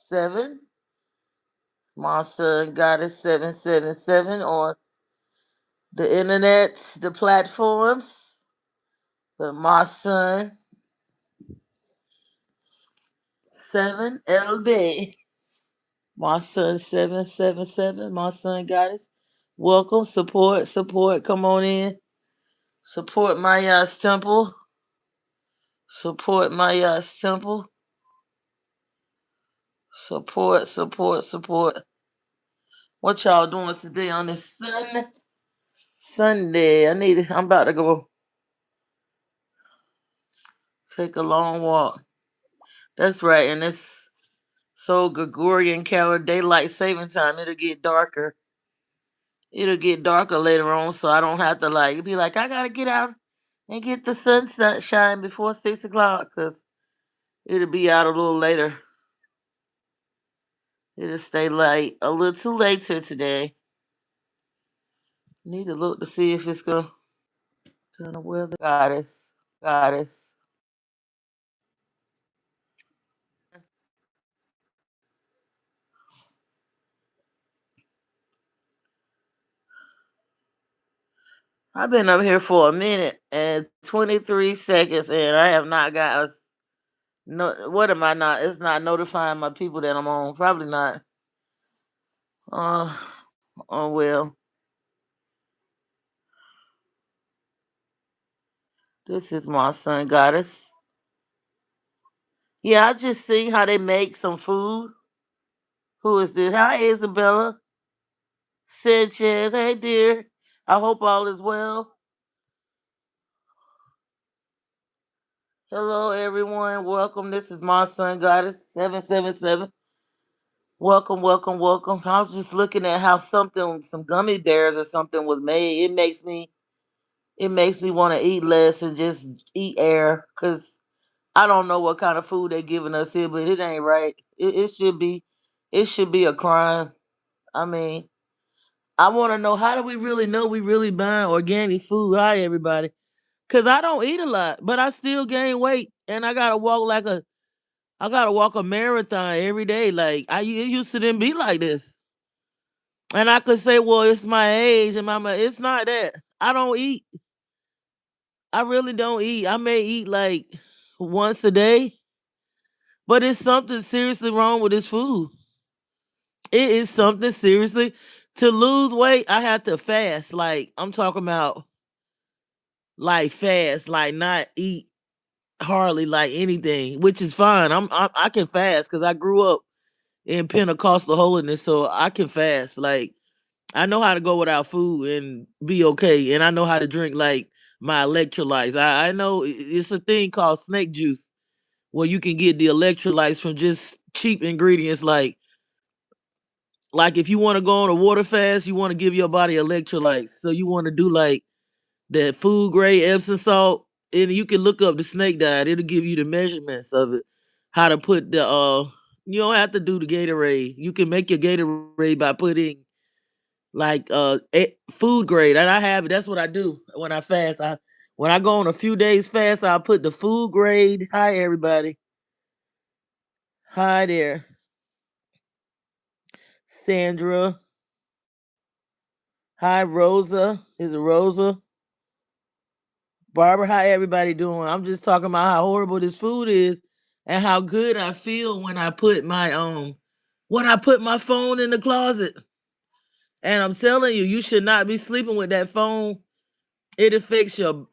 777. My son Goddess 777 on the internet, the platforms. But my son 7LB. My son 777. My son Goddess. Welcome, support. Come on in. Support my temple. Support my temple. Support. What y'all doing today on this Sunday? I'm about to go take a long walk. That's right, and it's so Gregorian calendar daylight saving time. It'll get darker later on, so I don't have to be like I gotta get out and get the sunshine before 6 o'clock, cause it'll be out a little later. It'll stay light a little later today. Need to look to see if it's gonna turn the weather. Goddess. I've been up here for a minute and 23 seconds, and I have not got a no. What am I not? It's not notifying my people that I'm on. Probably not. Uh, oh well. This is my son, Goddess. Yeah, I just seen how they make some food. Who is this? Hi, Isabella Sanchez. Hey, dear. I hope all is well. Hello, everyone. Welcome. This is my son, Goddess 777. Welcome. I was just looking at how some gummy bears or something was made. It makes me want to eat less and just eat air because I don't know what kind of food they're giving us here, but it ain't right. It should be a crime. I mean, I want to know, how do we really know we really buying organic food? Hi, everybody. Cause I don't eat a lot, but I still gain weight, and I gotta walk a marathon every day. Like it used to then be like this. And I could say, well, it's my age, and mama, it's not that. I don't eat. I really don't eat. I may eat like once a day, but it's something seriously wrong with this food. It is something seriously. To lose weight, I have to fast. Like I'm talking about, like fast, like not eat hardly like anything, which is fine. I can fast because I grew up in Pentecostal holiness, so I can fast. Like I know how to go without food and be okay, and I know how to drink like my electrolytes. I know it's a thing called snake juice where you can get the electrolytes from just cheap ingredients. Like if you want to go on a water fast, you want to give your body electrolytes. So you want to do like that food grade Epsom salt, and you can look up the snake diet. It'll give you the measurements of it, how to put the. You don't have to do the Gatorade. You can make your Gatorade by putting like food grade, and I have it. That's what I do when I fast. When I go on a few days fast, I'll put the food grade. Hi, everybody. Hi there, Sandra. Hi, Rosa. Is it Rosa? Barbara, how everybody doing? I'm just talking about how horrible this food is and how good I feel when I put my phone in the closet. And I'm telling you, you should not be sleeping with that phone. It affects your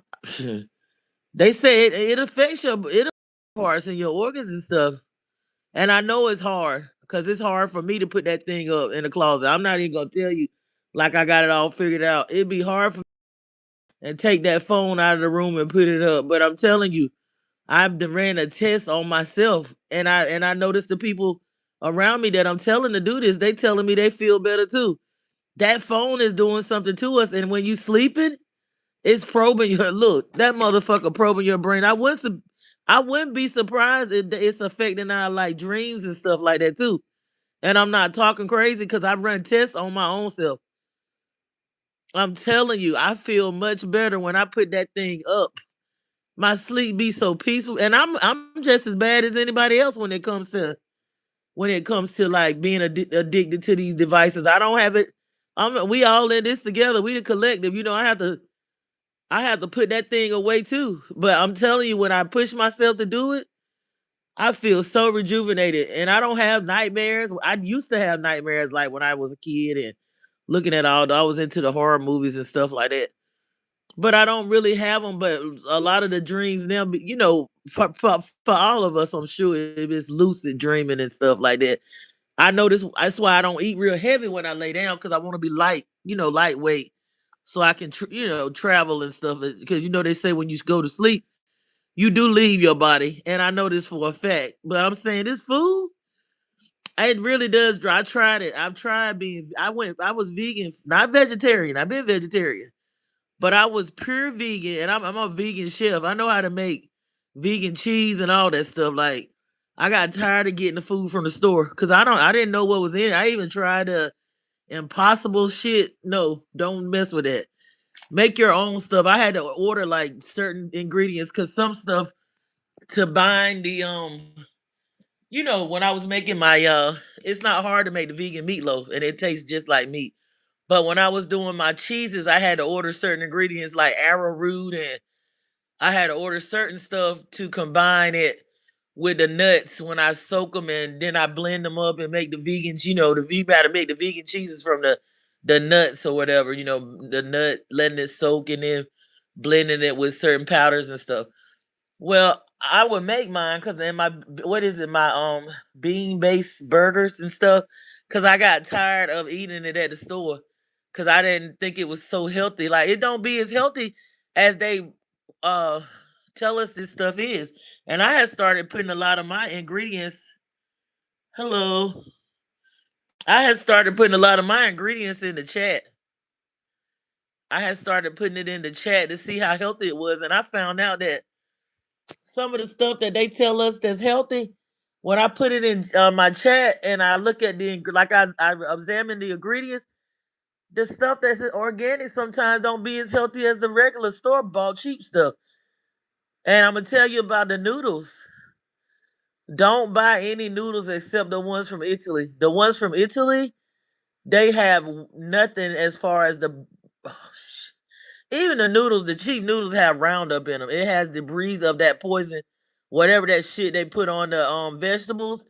they say it affects your it parts and your organs and stuff. And I know it's hard because it's hard for me to put that thing up in the closet. I'm not even gonna tell you like I got it all figured out. It'd be hard for me and take that phone out of the room and put it up. But I'm telling you, I've ran a test on myself, and I noticed the people around me that I'm telling to do this, they telling me they feel better too. That phone is doing something to us, and when you sleeping, it's probing your look. That motherfucker probing your brain. I wouldn't be surprised if it's affecting our like dreams and stuff like that too. And I'm not talking crazy because I've run tests on my own self. I'm telling you, I feel much better when I put that thing up. My sleep be so peaceful, and I'm just as bad as anybody else when it comes to when it comes to like being addicted to these devices. I don't have it. We all in this together. We the collective. I have to put that thing away too. But I'm telling you, when I push myself to do it, I feel so rejuvenated, and I don't have nightmares. I used to have nightmares like when I was a kid and looking at I was into the horror movies and stuff like that. But I don't really have them. But a lot of the dreams now, for all of us, I'm sure it's lucid dreaming and stuff like that. I know this. That's why I don't eat real heavy when I lay down because I want to be light, lightweight, so I can, travel and stuff. Because they say when you go to sleep, you do leave your body, and I know this for a fact. But I'm saying this food, it really does. I tried it. I've tried being. I was vegan, not vegetarian. I've been vegetarian, but I was pure vegan, and I'm a vegan chef. I know how to make vegan cheese and all that stuff. Like, I got tired of getting the food from the store because I didn't know what was in it. I even tried the impossible shit. No, don't mess with that. Make your own stuff. I had to order like certain ingredients because some stuff to bind the when I was making my it's not hard to make the vegan meatloaf and it tastes just like meat. But when I was doing my cheeses, I had to order certain ingredients like arrowroot, and I had to order certain stuff to combine it with the nuts when I soak them, and then I blend them up and make the vegans, to make the vegan cheeses from the nuts or whatever, the nut, letting it soak and then blending it with certain powders and stuff. Well, I would make mine because in my what is it, my bean based burgers and stuff. Because I got tired of eating it at the store because I didn't think it was so healthy. Like it don't be as healthy as they uh tell us this stuff is. And I had started putting a lot of my ingredients. Hello, I had started putting a lot of my ingredients in the chat. I had started putting it in the chat to see how healthy it was, and I found out that some of the stuff that they tell us that's healthy, when I put it in my chat and I look at I examine the ingredients, the stuff that's organic sometimes don't be as healthy as the regular store bought cheap stuff. And I'm gonna tell you about the noodles. Don't buy any noodles except the ones from Italy. The ones from Italy, they have nothing as far as the even the noodles, the cheap noodles have Roundup in them. It has debris of that poison, whatever that shit they put on the vegetables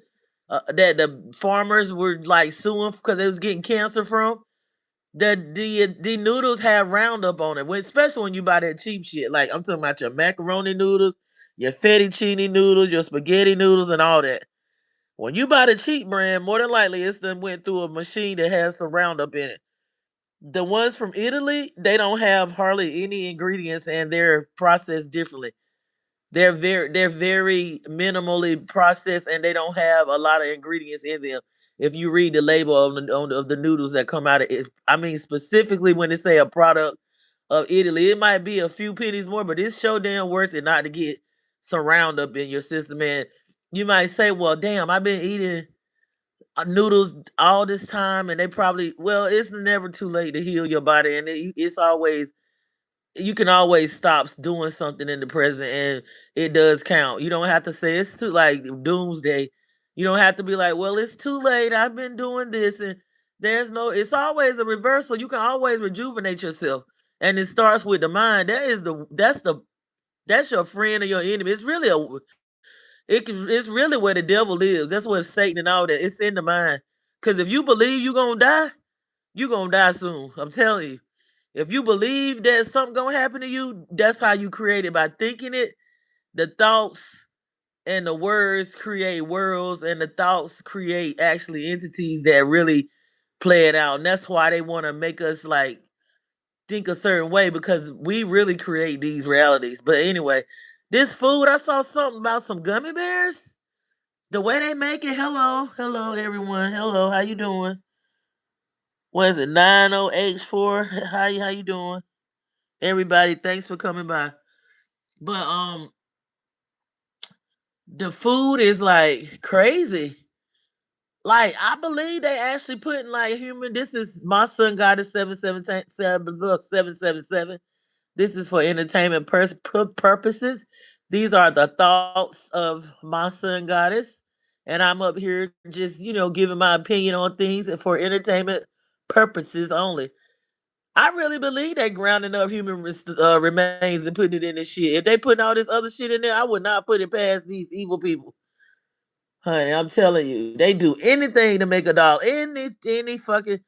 that the farmers were like suing because they was getting cancer from. The noodles have Roundup on it, especially when you buy that cheap shit. Like I'm talking about your macaroni noodles, your fettuccine noodles, your spaghetti noodles, and all that. When you buy the cheap brand, more than likely it's done went through a machine that has some Roundup in it. The ones from Italy, they don't have hardly any ingredients and they're processed differently. They're very minimally processed and they don't have a lot of ingredients in them. If you read the label of the noodles that come out of it, I mean specifically when they say a product of Italy, it might be a few pennies more, but it's so damn worth it not to get some Roundup in your system. And you might say, "Well, damn, I've been eating noodles all this time, and they probably it's never too late to heal your body, and it's always you can always stop doing something in the present, and it does count. You don't have to say it's too like doomsday. You don't have to be like, well, it's too late. I've been doing this, and there's no. It's always a reversal. You can always rejuvenate yourself, and it starts with the mind. That's your friend or your enemy. It's really it's really where the devil lives. That's where Satan and all that. It's in the mind. Because if you believe you're gonna die soon. I'm telling you. If you believe that something gonna happen to you, that's how you create it by thinking it. The thoughts and the words create worlds, and the thoughts create actually entities that really play it out. And that's why they want to make us like think a certain way because we really create these realities. But anyway, this food, I saw something about some gummy bears. The way they make it, hello everyone. Hello, how you doing? What is it? 90H4. How you doing? Everybody, thanks for coming by. But the food is like crazy. Like I believe they actually putting like human. This is my son got a 777. This is for entertainment purposes. These are the thoughts of my son goddess. and I'm up here just, giving my opinion on things and for entertainment purposes only. I really believe they grounding up remains and putting it in this shit. If they putting all this other shit in there, I would not put it past these evil people. Honey, I'm telling you, they do anything to make a dollar. Any fucking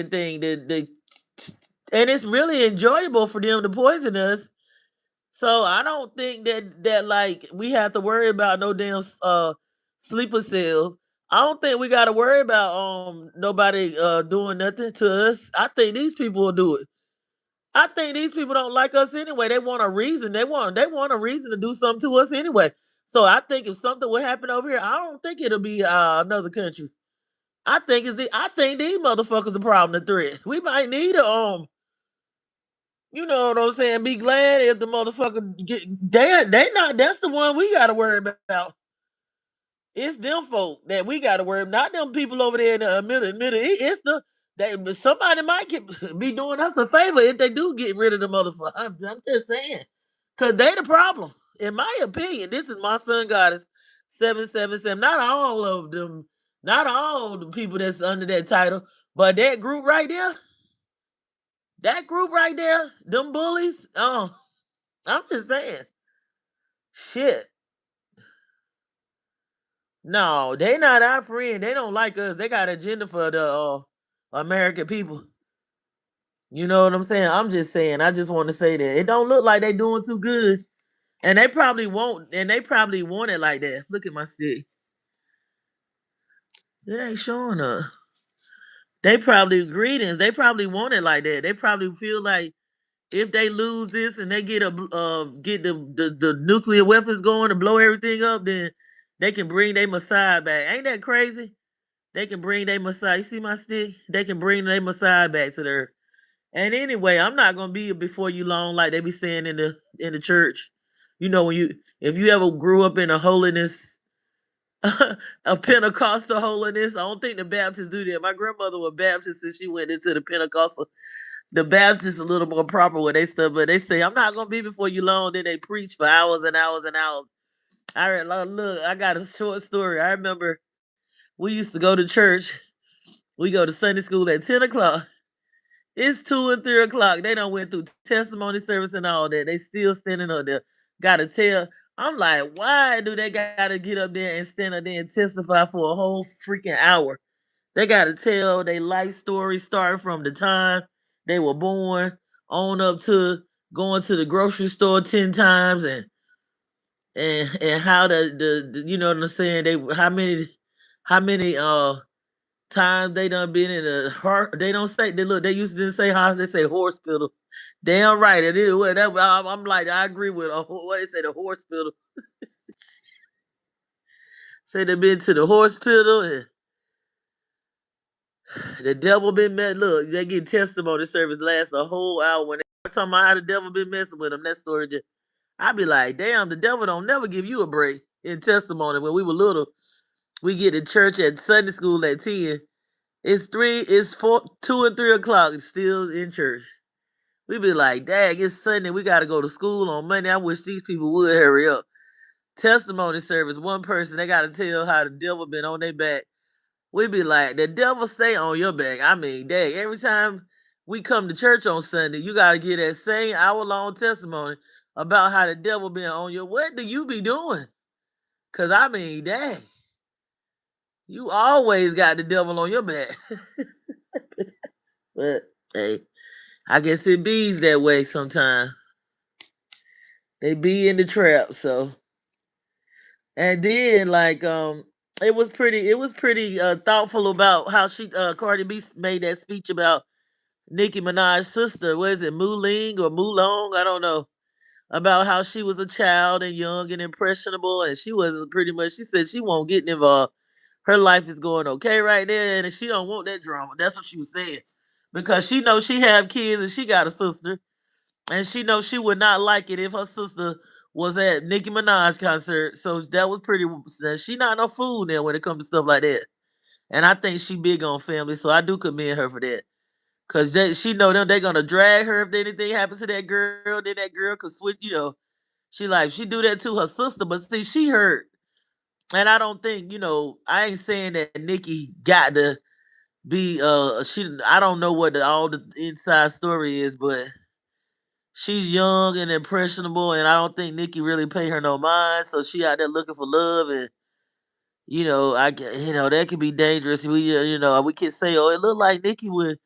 thing and it's really enjoyable for them to poison us. So I don't think that like we have to worry about no damn sleeper cells. I don't think we got to worry about nobody doing nothing to us. I think these people will do it. I think these people don't like us anyway. They want a reason. They want a reason to do something to us anyway. So I think if something would happen over here, I don't think it'll be another country. I think these motherfuckers a problem, the threat. We might need a you know what I'm saying? Be glad if the motherfucker get they not that's the one we gotta worry about. It's them folk that we gotta worry about, not them people over there in the middle. It's the they somebody might be doing us a favor if they do get rid of the motherfucker. I'm just saying. Cause they the problem. In my opinion, this is my son goddess 777. Not all of them, not all the people that's under that title, but that group right there, them bullies. Oh, I'm just saying. Shit. No, they not our friend. They don't like us. They got agenda for the American people. You know what I'm saying? I'm just saying. I just want to say that it don't look like they doing too good, and they probably won't. And they probably want it like that. Look at my stick. It ain't showing up. They probably greetings. They probably want it like that. They probably feel like if they lose this and they get the nuclear weapons going to blow everything up, then they can bring their Messiah back. Ain't that crazy? They can bring their Messiah. You see my stick? They can bring their Messiah back to their. And anyway, I'm not gonna be before you long like they be saying in the church. You know when you if you ever grew up in a holiness, a Pentecostal holiness. I don't think the Baptists do that. My grandmother was Baptist and she went into the Pentecostal. The Baptists a little more proper with they stuff, but they say I'm not gonna be before you long. Then they preach for hours and hours and hours. Look. I got a short story. I remember we used to go to church. We go to Sunday school at 10 o'clock. It's 2 and 3 o'clock. They done went through testimony service and all that. They still standing up there. Gotta tell. I'm like, why do they gotta get up there and stand up there and testify for a whole freaking hour? They gotta tell their life story starting from the time they were born on up to going to the grocery store 10 times and how the you know what I'm saying, they how many times they done been in a heart. They don't say they used to didn't say hospital, they say hospital. Damn right it is. Well, I'm like I agree with what they say, the hospital. Say they been to the hospital and the devil been met. Look, they get testimony service lasts a whole hour when they talking about how the devil been messing with them. That story just I be like, damn, the devil don't never give you a break in testimony. When we were little, we get to church at Sunday school at 10. It's 2 and 3 o'clock, it's still in church. We be like, dang, it's Sunday. We got to go to school on Monday. I wish these people would hurry up. Testimony service, one person, they got to tell how the devil been on their back. We be like, the devil stay on your back. I mean, dang, every time we come to church on Sunday, you got to get that same hour-long testimony about how the devil been on your. What do you be doing? Because, I mean, dang, you always got the devil on your back. But, hey, I guess it bees that way sometimes. They be in the trap, so. And then it was pretty thoughtful about how Cardi B made that speech about Nicki Minaj's sister. What is it, Muling or Mulong? I don't know. About how she was a child and young and impressionable, and she wasn't pretty much. She said she won't get involved. Her life is going okay right there, and she don't want that drama. That's what she was saying, because she knows she have kids and she got a sister, and she knows she would not like it if her sister was at Nicki Minaj concert. So that was pretty. She not no fool now when it comes to stuff like that. And I think she big on family, so I do commend her for that. Cause she know them they gonna drag her if anything happens to that girl. Then that girl could switch. She like she do that to her sister, but see she hurt. And I don't think, I ain't saying that Nikki got to be I don't know what all the inside story is, but she's young and impressionable, and I don't think Nikki really pay her no mind. So she out there looking for love, and that could be dangerous. We can say, oh, it looked like Nikki would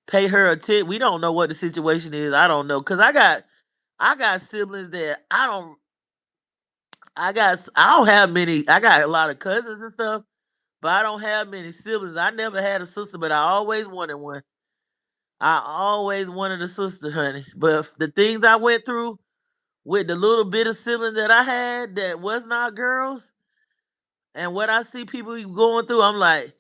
pay her a tip. We don't know what the situation is. I don't know, cause I got siblings that I don't have many. I got a lot of cousins and stuff, but I don't have many siblings. I never had a sister, but I always wanted one. I always wanted a sister, honey. But the things I went through with the little bit of siblings that I had that was not girls, and what I see people going through, I'm like,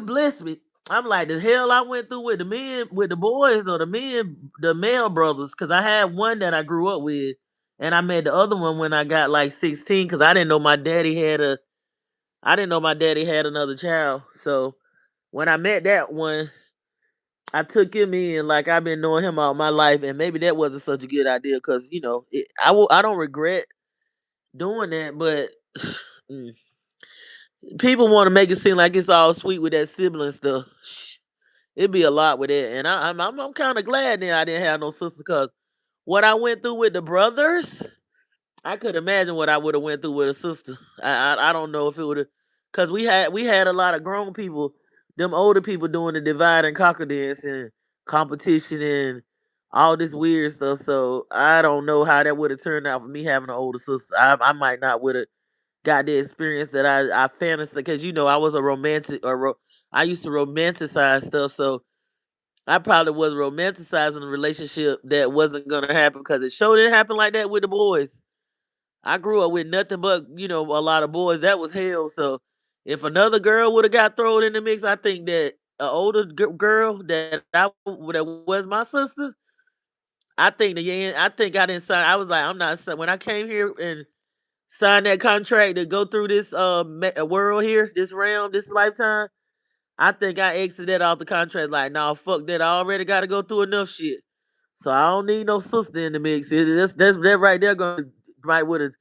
bless me. I'm like, the hell I went through with the men, with the boys or the men, the male brothers, because I had one that I grew up with, and I met the other one when I got like 16, because I didn't know my daddy had another child. So when I met that one, I took him in like I've been knowing him all my life, and maybe that wasn't such a good idea because I don't regret doing that, but mm, people want to make it seem like it's all sweet with that sibling stuff. It'd be a lot with it, and I'm kind of glad that I didn't have no sister because what I went through with the brothers, I could imagine what I would have went through with a sister. I don't know if it would have, because we had a lot of grown people, them older people doing the divide and conquer dance and competition and all this weird stuff. So I don't know how that would have turned out for me having an older sister. I might not would have got the experience that I fantasized, because I was a romantic I used to romanticize stuff. So I probably was romanticizing a relationship that wasn't gonna happen because it sure didn't happen like that with the boys. I grew up with nothing but a lot of boys. That was hell. So if another girl would have got thrown in the mix, I think that an older girl that was my sister, I think I didn't sign. I was like, I'm not when I came here and signed that contract to go through this world here, this realm, this lifetime. I think I exited off the contract like, nah, fuck that. I already got to go through enough shit. So I don't need no sister in the mix. That's that right there gonna might would have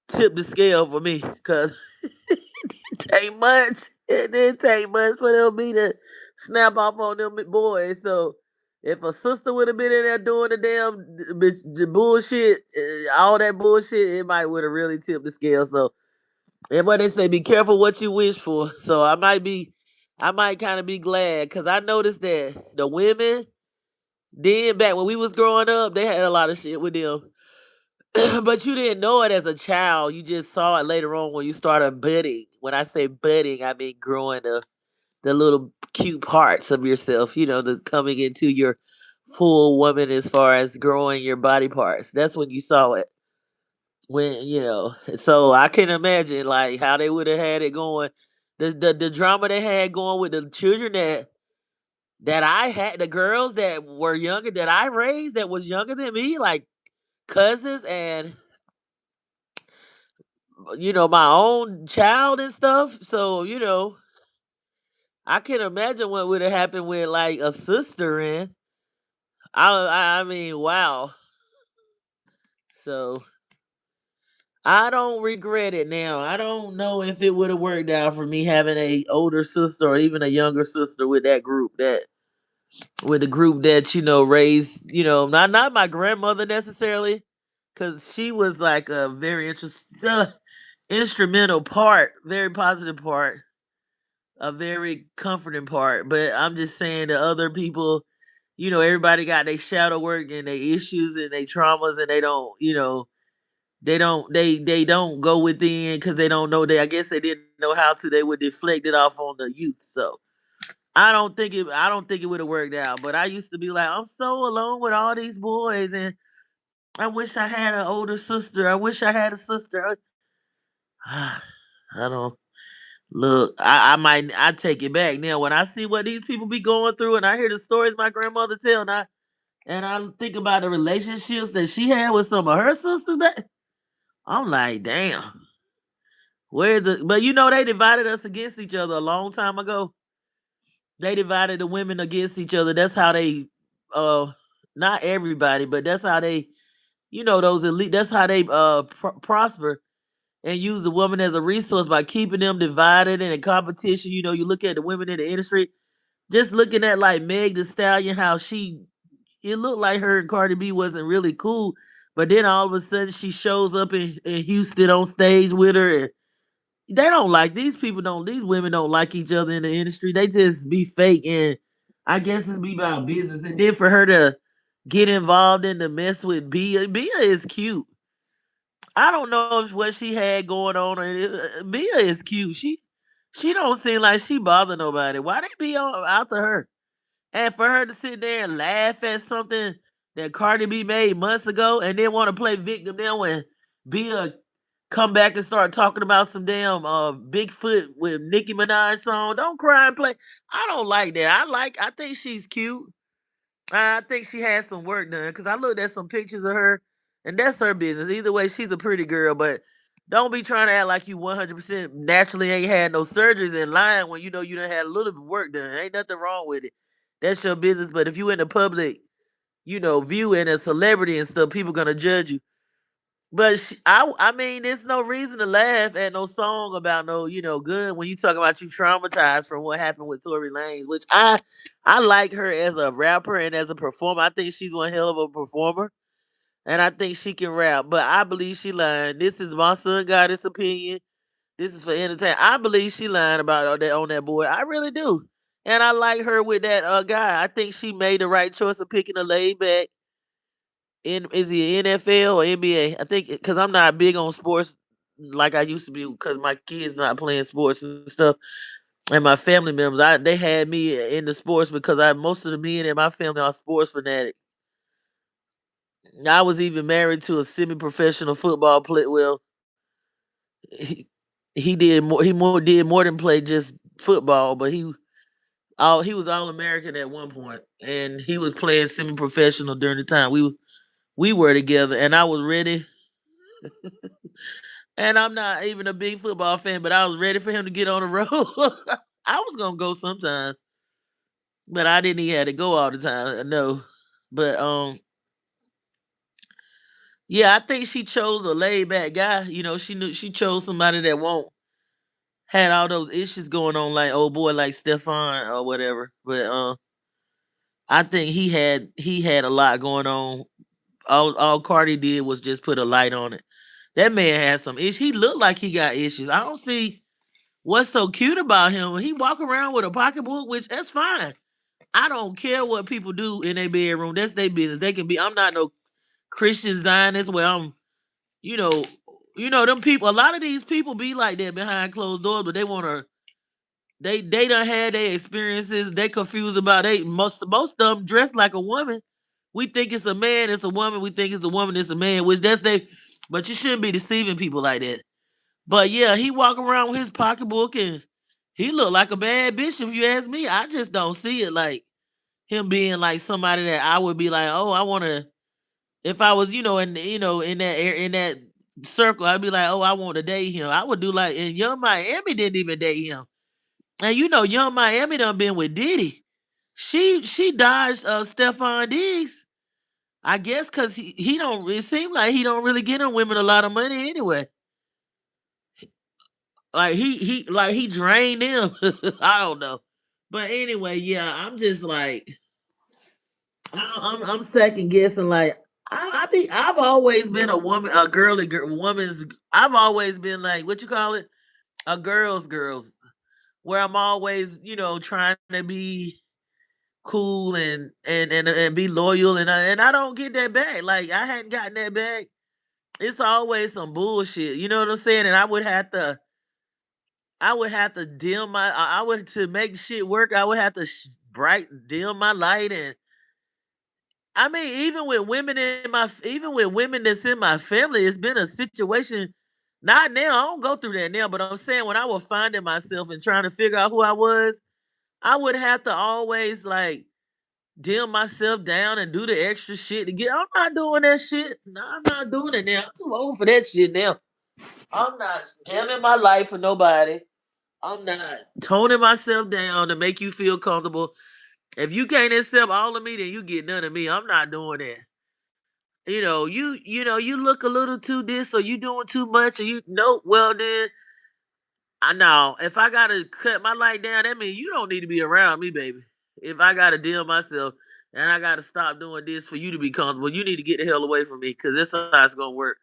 tipped the scale for me because it take much. It didn't take much for them me to snap off on them boys. So if a sister would have been in there doing the bullshit, all that bullshit, it might would have really tipped the scale. So and what they say, be careful what you wish for. So I might kind of be glad because I noticed that the women then back when we was growing up, they had a lot of shit with them. But you didn't know it as a child. You just saw it later on when you started budding. When I say budding, I mean growing the little cute parts of yourself, the coming into your full woman as far as growing your body parts. That's when you saw it. So I can imagine like how they would have had it going. The drama they had going with the children that I had, the girls that were younger that I raised that was younger than me, like cousins and my own child and stuff. So, I can imagine what would have happened with like a sister in. I mean, wow. So I don't regret it now. I don't know if it would have worked out for me having a older sister or even a younger sister with that group that with the group that raised not my grandmother necessarily because she was like a very instrumental part, very positive part, a very comforting part. But I'm just saying the other people, everybody got their shadow work and their issues and their traumas, and they don't go within because they don't know. I guess they didn't know how to. They would deflect it off on the youth. So I don't think it would have worked out. But I used to be like, I'm so alone with all these boys, and I wish I had an older sister. I wish I had a sister. I don't look. I take it back now. When I see what these people be going through, and I hear the stories my grandmother tell, and I think about the relationships that she had with some of her sisters. I'm like, damn. Where's the? But they divided us against each other a long time ago. They divided the women against each other. That's how they, uh, not everybody, but that's how they you know, those elite. That's how they prosper and use the woman as a resource by keeping them divided and in competition. You know, you look at the women in the industry, just looking at like Meg the Stallion, how she it looked like her and Cardi B wasn't really cool, but then all of a sudden she shows up in Houston on stage with her, and they don't like these people. Don't these women don't like each other in the industry? They just be fake, and I guess it's be about business. And then for her to get involved in the mess with Bia, Bia is cute. I don't know if what she had going on. Bia is cute. She don't seem like she bother nobody. Why they be out to her? And for her to sit there and laugh at something that Cardi B made months ago, and then want to play victim then when Bia come back and start talking about some damn Bigfoot with Nicki Minaj song. Don't cry and play. I don't like that. I think she's cute. I think she has some work done because I looked at some pictures of her, and that's her business. Either way, she's a pretty girl, but don't be trying to act like you 100% naturally ain't had no surgeries and lying when you know you done had a little bit of work done. Ain't nothing wrong with it. That's your business. But if you in the public, you know, view and a celebrity and stuff, people gonna judge you. But I mean, there's no reason to laugh at no song about no, you know, good when you talk about you traumatized from what happened with Tory Lanez, which I like her as a rapper and as a performer. I think she's one hell of a performer, and I think she can rap. But I believe she lying. This is my son got his opinion. This is for entertainment. I believe she lying about all that on that boy. I really do, and I like her with that guy. I think she made the right choice of picking a laid back in is he NFL or NBA? I think because I'm not big on sports like I used to be because my kids not playing sports and stuff, and my family members they had me in the sports because I most of the men in my family are sports fanatic. I was even married to a semi-professional football player. Well, he, he did more. He more did more than play just football, but he was all American at one point, and he was playing semi-professional during the time we were together, and I was ready. And I'm not even a big football fan, but I was ready for him to get on the road. I was gonna go sometimes, but I didn't even have to go all the time. No, but yeah, I think she chose a laid back guy. You know, she knew she chose somebody that won't had all those issues going on, like old boy, like Stefan or whatever. But I think he had a lot going on. All Cardi did was just put a light on it. That man had some issues. He looked like he got issues. I don't see what's so cute about him. He walk around with a pocketbook, which that's fine. I don't care what people do in their bedroom. That's their business. They can be. I'm not no Christian Zionist where I'm. You know, them people. A lot of these people be like that behind closed doors, but they want to. They done had their experiences. They confused about they most of them dressed like a woman. We think it's a man, it's a woman. We think it's a woman, it's a man. Which that's they. But you shouldn't be deceiving people like that. But yeah, he walk around with his pocketbook and he look like a bad bitch if you ask me. I just don't see it like him being like somebody that I would be like, oh, I want to. If I was, in that in that circle, I'd be like, oh, I want to date him. I would do like, and Young Miami didn't even date him, and Young Miami done been with Diddy. She dodged Stephon Diggs, I guess, cause he don't. It seems like he don't really get on women a lot of money anyway. Like he drained them. I don't know, but anyway, yeah, I'm just like I'm second guessing. Like I've always been a woman, a girly girl, woman's. I've always been like what you call it, a girls, where I'm always trying to be cool and be loyal, and I don't get that back. Like I hadn't gotten that back. It's always some bullshit. You know what I'm saying? And I would have to dim my. I would to make shit work. I would have to bright dim my light, and I mean, even with women that's in my family, it's been a situation. Not now. I don't go through that now, but I'm saying when I was finding myself and trying to figure out who I was, I would have to always like dim myself down and do the extra shit to get. I'm not doing that shit. No, I'm not doing it now. I'm too old for that shit now. I'm not dimming my life for nobody. I'm not toning myself down to make you feel comfortable. If you can't accept all of me, then you get none of me. I'm not doing that. You look a little too this, or you doing too much, or you nope. Well then, I know if I gotta cut my light down, that means you don't need to be around me, baby. If I gotta deal myself and I gotta stop doing this for you to be comfortable, you need to get the hell away from me because that's how it's gonna work.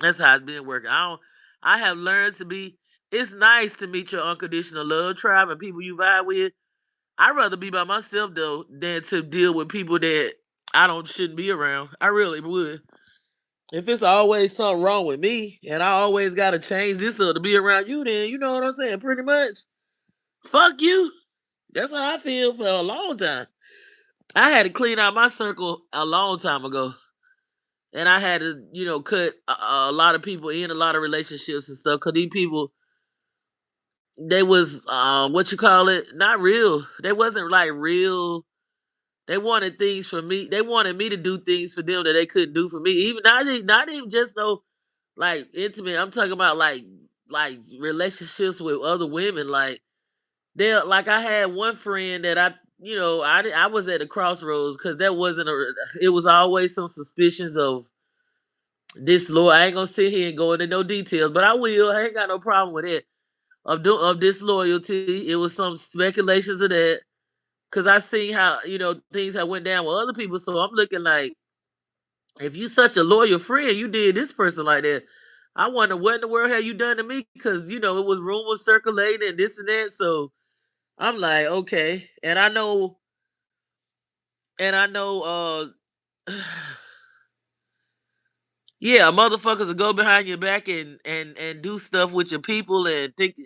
That's how it's been working. I don't. I have learned to be. It's nice to meet your unconditional love tribe and people you vibe with. I'd rather be by myself though than to deal with people that I don't shouldn't be around. I really would. If it's always something wrong with me and I always gotta change this up to be around you, then you know what I'm saying? Pretty much. Fuck you. That's how I feel for a long time. I had to clean out my circle a long time ago. And I had to, cut a lot of people in, a lot of relationships and stuff. Cause these people, they was what you call it, not real. They wasn't like real. They wanted things from me. They wanted me to do things for them that they couldn't do for me. Even not even just no like intimate. I'm talking about like relationships with other women. Like they like I had one friend that I was at the crossroads because there wasn't a. It was always some suspicions of disloyal. I ain't gonna sit here and go into no details, but I will. I ain't got no problem with it. Of disloyalty. It was some speculations of that. Cause I seen how, things have went down with other people. So I'm looking like if you such a loyal friend, you did this person like that. I wonder what in the world have you done to me? Cause it was rumors circulating and this and that. So I'm like, okay. And I know yeah, motherfuckers will go behind your back and do stuff with your people and think,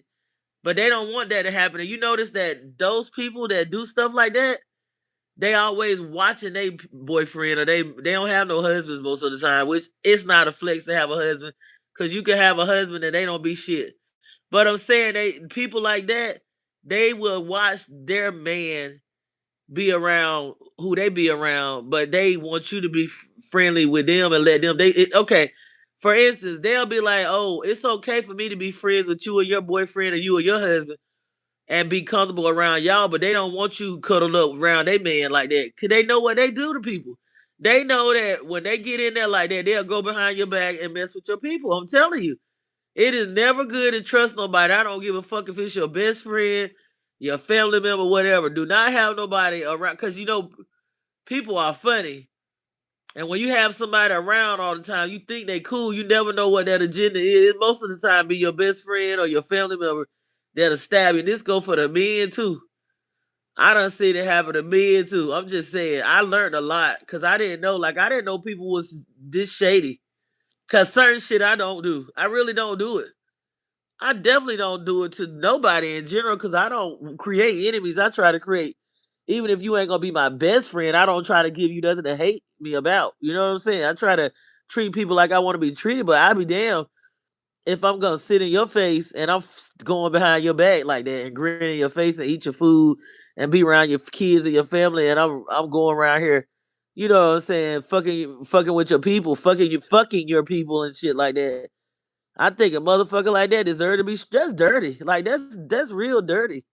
but they don't want that to happen. And you notice that those people that do stuff like that, they always watching their boyfriend, or they don't have no husbands most of the time, which it's not a flex to have a husband because you can have a husband and they don't be shit. But I'm saying they people like that, they will watch their man be around who they be around, but they want you to be friendly with them and let them. Okay. For instance, they'll be like, "Oh, it's okay for me to be friends with you or your boyfriend or you or your husband and be comfortable around y'all," but they don't want you cuddled up around their man like that. Cause they know what they do to people. They know that when they get in there like that, they'll go behind your back and mess with your people. I'm telling you. It is never good to trust nobody. I don't give a fuck if it's your best friend, your family member, whatever. Do not have nobody around because people are funny. And when you have somebody around all the time, you think they cool. You never know what that agenda is. Most of the time, be your best friend or your family member that'll stab you. This go for the men too. I done seen it happen to men too. I'm just saying, I learned a lot because I didn't know. Like I didn't know people was this shady. Cause certain shit I don't do. I really don't do it. I definitely don't do it to nobody in general because I don't create enemies. I try to create, even if you ain't gonna be my best friend, I don't try to give you nothing to hate me about. You know what I'm saying? I try to treat people like I want to be treated, but I'll be damned if I'm gonna sit in your face and going behind your back like that and grin in your face and eat your food and be around your kids and your family, and I'm going around here, you know what I'm saying, fucking with your people, fucking your people and shit like that. I think a motherfucker like that deserve to be that's dirty. Like that's real dirty.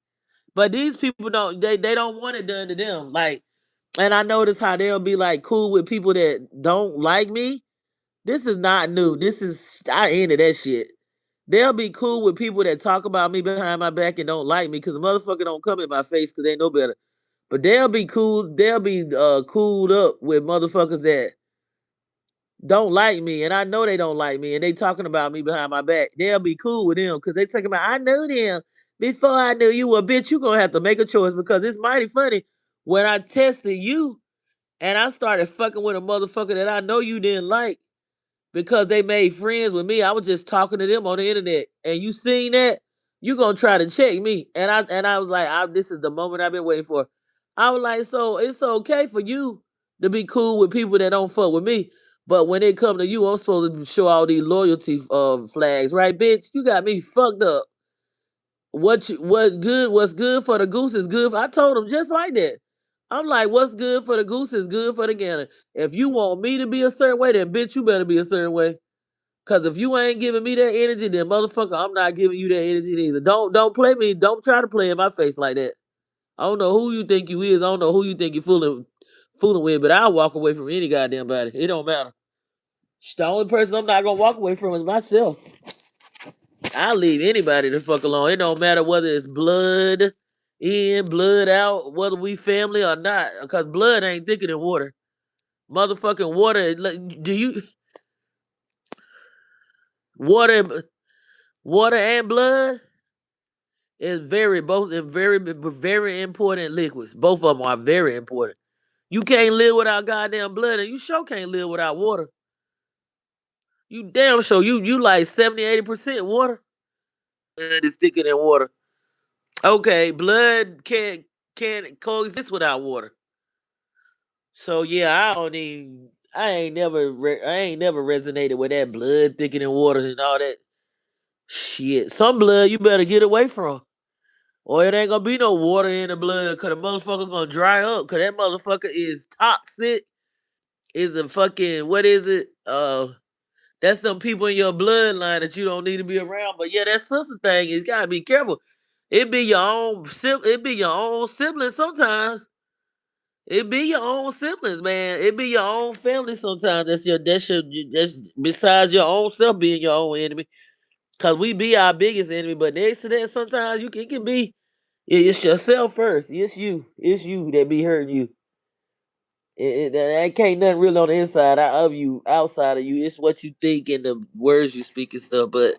But these people don't they don't want it done to them. Like, and I notice how they'll be like cool with people that don't like me. This is not new. This is I ended that shit. They'll be cool with people that talk about me behind my back and don't like me because the motherfucker don't come in my face because they know better. But they'll be cool. They'll be cooled up with motherfuckers that don't like me, and I know they don't like me, and they talking about me behind my back. They'll be cool with them because they talking about I knew them before I knew you. Well, bitch, you gonna have to make a choice because it's mighty funny when I tested you and I started fucking with a motherfucker that I know you didn't like because they made friends with me. I was just talking to them on the internet, and you seen that, you gonna try to check me. And I was like, this is the moment I've been waiting for. I was like, so it's okay for you to be cool with people that don't fuck with me. But when it come to you, I'm supposed to show all these loyalty flags, right, bitch? You got me fucked up. What's good for the goose is good. I told him just like that. I'm like, what's good for the goose is good for the gander. If you want me to be a certain way, then bitch, you better be a certain way. Cause if you ain't giving me that energy, then motherfucker, I'm not giving you that energy either. Don't play me. Don't try to play in my face like that. I don't know who you think you is. I don't know who you think you fooling with, but I'll walk away from any goddamn body. It don't matter. The only person I'm not gonna walk away from is myself. I'll leave anybody the fuck alone. It don't matter whether it's blood in, blood out, whether we family or not. Cause blood ain't thicker than water. Motherfucking water. Do you water? Water and blood is very important liquids. Both of them are very important. You can't live without goddamn blood, and you sure can't live without water. You damn sure you like 70-80% water. Blood is thicker than water. Okay, blood can't coexist without water. So yeah, I ain't never resonated with that blood thicker than water and all that shit. Some blood you better get away from. Or it ain't gonna be no water in the blood cause the motherfucker gonna dry up. Cause that motherfucker is toxic. Is a fucking what is it? That's some people in your bloodline that you don't need to be around. But yeah, that sister thing is gotta be careful. It be your own siblings sometimes. It be your own siblings, man. It be your own family sometimes. That's besides your own self being your own enemy. Cause we be our biggest enemy, but next to that, sometimes it can be it's yourself first. It's you. It's you that be hurting you. That can't nothing really on the inside of you, outside of you. It's what you think and the words you speak and stuff. But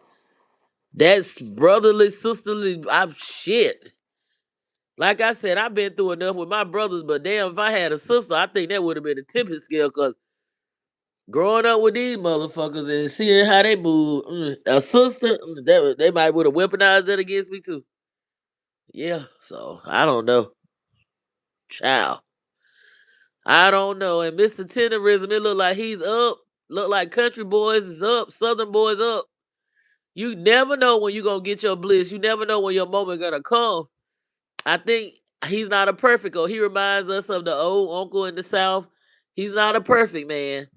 that's brotherly, sisterly. I'm shit. Like I said, I've been through enough with my brothers, but damn, if I had a sister, I think that would have been a tipping scale. Cause growing up with these motherfuckers and seeing how they move, a sister, they might would have weaponized that against me too. Yeah, so I don't know, child. I don't know. And Mr. Tenderism, it look like he's up. Look like country boys is up, southern boys up. You never know when you gonna get your bliss. You never know when your moment gonna come. I think he's not a perfect. He reminds us of the old uncle in the South. He's not a perfect man,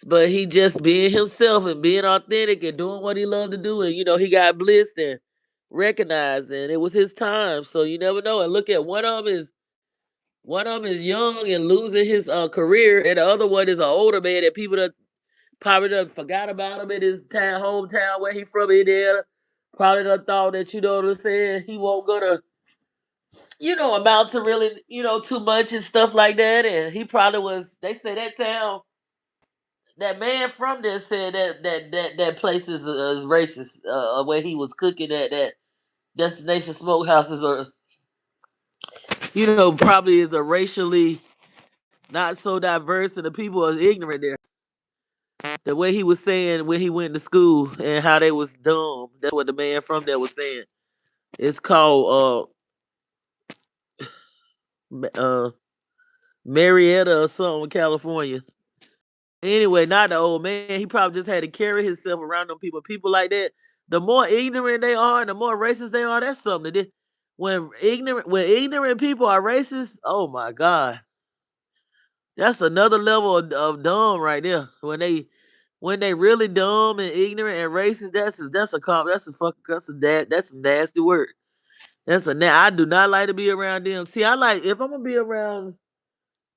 but he just being himself and being authentic and doing what he loved to do. And he got blissed and recognized, and it was his time. So you never know. And look at one of them is young and losing his career, and the other one is an older man that people that probably done forgot about him in his hometown where he from Indiana. Probably done thought that what I'm saying, he won't gonna amount to really too much and stuff like that. And he probably was. They say that town, that man from there said that place is racist. Where he was cooking at that Destination Smokehouses, or probably is a racially not so diverse, and the people are ignorant there. The way he was saying when he went to school and how they was dumb. That's what the man from there was saying. It's called Marietta or something, California. Anyway, not the old man. He probably just had to carry himself around them people. People like that, the more ignorant they are and the more racist they are, that's something that when ignorant people are racist, oh my God. That's another level of dumb right there. When they really dumb and ignorant and racist, that's a nasty word. I do not like to be around them. See, I like if I'm gonna be around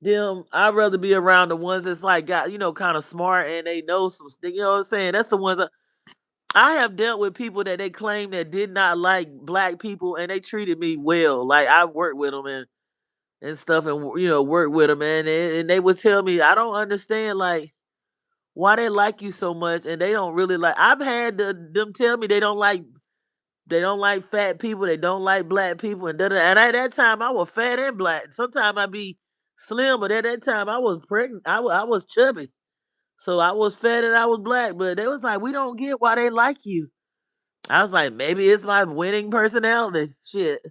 them, I'd rather be around the ones that's like got kind of smart and they know some stuff. You know what I'm saying? That's the ones I have dealt with people that they claim that did not like black people and they treated me well. Like I've worked with them and stuff and work with them and they would tell me I don't understand like why they like you so much and they don't really like. I've had them tell me they don't like fat people, they don't like black people, and and at that time I was fat and black. Sometimes I be slim, but at that time I was pregnant. I was chubby, so I was fat and I was black. But they was like, we don't get why they like you. I was like, maybe it's my winning personality. Shit,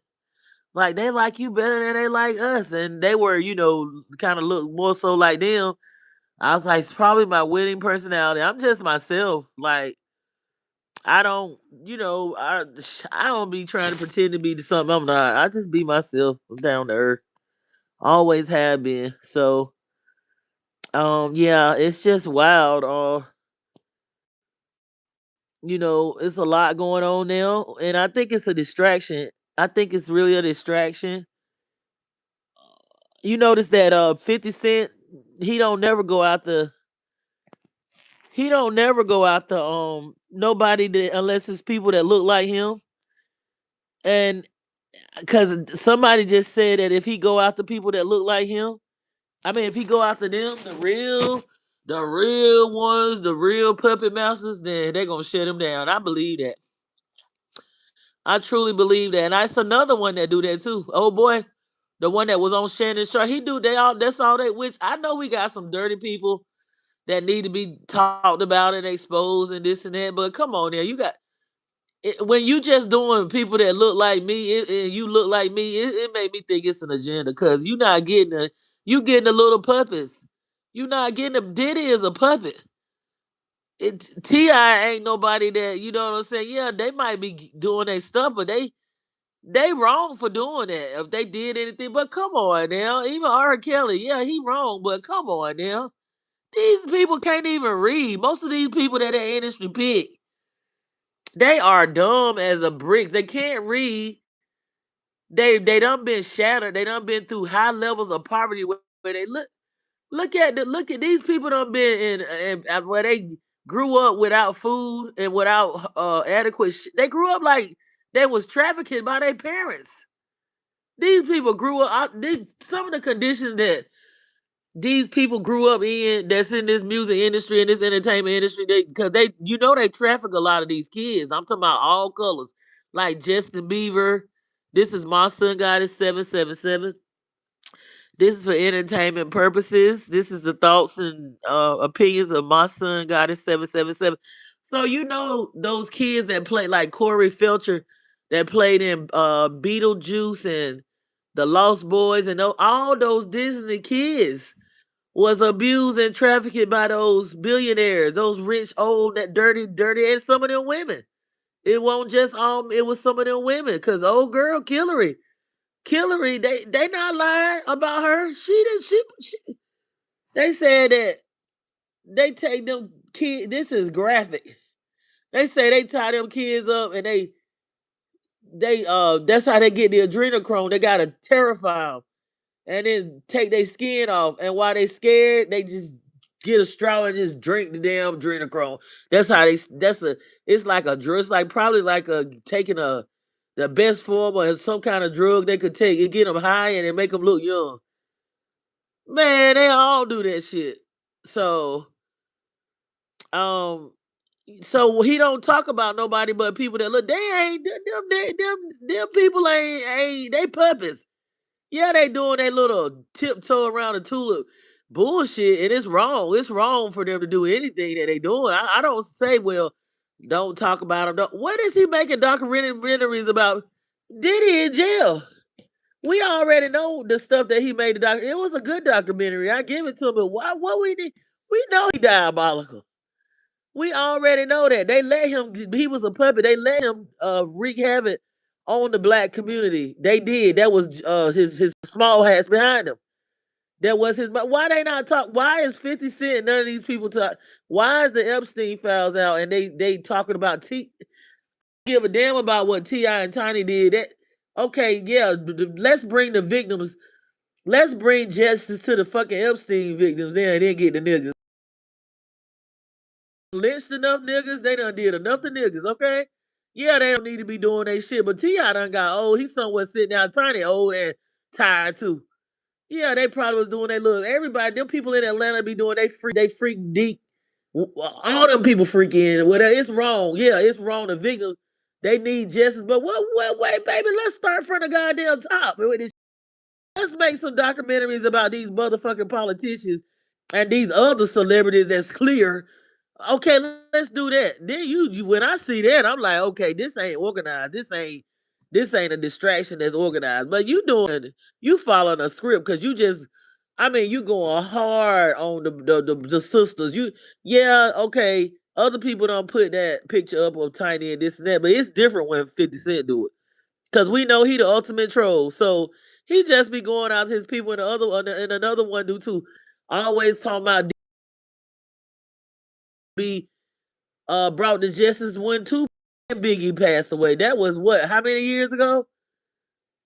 like they like you better than they like us, and they were kind of look more so like them. I was like, it's probably my winning personality. I'm just myself. Like I don't, I don't be trying to pretend to be something I'm not. I just be myself. I'm down to earth. Always have been. So, yeah, it's just wild. It's a lot going on now, and I think it's a distraction. I think it's really a distraction. You notice that 50 Cent, he don't never go out the He don't never go after nobody that unless it's people that look like him. And because somebody just said that if he go after people that look like him, I mean, if he go after them, the real ones, the real puppet masters, then they gonna shut him down. I believe that. I truly believe that. And that's another one that do that too. Oh boy, the one that was on Shannon Sharp, he do they all. That's all that. Which I know we got some dirty people that need to be talked about and exposed and this and that. But come on, now you got when you just doing people that look like me and you look like me. It made me think it's an agenda because you not getting you getting the little puppets. You not getting a Diddy is a puppet. Ti ain't nobody that you know what I'm saying. Yeah, they might be doing their stuff, but they wrong for doing that if they did anything. But come on now, even R. Kelly, yeah, he wrong. But come on now, these people can't even read. Most of these people that industry pick, they are dumb as a brick. They can't read. They done been shattered. They done been through high levels of poverty where they look at these people done been in where they grew up without food and without adequate. They grew up like they was trafficked by their parents. These people grew up. Some of the conditions that these people grew up in, that's in this music industry and this entertainment industry, because you know they traffic a lot of these kids. I'm talking about all colors, like Justin Bieber. This is my son. God is 777. This is for entertainment purposes. This is the thoughts and opinions of my son. God is 777. So you know those kids that play like Corey Felcher, that played in Beetlejuice and the Lost Boys, and all those Disney kids was abused and trafficked by those billionaires, those rich, old, that dirty, and some of them women. It won't just it was some of them women, cause old girl Hillary, they not lying about her. She didn't. She they said that they take them kids. This is graphic. They say they tie them kids up and they that's how they get the adrenochrome. They gotta terrify them and then take their skin off. And while they scared, they just get a straw and just drink the damn adrenochrome. That's how they. That's a. It's like a drug. It's like probably like a taking the best form of some kind of drug they could take. It get them high and it make them look young. Man, they all do that shit. So, um, so he don't talk about nobody but people that look. They ain't them people ain't they puppets. Yeah, they doing that little tiptoe around the tulip bullshit, and it's wrong. It's wrong for them to do anything that they doing. I don't say, well, don't talk about him. What is he making documentaries about? Diddy in jail. We already know the stuff that he made the doc. It was a good documentary. I give it to him. But why? What we need? We know he diabolical. We already know that they let him. He was a puppet. They let him wreak havoc on the black community. They did. That was his small hats behind him. That was his. But why they not talk? Why is 50 Cent and none of these people talk? Why is the Epstein files out and they talking about Give a damn about what Ti and Tiny did? That okay? Yeah, let's bring the victims. Let's bring justice to the fucking Epstein victims there and then get the niggas. Lynched enough niggas, they done did enough to niggas, okay? Yeah, they don't need to be doing their shit, but T.I. done got old. He's somewhere sitting down Tiny old and tired too. Yeah, they probably was doing their little everybody, them people in Atlanta be doing they freak deep. All them people freak in. Whatever, it's wrong. Yeah, it's wrong. The victims, they need justice. But wait, baby, let's start from the goddamn top. Let's make some documentaries about these motherfucking politicians and these other celebrities that's clear. Okay, let's do that. Then when I see that, I'm like, okay, this ain't organized. This ain't a distraction that's organized. But you following a script because I mean, you going hard on the sisters. Yeah, okay. Other people don't put that picture up of Tiny and this and that, but it's different when 50 Cent do it. Cause we know he the ultimate troll. So he just be going out to his people and the other one and another one do too. Always talking about be brought to justice when two Biggie passed away. That was what, how many years ago?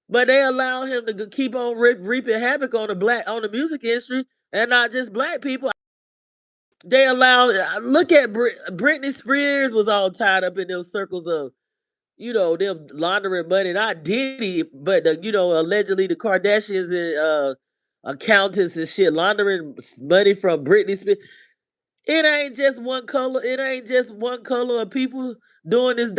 But they allow him to keep on reaping havoc on the music industry and not just black people. They allow. Look at Britney Spears was all tied up in those circles of them laundering money. Not Diddy, but allegedly the Kardashians and accountants and shit laundering money from Britney Spears. It ain't just one color. It ain't just one color of people doing this.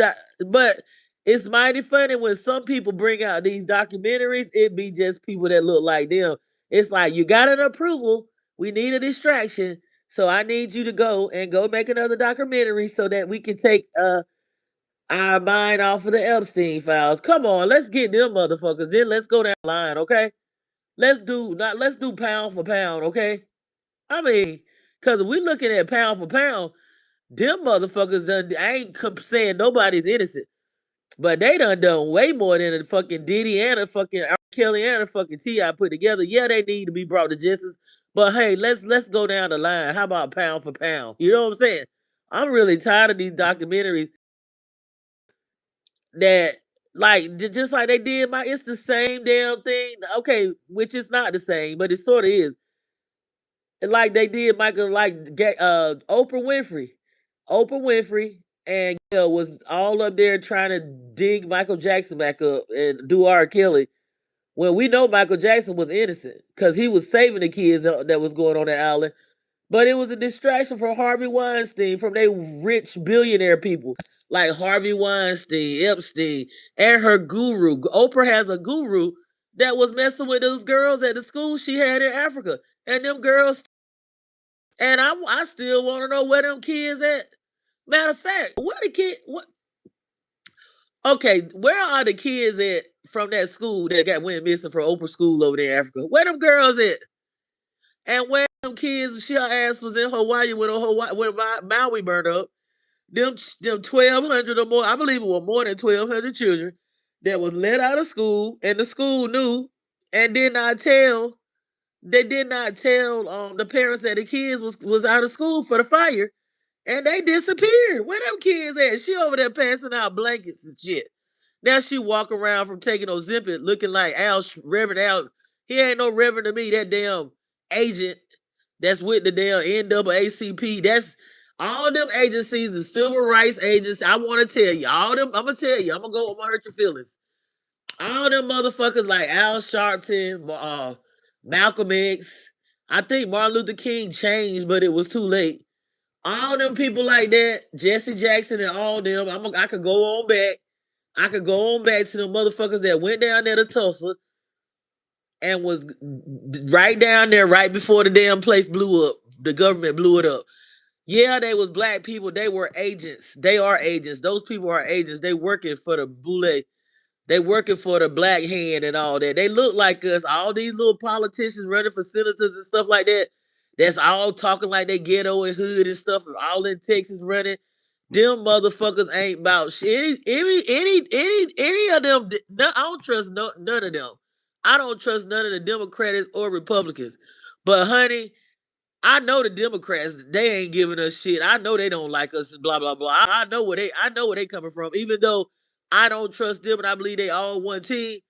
But it's mighty funny when some people bring out these documentaries. It be just people that look like them. It's like you got an approval. We need a distraction, so I need you to go make another documentary so that we can take our mind off of the Epstein files. Come on, let's get them motherfuckers. Then let's go down the line, okay? Let's do pound for pound, okay? I mean, cause we looking at pound for pound, them motherfuckers done. I ain't saying nobody's innocent, but they done way more than a fucking Diddy and a fucking R. Kelly and a fucking T.I. put together. Yeah, they need to be brought to justice, but hey, let's go down the line. How about pound for pound? You know what I'm saying? I'm really tired of these documentaries that just like they did my. It's the same damn thing. Okay, which is not the same, but it sort of is. Like they did Michael, like Oprah Winfrey. Oprah Winfrey and was all up there trying to dig Michael Jackson back up and do R. Kelly. When we know Michael Jackson was innocent because he was saving the kids that was going on the island. But it was a distraction for Harvey Weinstein from they rich billionaire people like Harvey Weinstein, Epstein, and her guru. Oprah has a guru that was messing with those girls at the school she had in Africa. And them girls, and I still want to know where them kids at. Matter of fact, where the kid? What? Okay, where are the kids at from that school that went missing from Oprah school over there in Africa? Where them girls at? And where them kids? She her ass was in Hawaii when Maui burned up. Them 1,200 or more. I believe it was more than 1,200 children that was let out of school, and the school knew and did not tell. They did not tell the parents that the kids was out of school for the fire, and they disappeared. Where them kids at? She over there passing out blankets and shit. Now she walk around from taking Ozempic looking like Reverend Al. He ain't no Reverend to me. That damn agent that's with the damn NAACP. That's all them agencies and civil rights agents. I want to tell you, all them. I'm gonna tell you. I'm gonna hurt your feelings. All them motherfuckers like Al Sharpton, Malcolm X. I think Martin Luther King changed, but it was too late. All them people like that, Jesse Jackson and all them. I could go on back. I could go on back to the motherfuckers that went down there to Tulsa and was right down there right before the damn place blew up. The government blew it up. Yeah, they was black people. They were agents. They are agents. Those people are agents. They working for the boule. They working for the black hand and all that. They look like us. All these little politicians running for senators and stuff like that. That's all talking like they ghetto and hood and stuff. All in Texas running. Them motherfuckers ain't about shit. Any of them. I don't trust none of them. I don't trust none of the Democrats or Republicans. But honey, I know the Democrats. They ain't giving us shit. I know they don't like us and blah blah blah. I know where they coming from. Even though I don't trust them and I believe they all one team.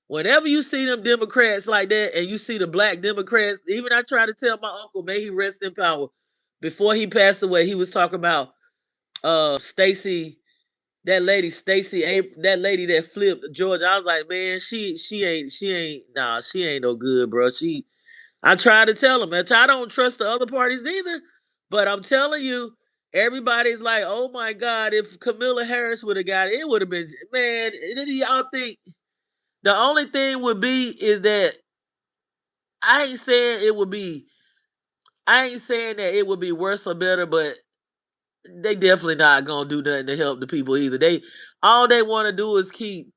Whenever you see them Democrats like that, and you see the black Democrats, even I try to tell my uncle, may he rest in power. Before he passed away, he was talking about Stacey, that lady that flipped Georgia. I was like, man, she ain't no good, bro. I try to tell them, I don't trust the other parties neither. But I'm telling you, everybody's like, oh my God, if Kamala Harris would have got it, it would have been, man. Y'all think the only thing would be is that I ain't saying it would be, I ain't saying that it would be worse or better, but they definitely not gonna do nothing to help the people either. All they want to do is keep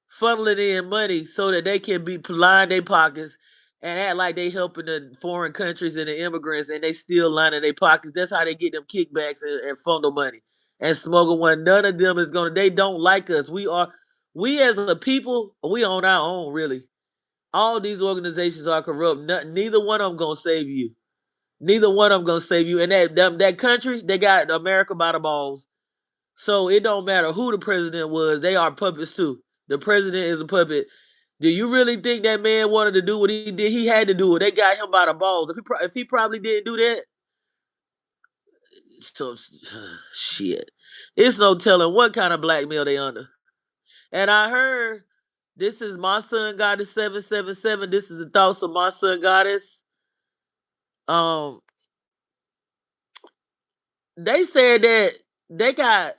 funneling in money so that they can be line their pockets and act like they helping the foreign countries and the immigrants, and they still lining their pockets. That's how they get them kickbacks and funnel money and smuggle one. None of them is gonna. They don't like us. We as a people, we on our own really. All these organizations are corrupt. Neither one of them gonna save you. Neither one of them gonna save you. And that country, they got America by the balls. So it don't matter who the president was. They are puppets too. The president is a puppet. Do you really think that man wanted to do what he did? He had to do it. They got him by the balls. If he probably didn't do that, So shit. It's no telling what kind of blackmail they under. And I heard this is my son goddess 777. This is the thoughts of my son goddess. Um, they said that they got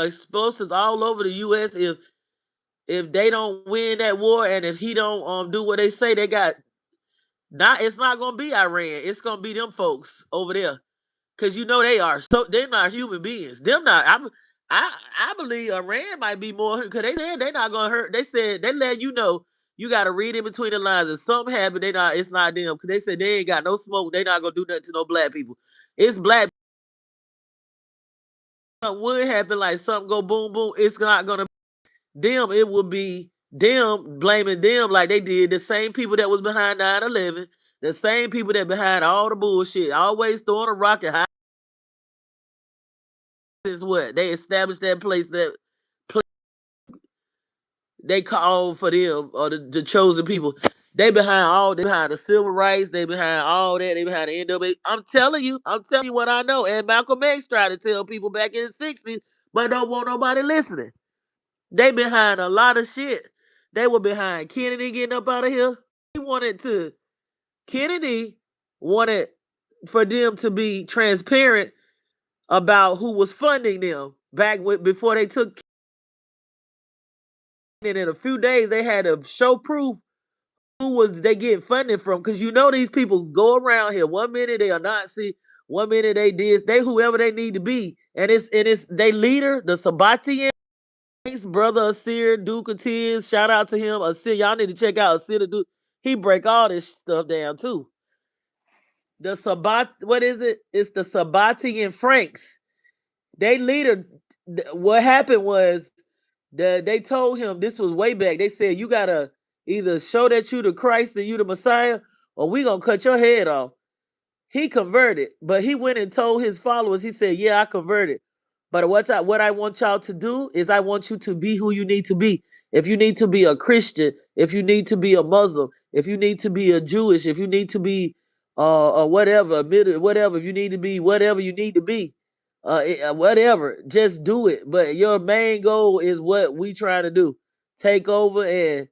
explosives all over the U.S. if they don't win that war, and if he don't do what they say, they got not. It's not gonna be Iran. It's gonna be them folks over there. Cause you know they are. So they're not human beings. Them not. I believe Iran might be more. Cause they said they're not gonna hurt. They said they let you know. You got to read in between the lines. If something happened, they not. It's not them. Cause they said they ain't got no smoke. They not gonna do nothing to no black people. It's black. Something would happen, like something go boom boom. It's not gonna them. It will be them blaming them like they did the same people that was behind 9/11. The same people that behind all the bullshit. Always throwing a rocket high. Is what they established that place that they call for them or the chosen people. They behind all. They behind the civil rights. They behind all that. They behind the NWA. I'm telling you what I know. And Malcolm X tried to tell people back in the '60s, but don't want nobody listening. They behind a lot of shit. They were behind Kennedy getting up out of here. He wanted to. Kennedy wanted for them to be transparent about who was funding them before they took. And in a few days, they had to show proof who was they get funding from. Because you know these people go around here. 1 minute they are Nazi, 1 minute they this, they whoever they need to be. And it's they leader, the Sabatian brother Asir Duke of Tears. Shout out to him. Asir, y'all need to check out Asir the Duke. He break all this stuff down too. The Sabat, what is it? It's the Sabatian Franks. They leader. What happened was they told him this was way back. They said you gotta either show that you the Christ and you the Messiah, or we gonna cut your head off. He converted, but he went and told his followers. He said, "Yeah, I converted, but what I want y'all to do is I want you to be who you need to be. If you need to be a Christian, if you need to be a Muslim, if you need to be a Jewish, if you need to be whatever, whatever, if you need to be whatever you need to be, whatever, just do it. But your main goal is what we trying to do: take over and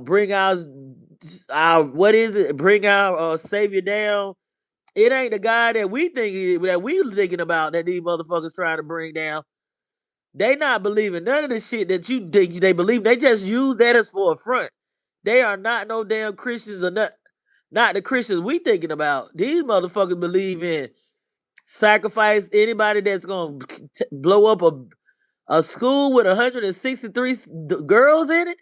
bring our what is it? Bring our savior down. It ain't the guy that we thinking about that these motherfuckers trying to bring down. They not believing none of the shit that you think they believe. They just use that as for a front. They are not no damn Christians or not the Christians we thinking about. These motherfuckers believe in sacrifice anybody that's gonna blow up a school with 163 girls in it.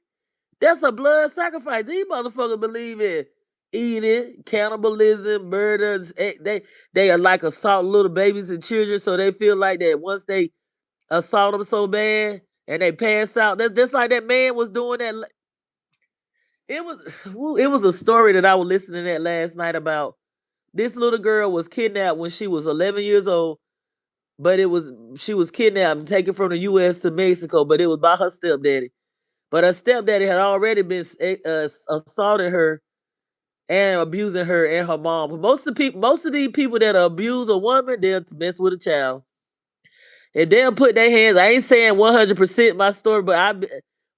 That's a blood sacrifice. These motherfuckers believe in eating, cannibalism, murders. They are like assault little babies and children, so they feel like that once they assault them so bad and they pass out. That's just like that man was doing that. It was it was a story that I was listening to last night about this little girl was kidnapped when she was 11 years old, but it was she was kidnapped and taken from the U.S. to Mexico, but it was by her stepdaddy. But her stepdaddy had already been assaulting her and abusing her and her mom. But most of these people that abuse a woman, they'll mess with a child. And they'll put their hands. I ain't saying 100% my story, but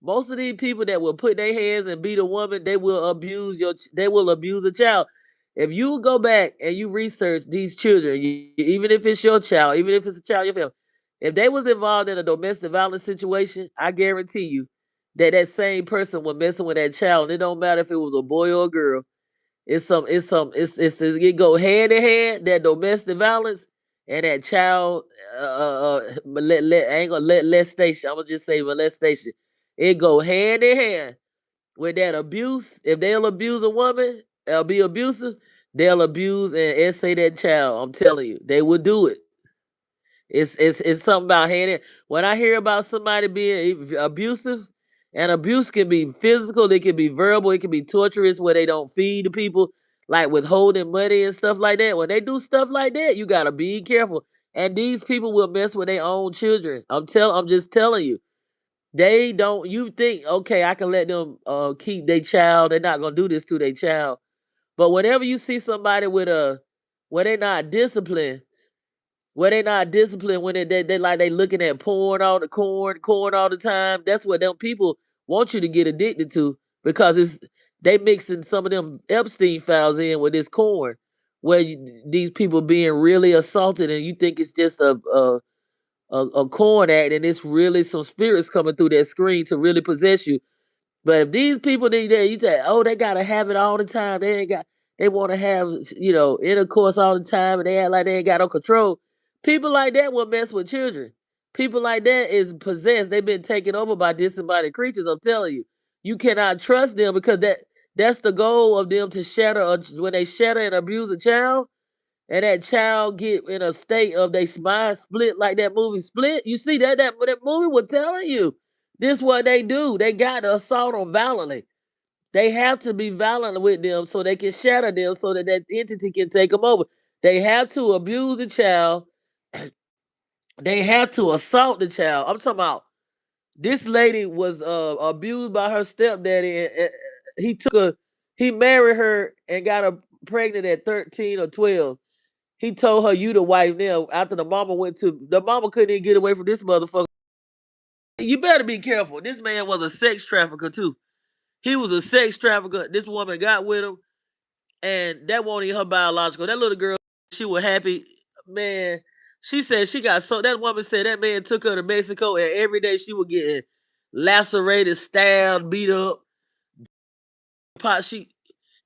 most of these people that will put their hands and beat a woman, they will abuse they will abuse a child. If you go back and you research these children, even if it's your child, even if it's a child in your family, if they was involved in a domestic violence situation, I guarantee you that same person was messing with that child. And it don't matter if it was a boy or a girl. It go hand in hand, that domestic violence and that child I ain't gonna molestation. I'm gonna just say molestation. It go hand in hand with that abuse. If they'll abuse a woman, they'll be abusive. They'll abuse and say that child. I'm telling you, they will do it. It's something about handing. When I hear about somebody being abusive, and abuse can be physical, it can be verbal, it can be torturous, where they don't feed the people, like withholding money and stuff like that. When they do stuff like that, you gotta be careful. And these people will mess with their own children. I'm just telling you. They don't. You think, okay, I can let them keep their child. They're not gonna do this to their child. But whenever you see somebody with a where they not disciplined. Where they not disciplined when they like they looking at porn all the corn all the time. That's what them people want you to get addicted to because it's they mixing some of them Epstein files in with this corn, where these people being really assaulted and you think it's just a corn act and it's really some spirits coming through that screen to really possess you. But if these people you say, oh, they gotta have it all the time. They want to have intercourse all the time, and they act like they ain't got no control. People like that will mess with children. People like that is possessed. They've been taken over by disembodied creatures. I'm telling you, you cannot trust them because that's the goal of them to shatter. When they shatter and abuse a child, and that child get in a state of they spine split like that movie Split. You see that movie was telling you this what they do. They got to assault them violently. They have to be violent with them so they can shatter them so that that entity can take them over. They have to abuse the child. They have to assault the child. I'm talking about this lady was abused by her stepdaddy and he took her, he married her and got her pregnant at 13 or 12. He told her, "You the wife now." After the mama couldn't even get away from this motherfucker. You better be careful. This man was a sex trafficker too. He was a sex trafficker. This woman got with him, and that wasn't even her biological. That little girl, she was happy, man. She said she got so. That woman said that man took her to Mexico, and every day she was getting lacerated, stabbed, beat up. Pot she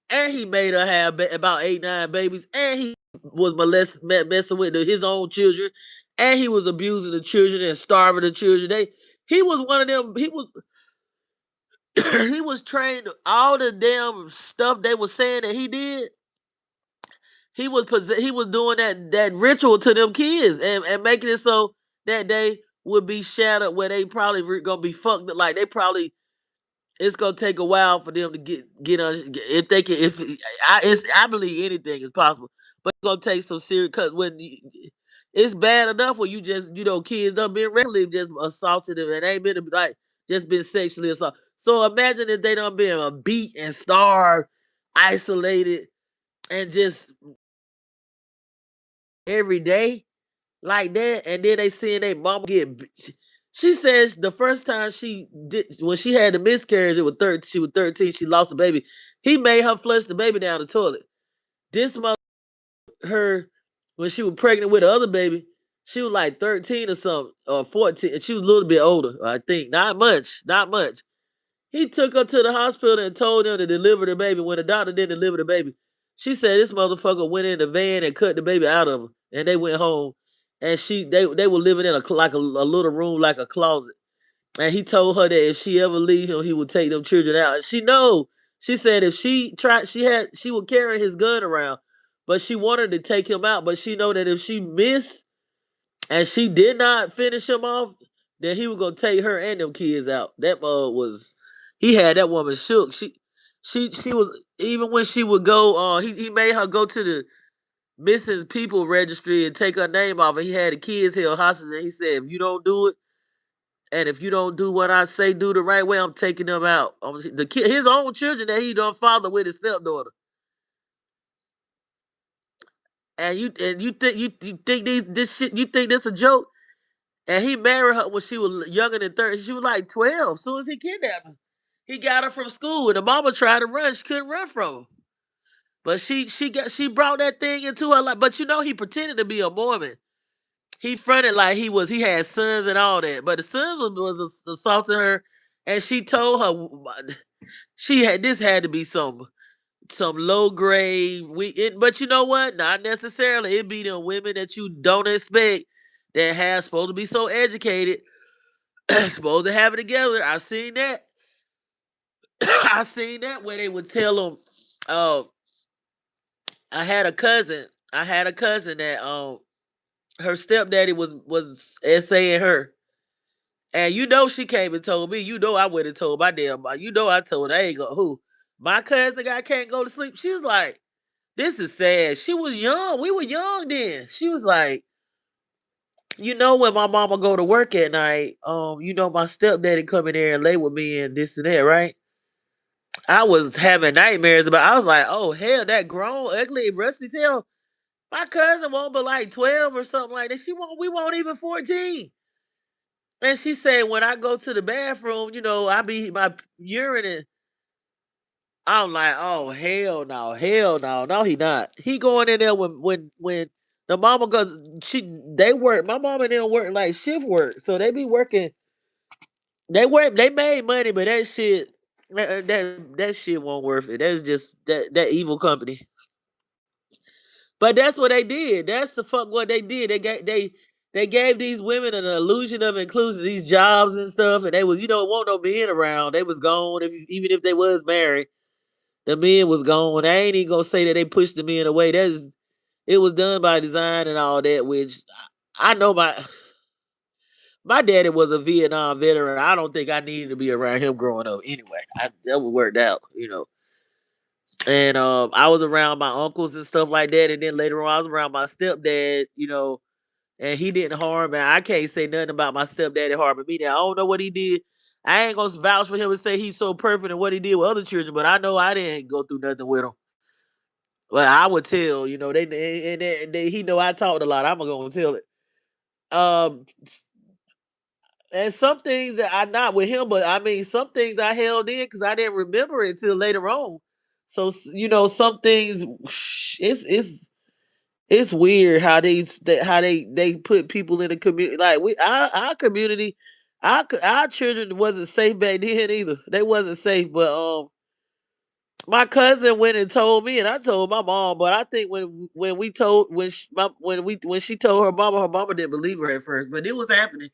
and he made her have about 8, 9 babies, and he was messing with his own children, and he was abusing the children and starving the children. He was one of them. He was he was trained all the damn stuff they were saying that he did. He was doing that ritual to them kids and making it so that they would be shattered where they probably gonna be fucked like they probably it's gonna take a while for them to get on if they can if I believe anything is possible, but it's gonna take some serious because it's bad enough when you just kids done been regularly just assaulted them and ain't been like just been sexually assaulted. So imagine if they done been beat and starved, isolated, and just every day like that, and then they seeing their mama get. She says the first time she did when she had the miscarriage, it was 13. She was 13. She lost the baby. He made her flush the baby down the toilet. This mother, her when she was pregnant with the other baby, she was like 13 or something, or 14, and she was a little bit older. I think not much, not much. He took her to the hospital and told them to deliver the baby. When the doctor didn't deliver the baby, she said this motherfucker went in the van and cut the baby out of her, and they went home. And they were living in a little room like a closet. And he told her that if she ever leave him, he would take them children out. And she know. She said if she tried, she would carry his gun around, but she wanted to take him out. But she know that if she missed and she did not finish him off, then he was gonna take her and them kids out. That was he had that woman shook. She was even when she would go. He made her go to the missing people registry and take her name off. And he had the kids held hostage. And he said, if you don't do it, and if you don't do what I say, do the right way, I'm taking them out. His own children that he done father with his stepdaughter. And you think you think this shit you think this a joke? And he married her when she was younger than 30. She was like 12. As soon as he kidnapped her, he got her from school. And the mama tried to run. She couldn't run from him. But she brought that thing into her life. But he pretended to be a Mormon. He fronted like he had sons and all that. But the sons was assaulting her. And she told her this had to be some low grade but you know what? Not necessarily. It be them women that you don't expect that have supposed to be so educated, supposed to have it together. I seen that. I seen that where they would tell them, I had a cousin. I had a cousin that her stepdaddy was essaying her. And she came and told me, I would have told my damn mom. I told her, I ain't go who. My cousin can't go to sleep. She was like, this is sad. She was young. We were young then. She was like, when my mama go to work at night, my stepdaddy come in there and lay with me and this and that, right? I was having nightmares about. I was like, oh hell, that grown, ugly, rusty tail. My cousin won't but like 12 or something like that. We won't even 14. And she said when I go to the bathroom, I be my urine and I'm like, oh hell no, hell no, no he not. He going in there when the mama goes they work. My mama and them work like shift work, so they be working. They made money, but that shit that shit won't worth it. That's just that evil company. But that's what they did. That's the fuck what they did. They gave these women an illusion of inclusion, these jobs and stuff, and they was won't no men around. They was gone even if they was married. The men was gone. I ain't even gonna say that they pushed the men away. It was done by design and all that. Which I know my daddy was a Vietnam veteran. I don't think I needed to be around him growing up anyway. That would worked out. And I was around my uncles and stuff like that. And then later on, I was around my stepdad. And he didn't harm me. I can't say nothing about my stepdaddy harming me. Now I don't know what he did. I ain't gonna vouch for him and say he's so perfect and what he did with other children, but I know I didn't go through nothing with him. Well, I would tell, he know I talked a lot. I'm gonna tell it. Um, and some things that I not with him, but I mean some things I held in because I didn't remember it till later on. So some things it's weird how they put people in the community like our community, our children wasn't safe back then either. They wasn't safe, but my cousin went and told me, and I told my mom. But I think when we told when she told her mama didn't believe her at first. But it was happening.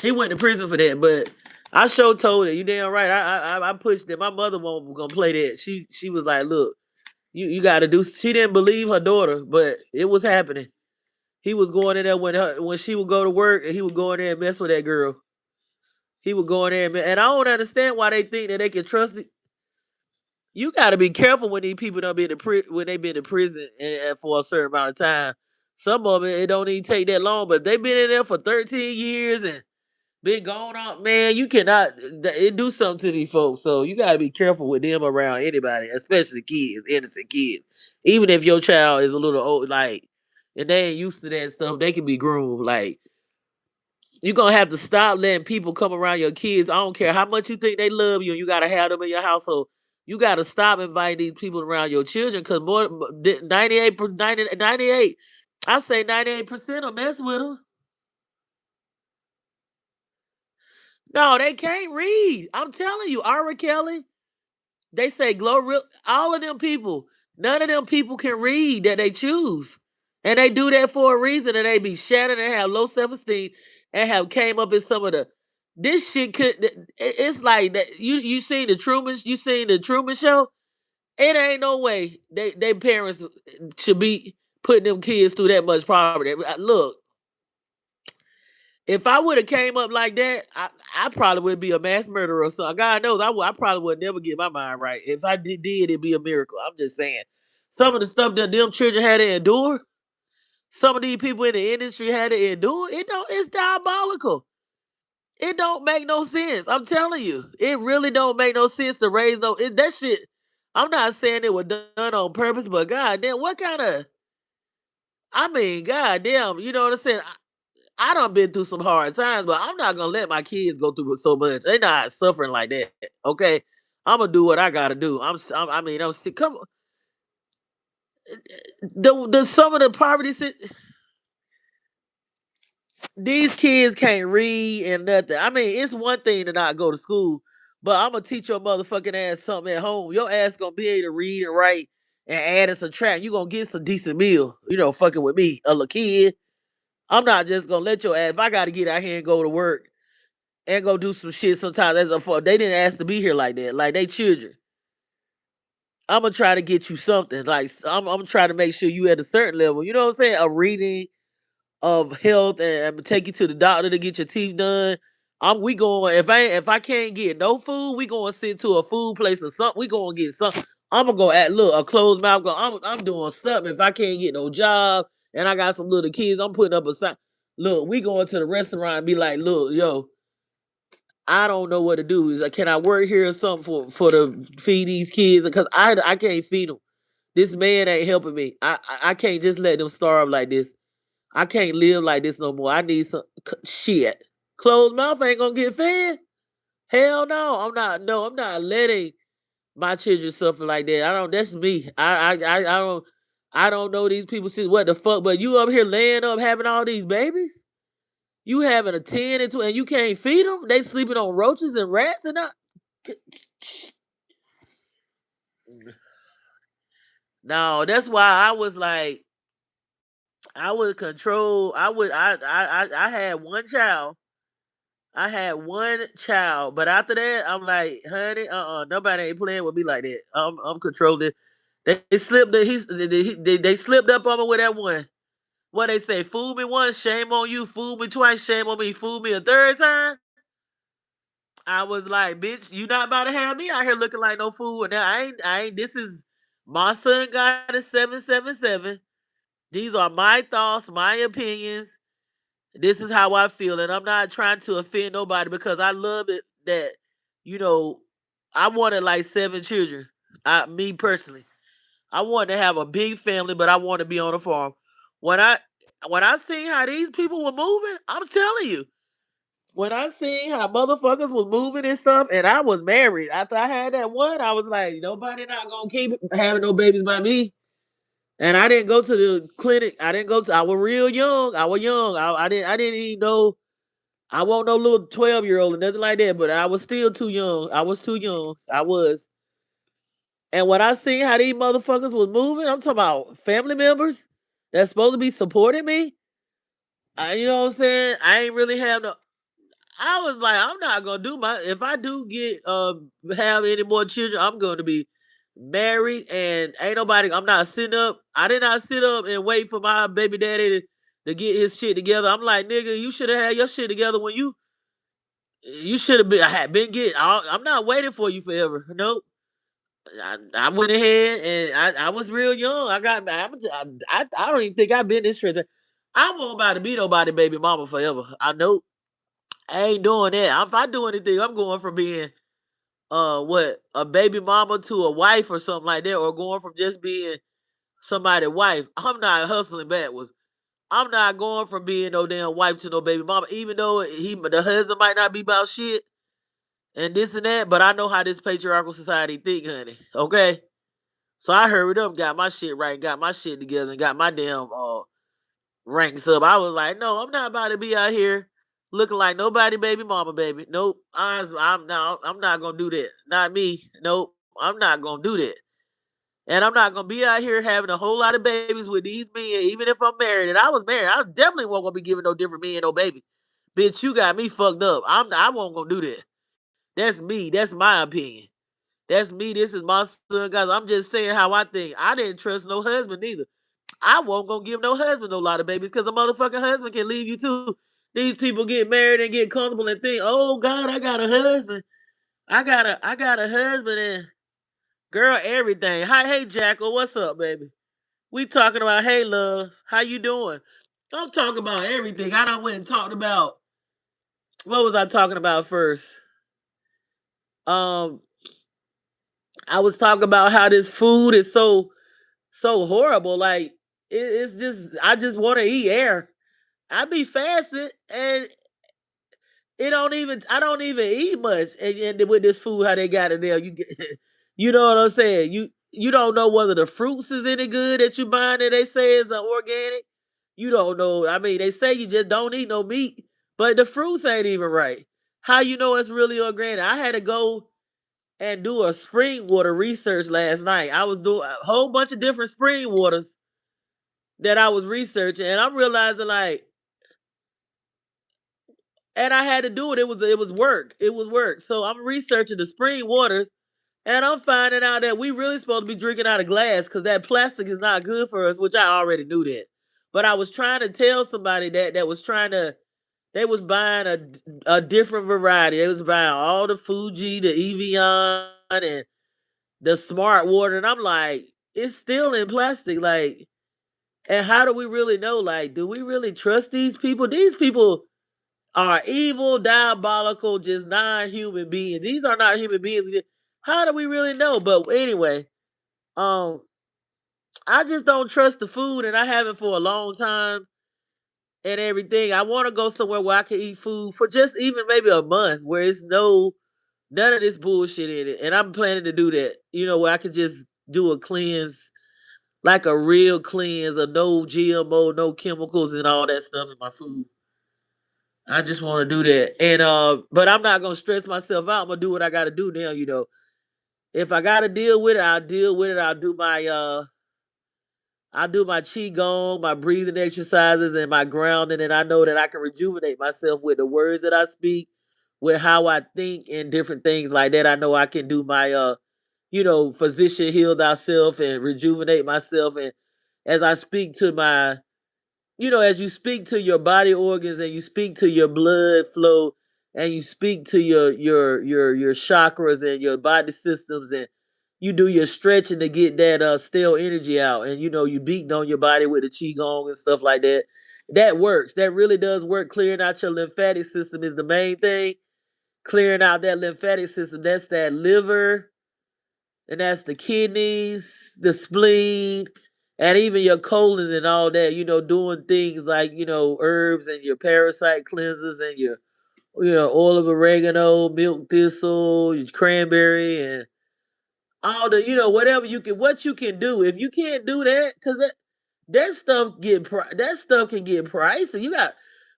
He went to prison for that. But I sure told her, you damn right. I pushed it. My mother won't gonna play that. She was like, look, you got to do. She didn't believe her daughter, but it was happening. He was going in there when she would go to work, and he would go in there and mess with that girl. He would go in there and I don't understand why they think that they can trust it. You got to be careful when these people don't be when they been in prison for a certain amount of time. Some of it don't even take that long, but they been in there for 13 years and been going on. Man, you cannot it do something to these folks. So you got to be careful with them around anybody, especially kids, innocent kids. Even if your child is a little old, like, and they ain't used to that stuff, they can be groomed. Like, you're gonna have to stop letting people come around your kids. I don't care how much you think they love you and you gotta have them in your household. You gotta stop inviting these people around your children because 98, I say 98% will mess with them. No, they can't read. I'm telling you, Ara Kelly, they say Gloria, all of them people, none of them people can read that they choose. And they do that for a reason, and they be shattered and have low self-esteem and have came up in some of the this shit it's like that you seen the Truman show? It ain't no way they parents should be putting them kids through that much poverty. Look, if I would have came up like that, I probably would be a mass murderer or something. God knows I probably would never get my mind right. If I did, it'd be a miracle. I'm just saying. Some of the stuff that them children had to endure, some of these people in the industry had to endure. It's diabolical. It don't make no sense. I'm telling you. It really don't make no sense to raise that shit. I'm not saying it was done on purpose, but god damn, what kind of I mean, god damn, you know what I'm saying? I done been through some hard times, but I'm not gonna let my kids go through it so much. They not suffering like that. Okay, I'm gonna do what I gotta do. I mean, I'm sick. Come on, the some of the poverty. These kids can't read and nothing. I mean, it's one thing to not go to school, but I'm gonna teach your motherfucking ass something at home. Your ass gonna be able to read and write and add and subtract. You gonna get some decent meal. Fucking with me, a little kid. I'm not just gonna let your ass. If I gotta get out here and go to work and go do some shit sometimes that's a fault. They didn't ask to be here like that. Like they children. I'm gonna try to get you something. Like I'm trying to make sure you at a certain level. You know what I'm saying? A reading of health and I'm gonna take you to the doctor to get your teeth done. We going if I can't get no food, we going to sit to a food place or something. We going to get something. I'm gonna go at look a closed mouth. I'm doing something. If I can't get no job and I got some little kids, I'm putting up a sign. Look, we going to the restaurant and be like, look, yo, I don't know what to do. Is like, can I work here or something for to feed these kids? Because I can't feed them. This man ain't helping me. I can't just let them starve like this. I can't live like this no more. I need some shit. Closed mouth ain't gonna get fed. Hell no. I'm not. No, I'm not letting my children suffer like that. I don't. That's me. I don't. I don't know these people. See what the fuck? But you up here laying up having all these babies. You having a 10 and 2, and you can't feed them. They sleeping on roaches and rats and that. No, that's why I was like, I would control. I would. I had one child. I had one child, but after that, I'm like, honey, nobody ain't playing with me like that. I'm controlling. They slipped. They slipped up on me with that one. What they say? Fool me once, shame on you. Fool me twice, shame on me. Fool me a third time. I was like, bitch, you not about to have me out here looking like no fool. And now I ain't. This is my son got a 777. These are my thoughts, my opinions. This is how I feel, and I'm not trying to offend nobody because I love it that, you know, I wanted like 7 children. Me personally, I wanted to have a big family, but I want to be on a farm. When I when I seen how these people were moving, I'm telling you, when I seen how motherfuckers was moving and stuff, and I was married after I had that one, I was like, nobody not gonna keep having no babies by me. And I didn't go to the clinic. I didn't go to. I was real young. I was young. I didn't. I didn't even know. I wasn't no little 12-year-old or nothing like that. But I was still too young. I was too young. I was. And when I seen how these motherfuckers was moving, I'm talking about family members that's supposed to be supporting me. You know what I'm saying? I ain't really have no. I was like, I'm not gonna do my. If I do get have any more children, I'm going to be married, and ain't nobody. I'm not sitting up. I did not sit up and wait for my baby daddy to get his shit together. I'm like, nigga, you should have had your shit together when you should have been. I had been getting. I'm not waiting for you forever. Nope. I went ahead and I was real young. I don't even think I've been this straight. I won't about to be nobody baby mama forever. I know I ain't doing that. If I do anything, I'm going from being what, a baby mama to a wife or something like that, or going from just being somebody's wife. I'm not hustling backwards. I'm not going from being no damn wife to no baby mama, even though the husband might not be about shit and this and that, but I know how this patriarchal society think, honey. Okay? So I hurried up, got my shit right, got my shit together, and got my damn ranks up. I was like, no, I'm not about to be out here looking like nobody baby mama, baby. Nope. I'm not gonna do that. Not me. Nope. I'm not gonna do that. And I'm not gonna be out here having a whole lot of babies with these men, even if I'm married. And I was married, I definitely wasn't gonna be giving no different men no baby. Bitch, you got me fucked up. I won't gonna do that. That's me. That's my opinion. That's me. This is my son, guys. I'm just saying how I think. I didn't trust no husband either. I won't gonna give no husband no lot of babies because a motherfucking husband can leave you too. These people get married and get comfortable and think, oh God, I got a husband. I got a husband and girl, everything. Hi, hey Jackal, what's up, baby? We talking about, hey love, how you doing? I'm talking about everything. I done went and talked about, what was I talking about first? Um, I was talking about how this food is so horrible. Like it's just, I just want to eat air. I be fasting and it don't even, I don't even eat much. And with this food, how they got it there, you get, you know what I'm saying? You don't know whether the fruits is any good that you buying that they say is organic. You don't know. I mean, they say you just don't eat no meat, but the fruits ain't even right. How you know it's really organic? I had to go and do a spring water research last night. I was doing a whole bunch of different spring waters that I was researching, and I'm realizing like, and I had to do it. It was work. It was work. So I'm researching the spring waters, and I'm finding out that we really supposed to be drinking out of glass because that plastic is not good for us, which I already knew that. But I was trying to tell somebody that was trying to. They was buying a different variety. They was buying all the Fuji, the Evian, and the Smart Water, and I'm like, it's still in plastic. Like, and how do we really know? Like, do we really trust these people? These people are evil, diabolical, just non-human beings. These are not human beings. How do we really know? But anyway, um, I just don't trust the food, and I haven't for a long time and everything. I want to go somewhere where I can eat food for just even maybe a month, where it's none of this bullshit in it. And I'm planning to do that. Where I could just do a cleanse, like a real cleanse, of no GMO, no chemicals, and all that stuff in my food. I just want to do that, and but I'm not gonna stress myself out. I'm gonna do what I got to do now. If I got to deal with it, I'll deal with it. I'll do my qigong, my breathing exercises, and my grounding, and I know that I can rejuvenate myself with the words that I speak, with how I think, and different things like that. I know I can do my physician heal thyself and rejuvenate myself, and as I speak to my as you speak to your body organs and you speak to your blood flow and you speak to your chakras and your body systems, and you do your stretching to get that stale energy out, and you beating on your body with the qigong and stuff like that. That works. That really does work. Clearing out your lymphatic system is the main thing. Clearing out that lymphatic system, that's that liver, and that's the kidneys, the spleen, and even your colon and all that. Doing things like herbs and your parasite cleansers and your oil of oregano, milk thistle, your cranberry, and all the whatever what you can do. If you can't do that, because that stuff can get pricey.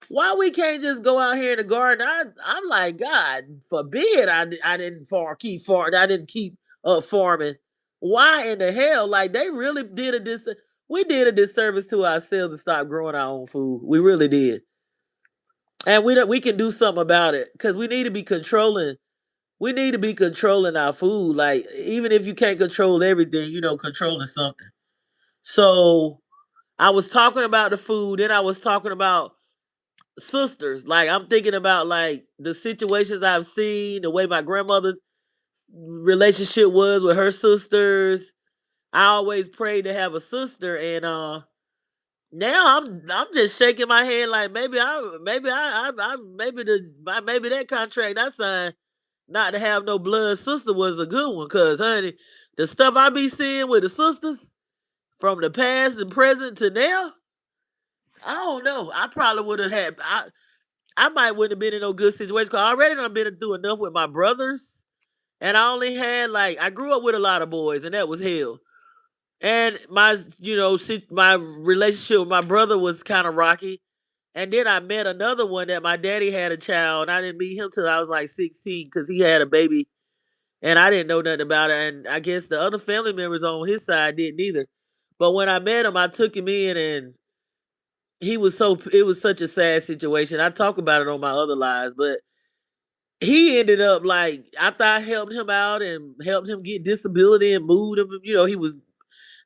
Why we can't just go out here in the garden? I'm like, God forbid I didn't keep farming. I didn't keep farming. Why in the hell? Like, they really did we did a disservice to ourselves to stop growing our own food. We really did, and we can do something about it, because we need to be controlling. We need to be controlling our food. Like, even if you can't control everything, controlling something. So I was talking about the food, then I was talking about sisters. Like, I'm thinking about, like, the situations I've seen, the way my grandmother's relationship was with her sisters. I always prayed to have a sister, and now I'm just shaking my head like, maybe that contract I signed not to have no blood sister was a good one, cause honey, the stuff I be seeing with the sisters from the past and present to now, I don't know. I probably would have had. I might wouldn't have been in no good situation, cause I already done been through enough with my brothers, and I only had, like, I grew up with a lot of boys, and that was hell. And my relationship with my brother was kind of rocky. And then I met another one that my daddy had a child. And I didn't meet him till I was like 16, because he had a baby, and I didn't know nothing about it. And I guess the other family members on his side didn't either. But when I met him, I took him in, and it was such a sad situation. I talk about it on my other lives, but he ended up, like, after I helped him out and helped him get disability and moved him, he was,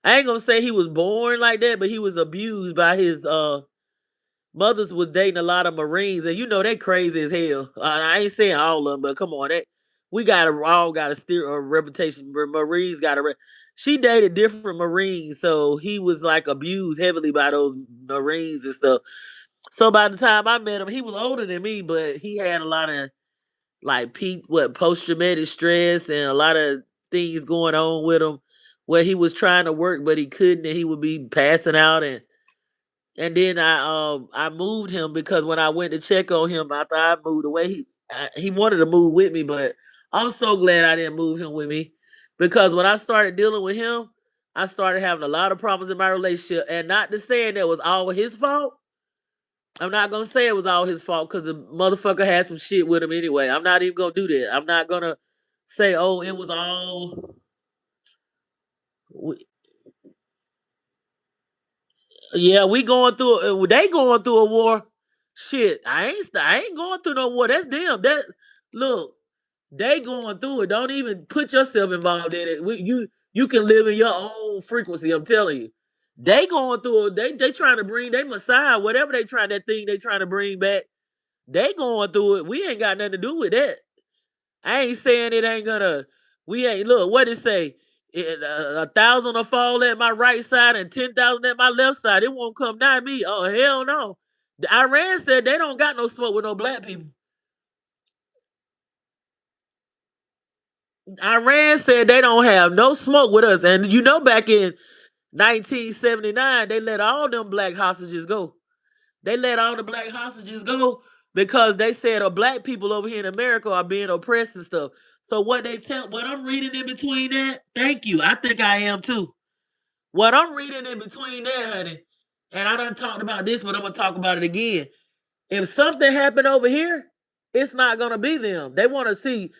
I ain't gonna say he was born like that, but he was abused by his mothers was dating a lot of Marines, and they crazy as hell. I ain't saying all of them, but come on, we got to all got to steer a reputation. Marines got to. She dated different Marines, so he was, like, abused heavily by those Marines and stuff. So by the time I met him, he was older than me, but he had a lot of, like, post traumatic stress and a lot of things going on with him, where he was trying to work but he couldn't, and he would be passing out. And then I moved him, because when I went to check on him after I moved away, he wanted to move with me, but I'm so glad I didn't move him with me, because when I started dealing with him, I started having a lot of problems in my relationship. And not to say that was all his fault. I'm not gonna say it was all his fault, because the motherfucker had some shit with him anyway. I'm not even gonna do that. I'm not gonna say, oh, it was all. Yeah, we going through. They going through a war. Shit, I ain't going through no war. That's them. Look. They going through it. Don't even put yourself involved in it. You can live in your own frequency. I'm telling you. They going through it. They trying to bring they Messiah, whatever they trying to bring back. They going through it. We ain't got nothing to do with that. I ain't saying it ain't gonna. We ain't look. What it say? 1,000 will fall at my right side and 10,000 at my left side. It won't come nigh me. Oh, hell no. The Iran said they don't got no smoke with no black people. Iran said they don't have no smoke with us. And back in 1979, they let all them black hostages go. They let all the black hostages go because they said black people over here in America are being oppressed and stuff. So what I'm reading in between that, thank you. I think I am too. What I'm reading in between that, honey, and I done talked about this, but I'm gonna talk about it again. If something happened over here, it's not gonna be them. They want to see.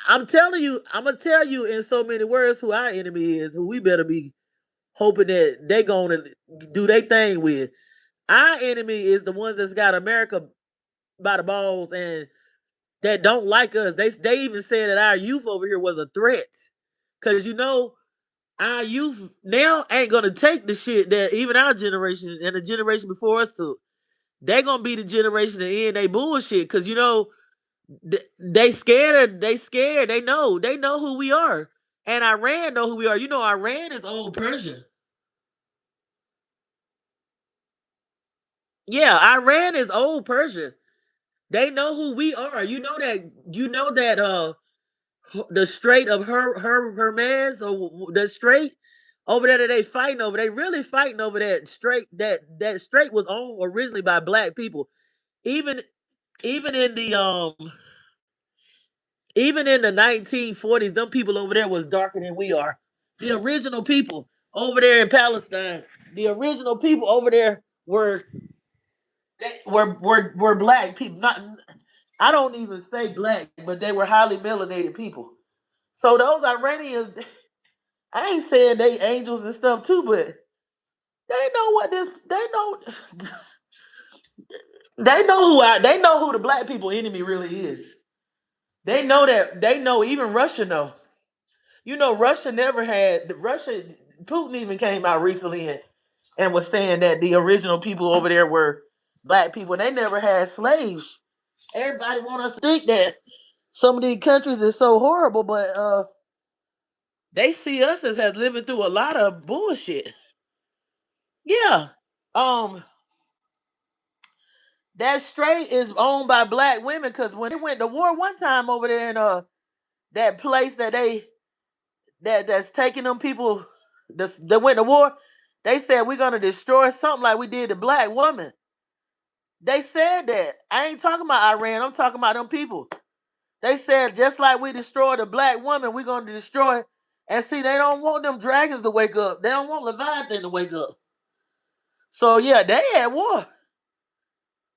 I'm telling you, I'm gonna tell you in so many words who our enemy is, who we better be hoping that they gonna do their thing with. Our enemy is the ones that's got America by the balls and that don't like us. They even said that our youth over here was a threat. Cause our youth now ain't gonna take the shit that even our generation and the generation before us took. They gonna be the generation to end they bullshit. Cause they scared. They scared. They know who we are. And Iran know who we are. Iran is old Persia. Yeah, Iran is old Persia. They know who we are. You know that the Strait of Hermes or the Strait over there that they fighting over. They really fighting over that strait. That strait was owned originally by black people. Even even in the um even in the 1940s, them people over there was darker than we are. The original people over there in Palestine, the original people over there were black people. Not I don't even say black, but they were highly melanated people. So those Iranians, I ain't saying they angels and stuff too, but they know what this. They know. They know who the black people enemy really is. They know that. They know even Russia know. Russia never had Russia. Putin even came out recently and was saying that the original people over there were black people. They never had slaves. Everybody want us to think that some of these countries is so horrible, but they see us as living through a lot of bullshit. Yeah. Um, that strait is owned by black women because when they went to war one time over there in that place that's taking them people that went to war, they said we're gonna destroy something like we did the black woman. They said that. I ain't talking about Iran. I'm talking about them people. They said just like we destroyed a black woman, we're gonna destroy. And see, they don't want them dragons to wake up. They don't want Leviathan to wake up. So yeah, they at war.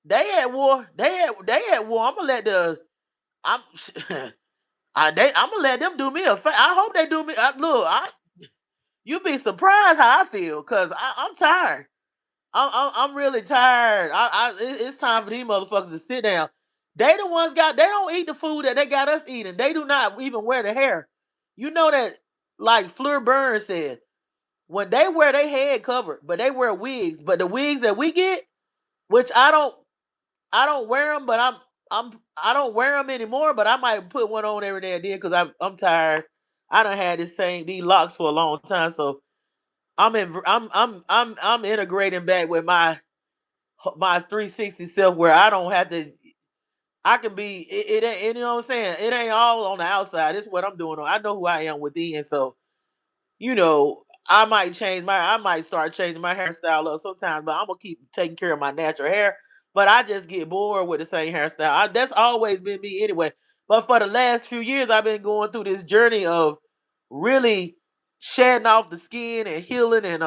They at war. They at war. I'm gonna let the I'm I'm gonna let them do me a favor. I hope they do me. You'd be surprised how I feel because I'm tired. I'm really tired. It's time for these motherfuckers to sit down. They the ones they don't eat the food that they got us eating. They do not even wear the hair. You know that, like Fleur Burns said, when they wear their head covered, but they wear wigs. But the wigs that we get, which I don't wear them, but I don't wear them anymore. But I might put one on every day and then because I'm tired. I done had these locks for a long time, so I'm integrating back with my 360 self where I don't have to. I can be it ain't, you know what I'm saying. It ain't all on the outside. It's what I'm doing. I know who I am within, so you know, I might start changing my hairstyle up sometimes, but I'm gonna keep taking care of my natural hair. But I just get bored with the same hairstyle. That's always been me anyway. But for the last few years, I've been going through this journey of really shedding off the skin and healing and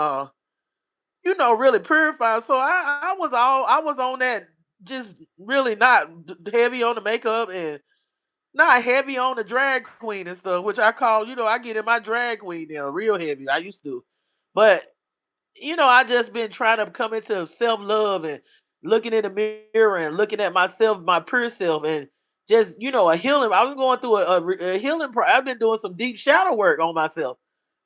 really purifying. So I was on that, just really not heavy on the makeup and not heavy on the drag queen and stuff, which I call, I get in my drag queen now, real heavy. I used to. But, I just been trying to come into self love and looking in the mirror and looking at myself, my pure self, and just, a healing. I was going through a healing. I've been doing some deep shadow work on myself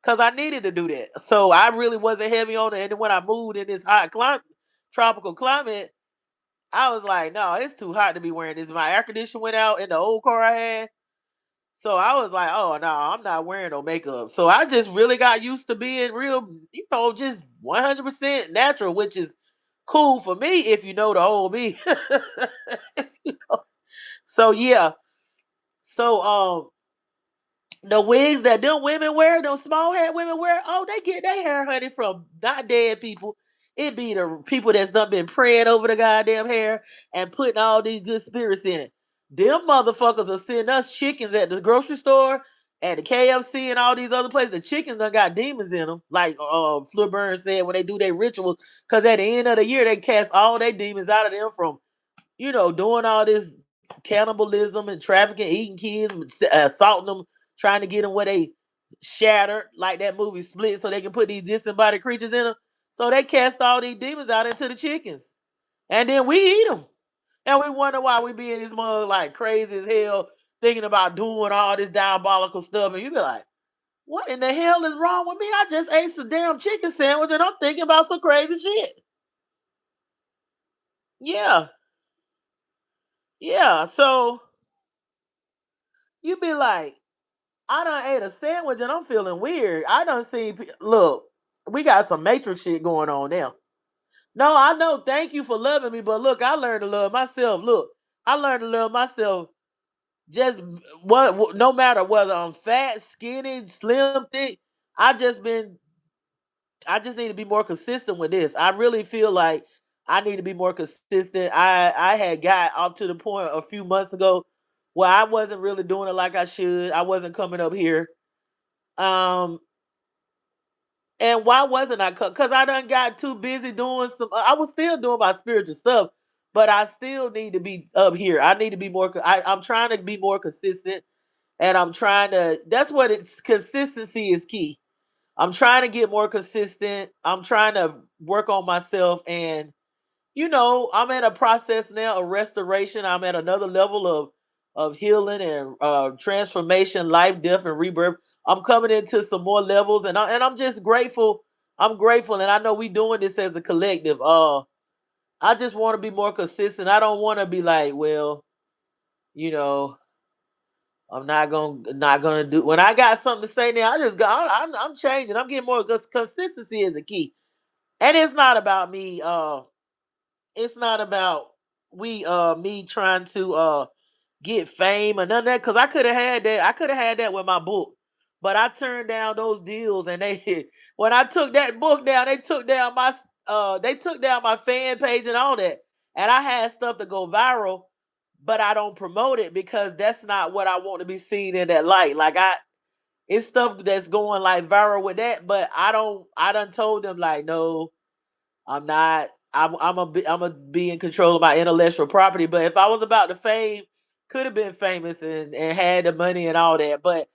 because I needed to do that. So I really wasn't heavy on it. And then when I moved in this hot climate, tropical climate, I was like, no, it's too hot to be wearing this. My air conditioner went out in the old car I had. So I was like, oh no, I'm not wearing no makeup. So I just really got used to being real, just 100% natural, which is cool for me if you know the old me. So yeah. So The wigs that them women wear, them small head women wear, oh, they get their hair, honey, from not dead people. It be the people that's done been praying over the goddamn hair and putting all these good spirits in it. Them motherfuckers are sending us chickens at the grocery store, at the KFC and all these other places. The chickens done got demons in them, like Fleur Burns said when they do their rituals. Because at the end of the year, they cast all their demons out of them from doing all this cannibalism and trafficking, eating kids, assaulting them, trying to get them where they shattered, like that movie Split, so they can put these disembodied creatures in them. So they cast all these demons out into the chickens, and then we eat them, and we wonder why we be in this mug like crazy as hell, thinking about doing all this diabolical stuff, and you be like, "What in the hell is wrong with me? I just ate some damn chicken sandwich, and I'm thinking about some crazy shit." Yeah, yeah. So you be like, I done ate a sandwich and I'm feeling weird. I done seen, look, we got some Matrix shit going on now. No, I know. Thank you for loving me, but look, I learned to love myself. Look, I learned to love myself. Just no matter whether I'm fat, skinny, slim, thick. I just been. I just need to be more consistent with this. I really feel like I need to be more consistent. I had got up to the point a few months ago where I wasn't really doing it like I should. I wasn't coming up here. Um, And why wasn't I? Because I done got too busy doing some. I was still doing my spiritual stuff, but I still need to be up here. I need to be more. I'm trying to be more consistent, and I'm trying to. That's what it's. Consistency is key. I'm trying to get more consistent. I'm trying to work on myself, and I'm at a process now of restoration. I'm at another level of healing and transformation, life, death, and rebirth. I'm coming into some more levels, and I'm just grateful. I'm grateful, and I know we doing this as a collective. I just want to be more consistent. I don't want to be like, well, you know, I'm not gonna do. When I got something to say now, I just go. I'm changing. I'm getting more because consistency is the key, and it's not about me. It's not about me trying to get fame or none of that, because I could have had that. I could have had that with my book, but I turned down those deals, and they when I took that book down, they took down my fan page and all that, and I had stuff to go viral, but I don't promote it because that's not what I want to be seen in that light. Like it's stuff that's going like viral with that, but I don't. I done told them like, no, I'm not. I'm a be in control of my intellectual property. But if I was about the fame, could have been famous and had the money and all that. But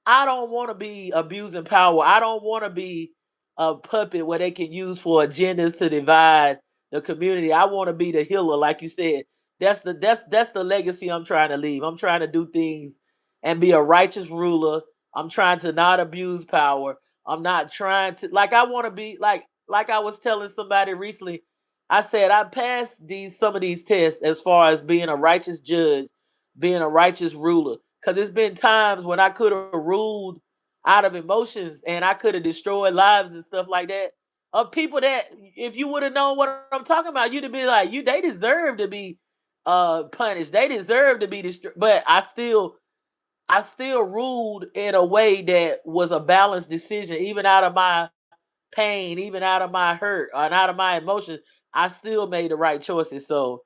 I don't want to be abusing power. I don't want to be a puppet where they can use for agendas to divide the community. I want to be the healer, like you said. That's the legacy I'm trying to leave. I'm trying to do things and be a righteous ruler. I'm trying to not abuse power. I'm not trying to like I want to be like I was telling somebody recently. I said I passed these some of these tests as far as being a righteous judge, being a righteous ruler. Because it's been times when I could have ruled out of emotions and I could have destroyed lives and stuff like that of people that if you would have known what I'm talking about, you'd have been like, they deserve to be punished. They deserve to be destroyed. But I still ruled in a way that was a balanced decision, even out of my pain, even out of my hurt, and out of my emotions. I still made the right choices. So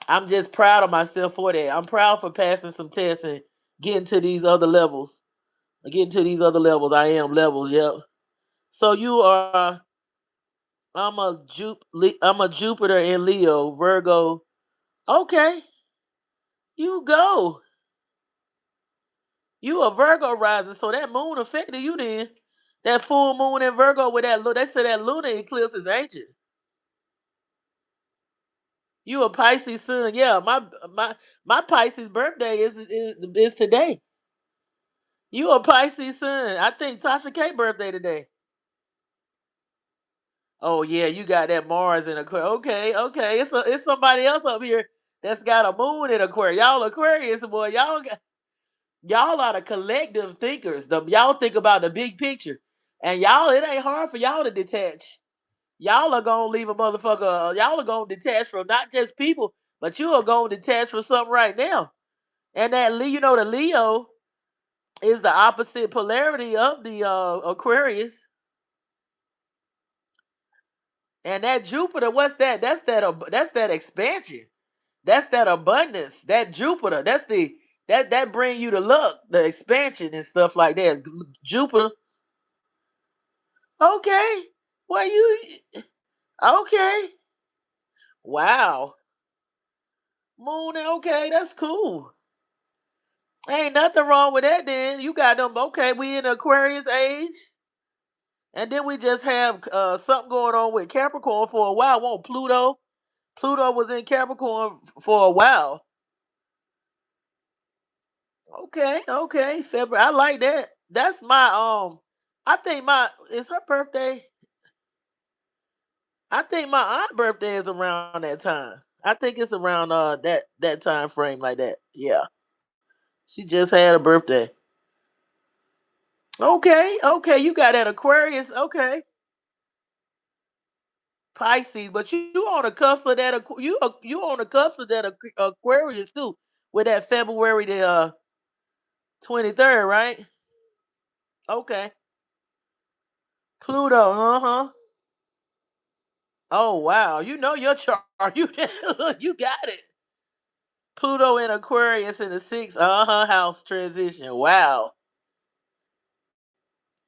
I'm just proud of myself for that. I'm proud for passing some tests and getting to these other levels. Getting to these other levels. I am levels, yep. So you are I'm a Jupiter in Leo, Virgo. Okay, you go. You a Virgo rising, so that moon affected you then. That full moon in Virgo with they say that lunar eclipse is ancient. You a Pisces sun. Yeah, my Pisces birthday is today. You a Pisces sun. I think Tasha K birthday today. Oh yeah, you got that Mars in Aquarius. Okay, okay. It's somebody else up here that's got a moon in Aquarius. Y'all Aquarius, boy. Y'all are the collective thinkers. Y'all think about the big picture, and y'all it ain't hard for y'all to detach. Y'all are gonna leave a motherfucker. Y'all are gonna detach from not just people, but you are gonna detach from something right now. And that the Leo. is the opposite polarity of the Aquarius. And that Jupiter, what's that? That's that expansion. That's that abundance. That Jupiter. That's the that bring you the luck, the expansion and stuff like that. Jupiter. Okay. Well, you okay? Wow. Moon. Okay, that's cool. Ain't nothing wrong with that. Then you got them. Okay, we in the Aquarius age, and then we just have something going on with Capricorn for a while. Won't Pluto? Pluto was in Capricorn for a while. Okay, okay, February. I like that. That's my I think my is her birthday. I think my aunt birthday is around that time. I think it's around that time frame like that. Yeah. She just had a birthday. Okay, okay, you got that Aquarius. Okay. Pisces, but you on the cusp of that you on the cusp of that Aquarius too with that February the 23rd, right? Okay. Pluto, uh-huh. Oh wow, you know your chart. You you got it. Pluto in Aquarius in the sixth house transition. Wow.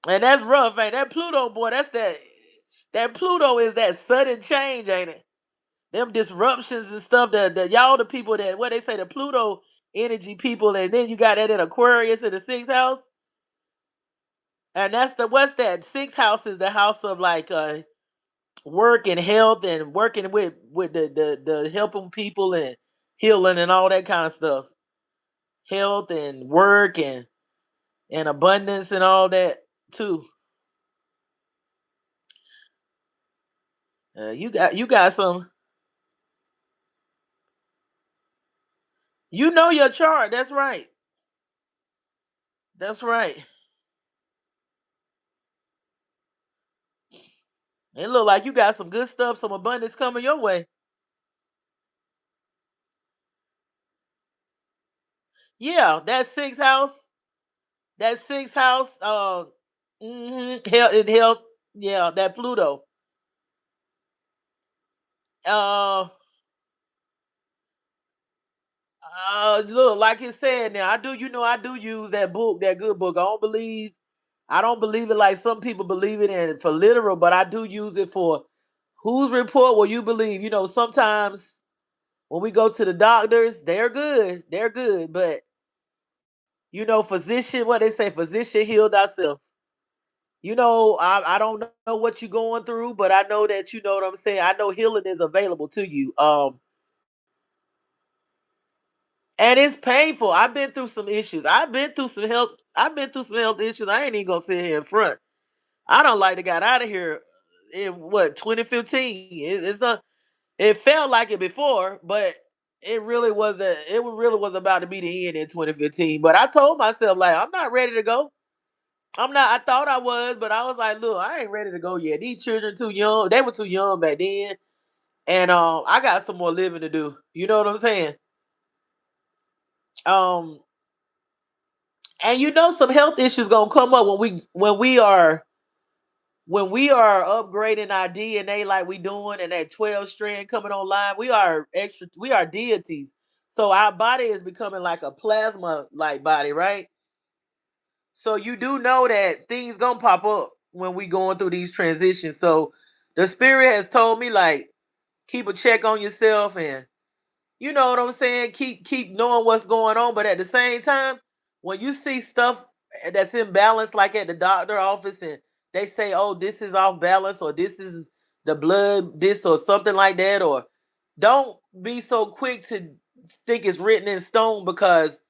And that's rough, ain't that Pluto boy, that's that Pluto is that sudden change, ain't it? Them disruptions and stuff that y'all the people that what they say the Pluto energy people, and then you got that in Aquarius in the sixth house. And that's the what's that? Sixth house is the house of like work and health and working with the helping people and healing and all that kind of stuff. Health and work and abundance and all that too. You got some. You know your chart. That's right. That's right. It look like you got some good stuff, some abundance coming your way. Yeah, that sixth house. That sixth house. Health. Health. Yeah, that Pluto. Uh, look, like it said now, I do, I do use that book, that good book. I don't believe it like some people believe it in for literal, but I do use it for whose report will you believe? Sometimes when we go to the doctors, they're good, but physician, what they say, physician healed thyself. I don't know what you're going through, but I know that you know what I'm saying. I know healing is available to you. And it's painful. I've been through some issues. I've been through some health issues. I ain't even gonna sit here in front. I don't like to got out of here in what 2015. It's not. It felt like it before, but it really was about to be the end in 2015. But I told myself like I'm not ready to go. I'm not. I thought I was, but I was like, look, I ain't ready to go yet. These children too young. They were too young back then, and I got some more living to do. You know what I'm saying? Um, and some health issues gonna come up when we are upgrading our DNA like we doing, and that 12 strand coming online. We are deities. So our body is becoming like a plasma like body, right? So you do know that things gonna pop up when we going through these transitions. So the spirit has told me like keep a check on yourself, and you know what I'm saying? Keep knowing what's going on, but at the same time, when you see stuff that's imbalance, like at the doctor office, and they say, "Oh, this is off balance," or "This is the blood, this," or something like that, or don't be so quick to think it's written in stone, because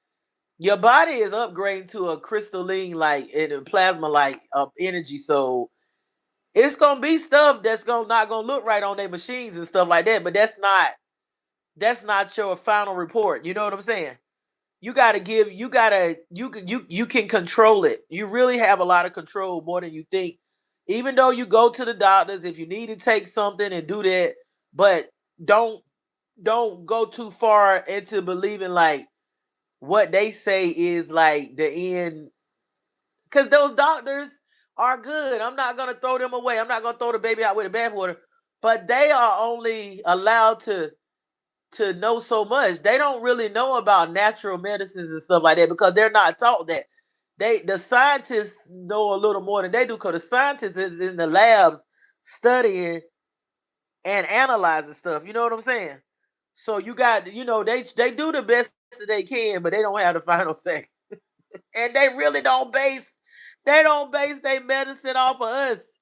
your body is upgrading to a crystalline like in a plasma like energy. So it's gonna be stuff that's gonna not gonna look right on their machines and stuff like that, but that's not your final report. You know what I'm saying? You can control it. You really have a lot of control, more than you think. Even though you go to the doctors, if you need to take something and do that, but don't don't go too far into believing like what they say is like the end. because those doctors are good. I'm not gonna throw them away. I'm not gonna throw the baby out with the bathwater. But they are only allowed to know so much. They don't really know about natural medicines and stuff like that because they're not taught that. The scientists know a little more than they do because the scientists is in the labs studying and analyzing stuff. You know what I'm saying? So you got, they do the best that they can, but they don't have the final say. And they don't base their medicine off of us.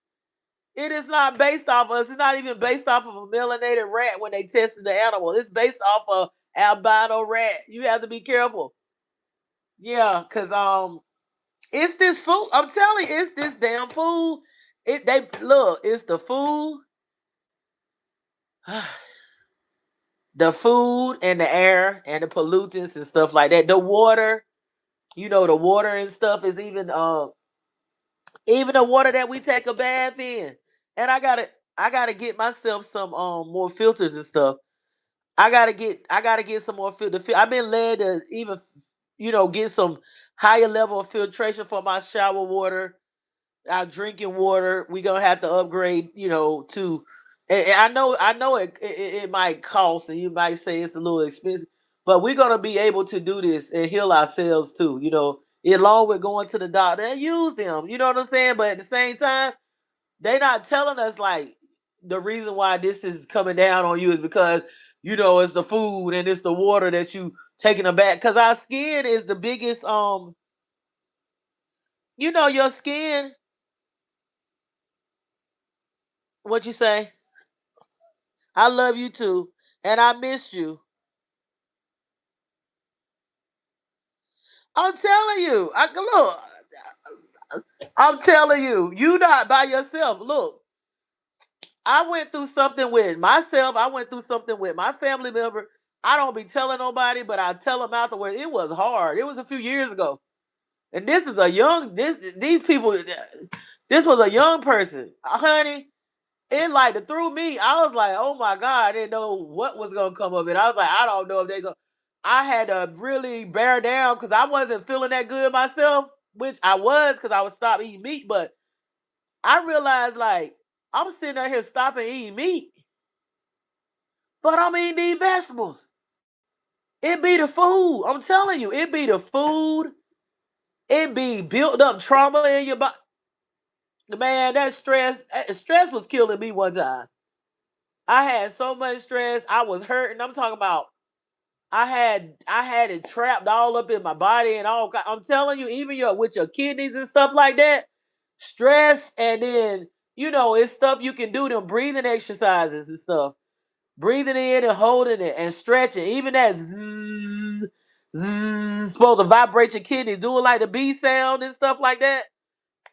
It is not based off of us. It's not even based off of a melanated rat when they tested the animal. It's based off of albino rat. You have to be careful. Yeah, cause it's this food. I'm telling you, it's this damn food. They look. It's the food, the food and the air and the pollutants and stuff like that. The water, the water and stuff is even the water that we take a bath in. And I gotta get myself some more filters and stuff. I gotta get some more filter. I've been led to even get some higher level of filtration for my shower water, our drinking water. We gonna have to upgrade, to. And I know it might cost, and you might say it's a little expensive, but we're gonna be able to do this and heal ourselves too. Along with going to the doctor and use them. You know what I'm saying? But at the same time, they not telling us like the reason why this is coming down on you is because it's the food and it's the water that you taking a bath. Because our skin is the biggest. Your skin. What you say? I love you too, and I missed you. I'm telling you. I look. I'm telling you, you not by yourself. Look, I went through something with myself. I went through something with my family member. I don't be telling nobody, but I tell them afterwards. It was hard. It was a few years ago, and this is a young. These people. This was a young person, honey. It like threw me. I was like, oh my god, I didn't know what was gonna come of it. I was like, I don't know if they go. I had to really bear down because I wasn't feeling that good myself, which I was because I would stop eating meat. But I realized like I'm sitting out here stopping eating meat, but I'm eating these vegetables. It be the food. I'm telling you, it be the food. It be built up trauma in your body. Man, that stress was killing me one time. I had so much stress. I was hurting. I'm talking about I had it trapped all up in my body and all. I'm telling you, even with your kidneys and stuff like that, stress, and then it's stuff you can do, them breathing exercises and stuff, breathing in and holding it and stretching. Even that zzz, zzz, supposed to vibrate your kidneys, doing like the B sound and stuff like that.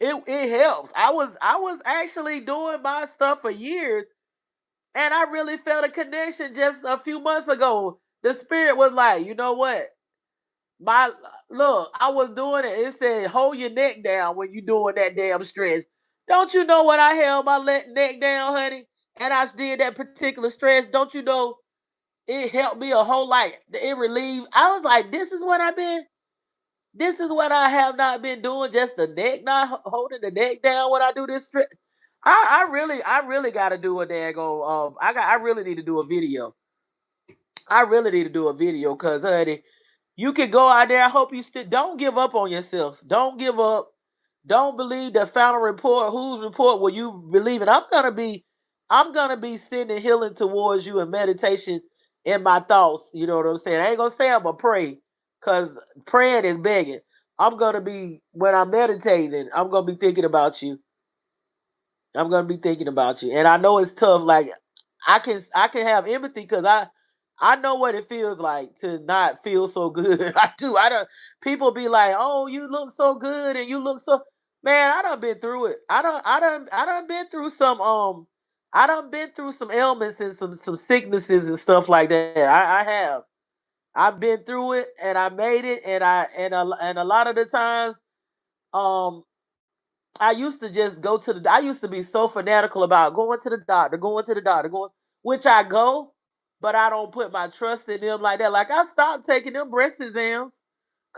It helps. I was actually doing my stuff for years, and I really felt a connection just a few months ago. The spirit was like, you know what? My look, I was doing it. It said, hold your neck down when you doing that damn stretch. Don't you know what I held my neck down, honey? And I did that particular stretch. Don't you know it helped me a whole lot? It relieved. I was like, this is what I have not been doing. Just the neck, not holding the neck down when I do this stretch. I really got to do a daggone. I really need to do a video. I really need to do a video because, honey, you can go out there. I hope you still don't give up on yourself. Don't give up. Don't believe the final report. Whose report will you believe in? I'm gonna be sending healing towards you and meditation in my thoughts. You know what I'm saying? I ain't gonna say I'm gonna pray, cause praying is begging. I'm gonna be when I'm meditating. I'm gonna be thinking about you. I'm gonna be thinking about you, and I know it's tough. Like I can have empathy because I know what it feels like to not feel so good. I do. I don't. People be like, "Oh, you look so good, and you look so." Man, I done been through it. I done been through some. I done been through some ailments and some sicknesses and stuff like that. I have. I've been through it, and I made it, and a lot of the times, um, I used to just go to the. I used to be so fanatical about going to the doctor, going, which I go, but I don't put my trust in them like that. Like I stopped taking them breast exams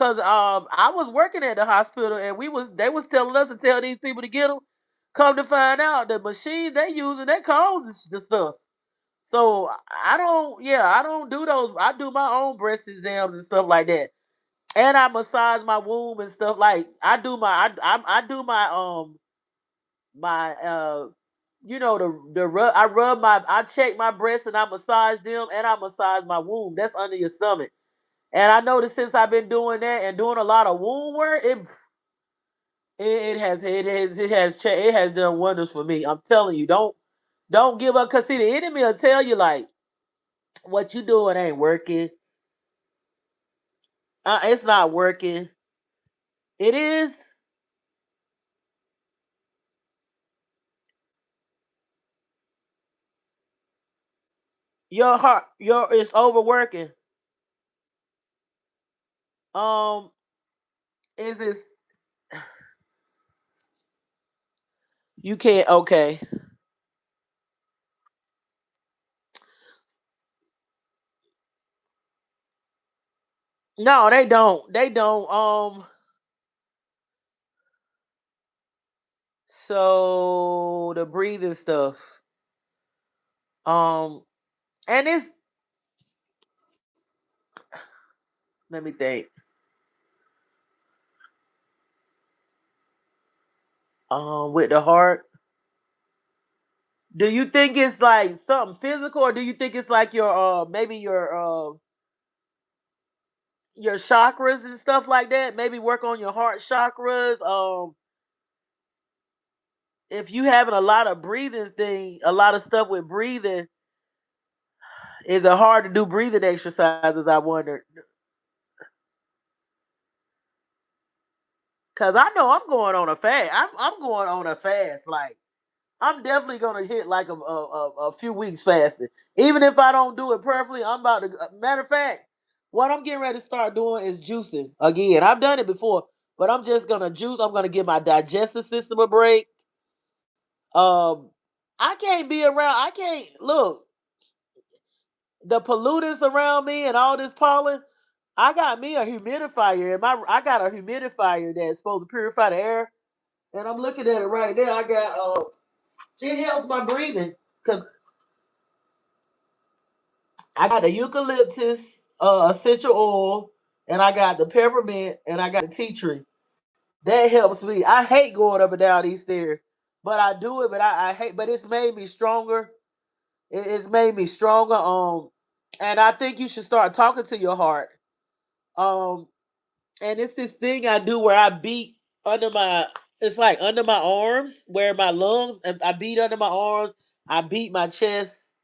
Cause I was working at the hospital and they was telling us to tell these people to get them. Come to find out, the machine they using that causes the stuff. So I don't do those. I do my own breast exams and stuff like that, and I massage my womb and stuff. Like I do I do my the rub. I check my breasts and I massage them and I massage my womb. That's under your stomach. And I noticed since I've been doing that and doing a lot of womb work, it has done wonders for me. I'm telling you, don't give up. Cause see, the enemy will tell you like what you doing ain't working. It's not working. It is your heart. Your it's overworking. Um, is this you can't? Okay, no, they don't. They don't. So the breathing stuff. Um, and it's let me think. With the heart. Do you think it's like something physical, or do you think it's like your maybe your chakras and stuff like that? Maybe work on your heart chakras. If you having a lot of breathing thing, a lot of stuff with breathing, is it hard to do breathing exercises? I wonder, cause I know I'm going on a fast. I'm going on a fast. Like I'm definitely gonna hit like a few weeks fasting. Even if I don't do it perfectly, I'm about to. Matter of fact, what I'm getting ready to start doing is juicing again. I've done it before, but I'm just gonna juice. I'm gonna give my digestive system a break. Um, I can't be around. I can't look the pollutants around me and all this pollen. I got me a humidifier, and I got a humidifier that's supposed to purify the air. And I'm looking at it right there. I got it helps my breathing because I got the eucalyptus essential oil, and I got the peppermint, and I got the tea tree. That helps me. I hate going up and down these stairs, but I do it. But I hate. But it's made me stronger. It's made me stronger. And I think you should start talking to your heart. Um, and it's this thing I do where I beat under my. It's like under my arms, where my lungs. And I beat under my arms. I beat my chest.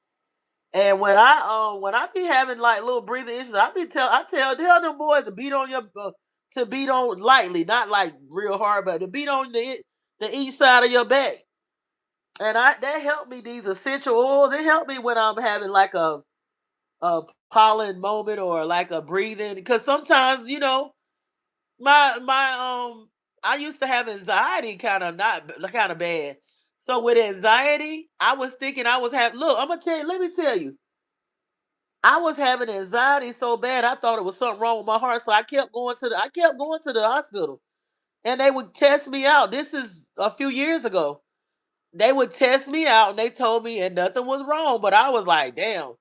And when I be having like little breathing issues, I tell them boys to beat on your to beat on lightly, not like real hard, but to beat on the each side of your back. And I that helped me. These essential oils, it helped me when I'm having like a pollen moment or like a breathing. Because sometimes my I used to have anxiety kind of bad. So with anxiety, I was thinking I was having. Look, I'm gonna tell you. Let me tell you. I was having anxiety so bad I thought it was something wrong with my heart. So I kept going to the hospital. And they would test me out. This is a few years ago. They would test me out and they told me and nothing was wrong. But I was like, damn.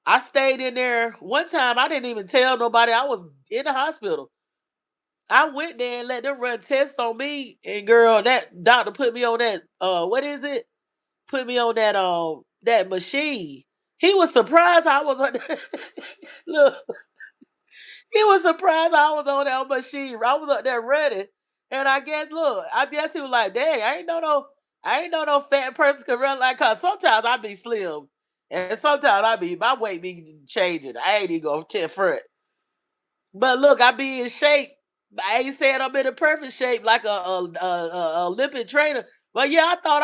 I stayed in there. One time I didn't even tell nobody I was in the hospital. I went there and let them run tests on me. And girl, that doctor put me on that what is it? Put me on that machine. He was surprised I was on look. He was surprised I was on that machine. I was up there running. And I guess he was like, dang, I ain't know no fat person could run like cause sometimes I be slim. And sometimes my weight be changing. I ain't even gonna check front. But look, I be in shape. I ain't saying I'm in a perfect shape like a Olympic trainer. But yeah, I thought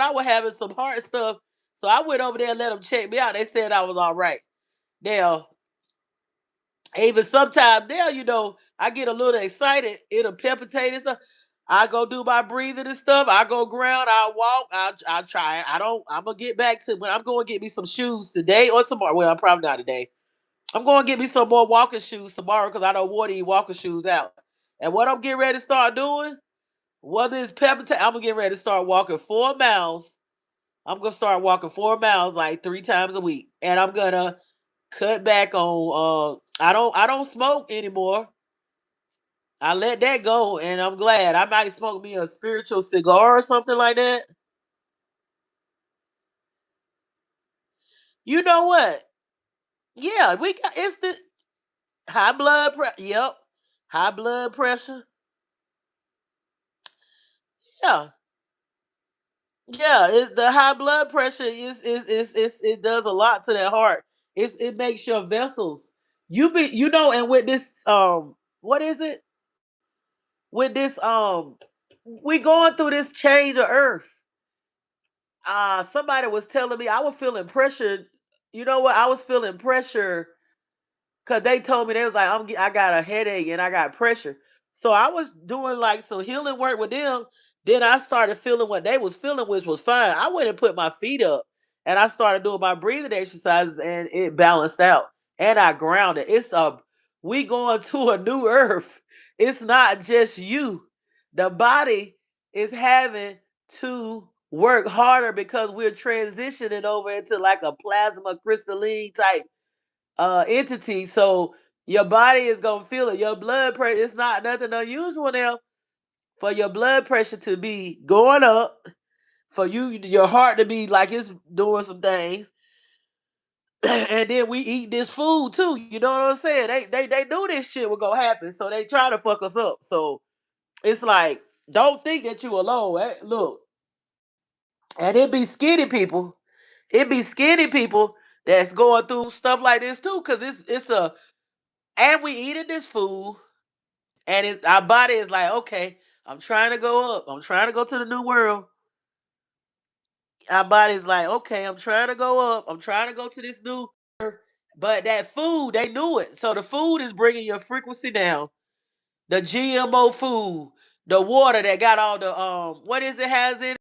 I was having some heart stuff. So I went over there and let them check me out. They said I was all right. Now, even sometimes now, I get a little excited. It'll palpitate and stuff. I go do my breathing and stuff. I go ground. I walk. I try. I don't. I'm gonna get back to when I'm going to get me some shoes today or tomorrow. Well, I'm probably not today. I'm going to get me some more walking shoes tomorrow because I don't want these walking shoes out. And what I'm getting ready to start doing, whether it's pepper, I'm gonna get ready to start walking 4 miles. I'm gonna start walking 4 miles like 3 times a week, and I'm gonna cut back on. I don't smoke anymore. I let that go, and I'm glad. I might smoke me a spiritual cigar or something like that. You know what? Yeah, we got it's the high blood pressure. Yep, high blood pressure. Yeah, yeah. It's the high blood pressure is it does a lot to that heart. It makes your vessels. And with this what is it? With this we going through this change of earth. Somebody was telling me I was feeling pressure. You know what? I was feeling pressure because they told me they was like I got a headache and I got pressure. So I was doing like some healing work with them. Then I started feeling what they was feeling, which was fine. I went and put my feet up and I started doing my breathing exercises and it balanced out. And I grounded. We going to a new earth. It's not just you. The body is having to work harder because we're transitioning over into like a plasma crystalline type entity. So your body is gonna feel it. Your blood pressure, it's not nothing unusual now for your blood pressure to be going up, for your heart to be like it's doing some things. And then we eat this food too. You know what I'm saying? They knew this shit was gonna happen, so they try to fuck us up. So it's like, don't think that you alone. Look, and it be skinny people. It be skinny people that's going through stuff like this too, because it's a and we eating this food, and it's our body is like, okay, I'm trying to go up. I'm trying to go to the new world. Our body's like, okay, I'm trying to go up. I'm trying to go to this new. But that food, they knew it. So the food is bringing your frequency down. The GMO food, the water that got all the what is it has in it?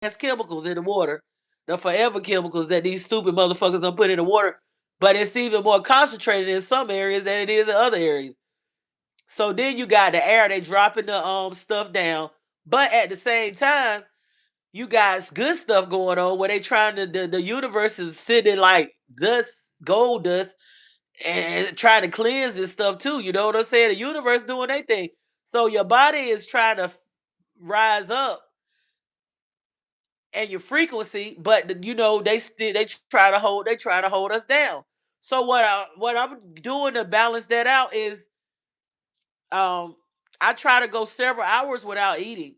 Has chemicals in the water, the forever chemicals that these stupid motherfuckers don't put in the water. But it's even more concentrated in some areas than it is in other areas. So then you got the air, they dropping the stuff down. But at the same time, you got good stuff going on where they trying to the universe is sitting like dust, gold dust, and trying to cleanse this stuff too. You know what I'm saying? The universe doing their thing. So your body is trying to rise up and your frequency, but they try to hold us down. So what I'm doing to balance that out is um I try to go several hours without eating.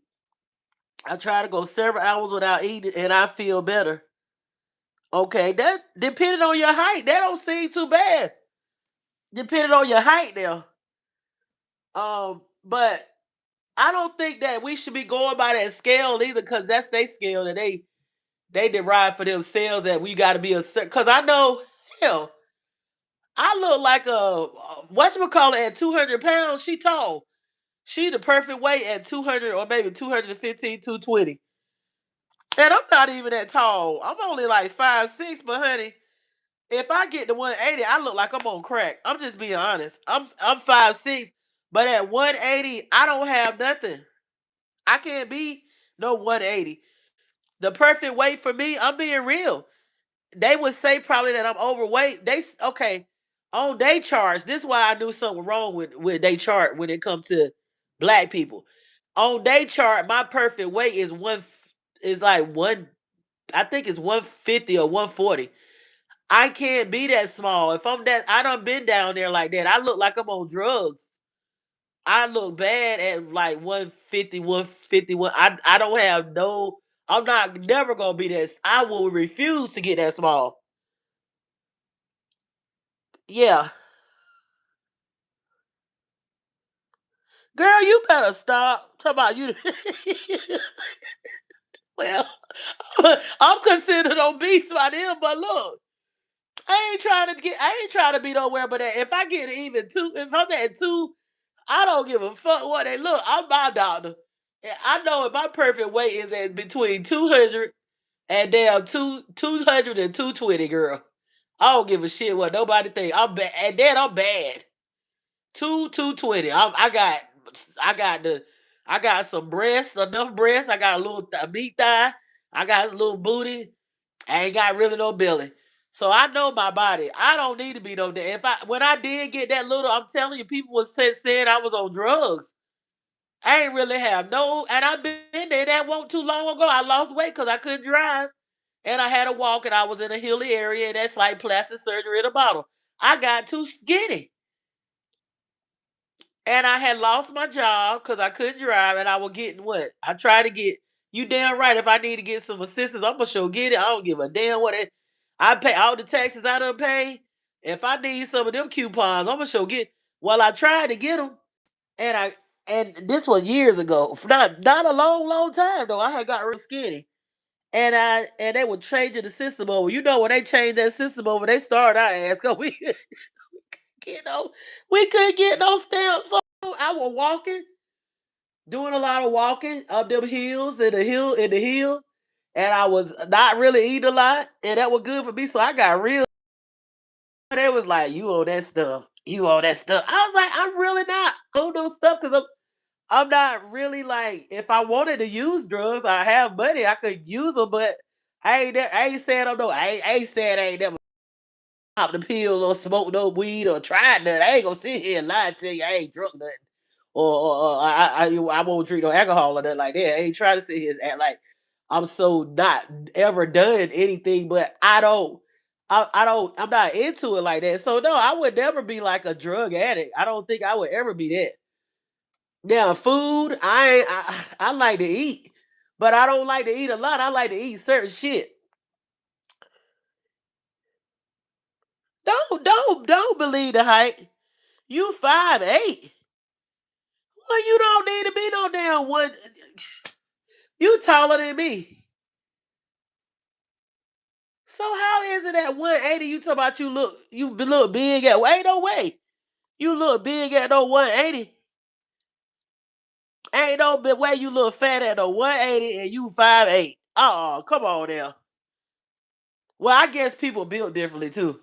I try to go several hours without eating and I feel better. Okay, that depending on your height, that don't seem too bad. Depending on your height now. But I don't think that we should be going by that scale either, because that's their scale that they derive for themselves, that we gotta be a certain, because I know, hell, I look like a whatchamacallit at 200 pounds. She tall. She the perfect weight at 200 or maybe 215, 220. And I'm not even that tall. I'm only like 5'6", but honey, if I get to 180, I look like I'm on crack. I'm just being honest. I'm 5'6", but at 180, I don't have nothing. I can't be no 180. The perfect weight for me, I'm being real. They would say probably that I'm overweight. Okay, on they charts. This is why I knew something wrong with they chart when it comes to black people. On they chart, my perfect weight is like one. I think it's 150 or 140. I can't be that small. If I'm that, I done been down there like that. I look like I'm on drugs. I look bad at like 150, 151. I don't have no. I'm not never gonna be that. I will refuse to get that small. Yeah, girl, you better stop. Talk about you. Well, I'm considered obese by them, but look, I ain't trying to be nowhere but that. If I get even two, if I'm at two, I don't give a fuck what they look. I'm my doctor. And I know if my perfect weight is at between 200 and damn 200 and 220, girl. I don't give a shit what nobody think. I'm bad. And then I'm bad. 220. I got some breasts, enough breasts. I got a little meat thigh. I got a little booty. I ain't got really no belly. So I know my body. I don't need to be no damn. If I when I did get that little, I'm telling you, people was saying I was on drugs. I ain't really have no, and I've been there. That wasn't too long ago. I lost weight because I couldn't drive, and I had to walk, and I was in a hilly area, and that's like plastic surgery in a bottle. I got too skinny, and I had lost my job because I couldn't drive, and I was getting what I tried to get. You damn right. If I need to get some assistance, I'm gonna show get it. I don't give a damn what it. I pay all the taxes I done pay. If I need some of them coupons, I'm gonna show get. Well, I tried to get them, and this was years ago. Not a long time though. I had got real skinny, and they were changing the system over. You know when they changed that system over, they started our ass because we you know we couldn't get no stamps. So I was walking, doing a lot of walking up them hills in the hill, and I was not really eating a lot, and that was good for me. So I got real. They was like, "You owe that stuff. You owe that stuff." I was like, "I'm really not owe no stuff because I'm not really like if I wanted to use drugs, I have money, I could use them, but I ain't saying I'm no I ain't saying I ain't never popped the pill or smoked no weed or tried nothing. I ain't gonna sit here and lie and tell you I ain't drunk nothing. Or I won't drink no alcohol or nothing like that. I ain't trying to sit here and act like I'm so not ever done anything, but I'm not into it like that. So no, I would never be like a drug addict. I don't think I would ever be that. Yeah, food. I like to eat, but I don't like to eat a lot. I like to eat certain shit. Don't believe the hype. You 5'8". Well, you don't need to be no damn one. You taller than me. So how is it at 180? You talk about look big at ain't no way. You look big at no 180. Ain't no big way you look fat at no 180 and you 5'8". Come on now. Well, I guess people built differently too.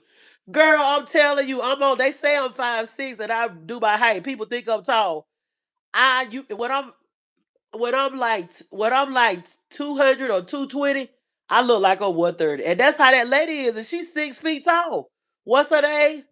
Girl, I'm telling you, they say I'm 5'6" and I do my height. People think I'm tall. I you when I'm like 200 or 220, I look like I'm 130. And that's how that lady is, and she's 6 feet tall. What's her name?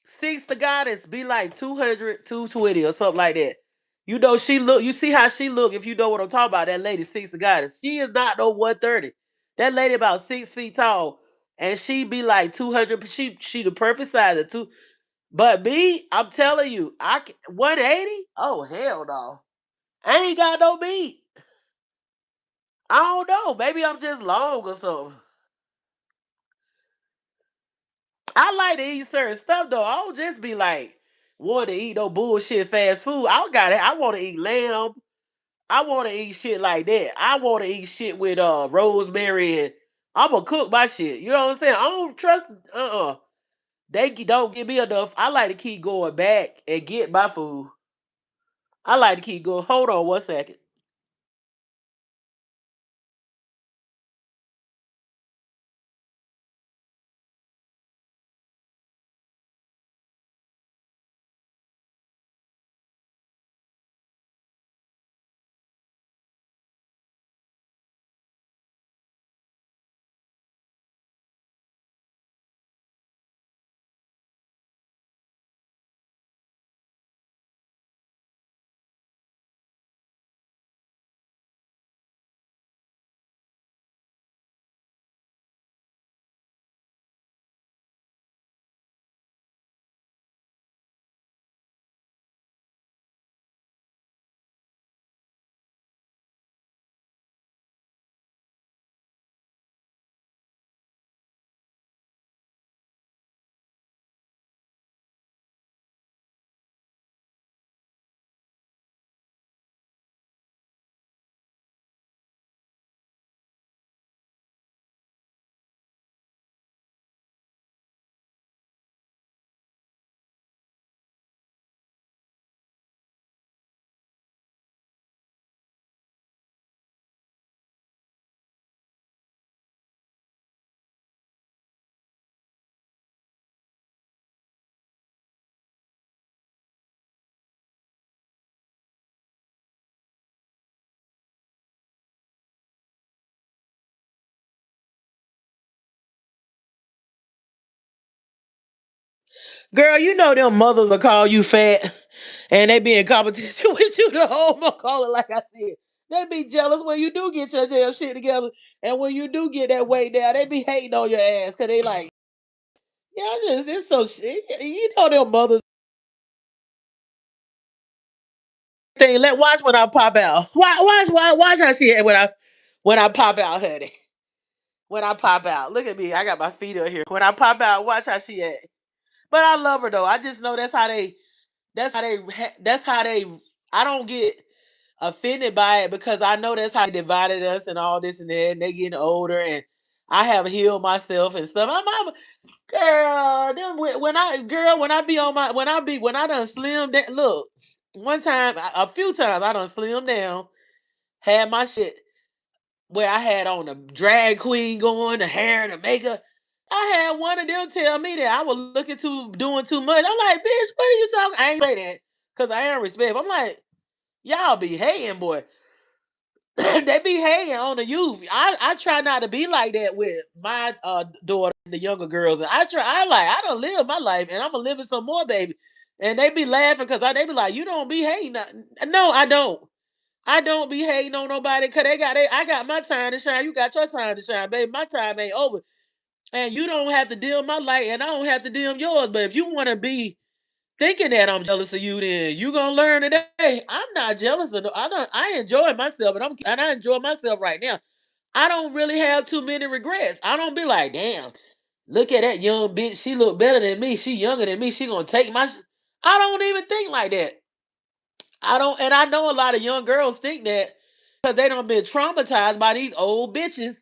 Six the goddess be like 200, 220 or something like that. You know, you see how she look if you know what I'm talking about. That lady, Six the goddess. She is not no 130. That lady about 6 feet tall. And she be like 200. She the perfect size of two. But me, I'm telling you, 180? Oh hell no. I ain't got no meat. I don't know. Maybe I'm just long or something. I like to eat certain stuff though. I don't just be like want to eat no bullshit fast food. I want to eat lamb. I want to eat shit like that. I want to eat shit with rosemary and I'm gonna cook my shit. You know what I'm saying? I don't trust. They don't give me enough. I like to keep going back and get my food. I like to keep going. Hold on 1 second. Girl, you know them mothers will call you fat and they be in competition with you the whole month. Call it like I said. They be jealous when you do get your damn shit together. And when you do get that weight down, they be hating on your ass because they like, yeah, it's so shit. You know them mothers thing. Let watch when I pop out. Watch how she when I pop out, honey. When I pop out. Look at me. I got my feet up here. When I pop out, watch how she at. But I love her though. I just know that's how they I don't get offended by it because I know that's how they divided us and all this and that and they getting older and I have healed myself and stuff. I'm girl, then when I be on my when I done slim down look, one time a few times I done slim down, had my shit where I had on the drag queen going, the hair, the makeup. I had one of them tell me that I was looking too doing too much. I'm like, bitch, what are you talking? I ain't say that because I am respect. I'm like, y'all be hating, boy. They be hating on the youth. I try not to be like that with my daughter and the younger girls. And I don't live my life and I'm gonna live it some more, baby. And they be laughing because they be like, you don't be hating. No, I don't. I don't be hating on nobody because I got my time to shine. You got your time to shine, baby. My time ain't over. And you don't have to dim my light and I don't have to dim yours. But if you want to be thinking that I'm jealous of you, then you gonna learn today. I'm not jealous of. I enjoy myself, and I enjoy myself right now. I don't really have too many regrets. I don't be like, damn, look at that young bitch. She look better than me. She younger than me. She gonna take my. I don't even think like that. I don't, and I know a lot of young girls think that because they don't been traumatized by these old bitches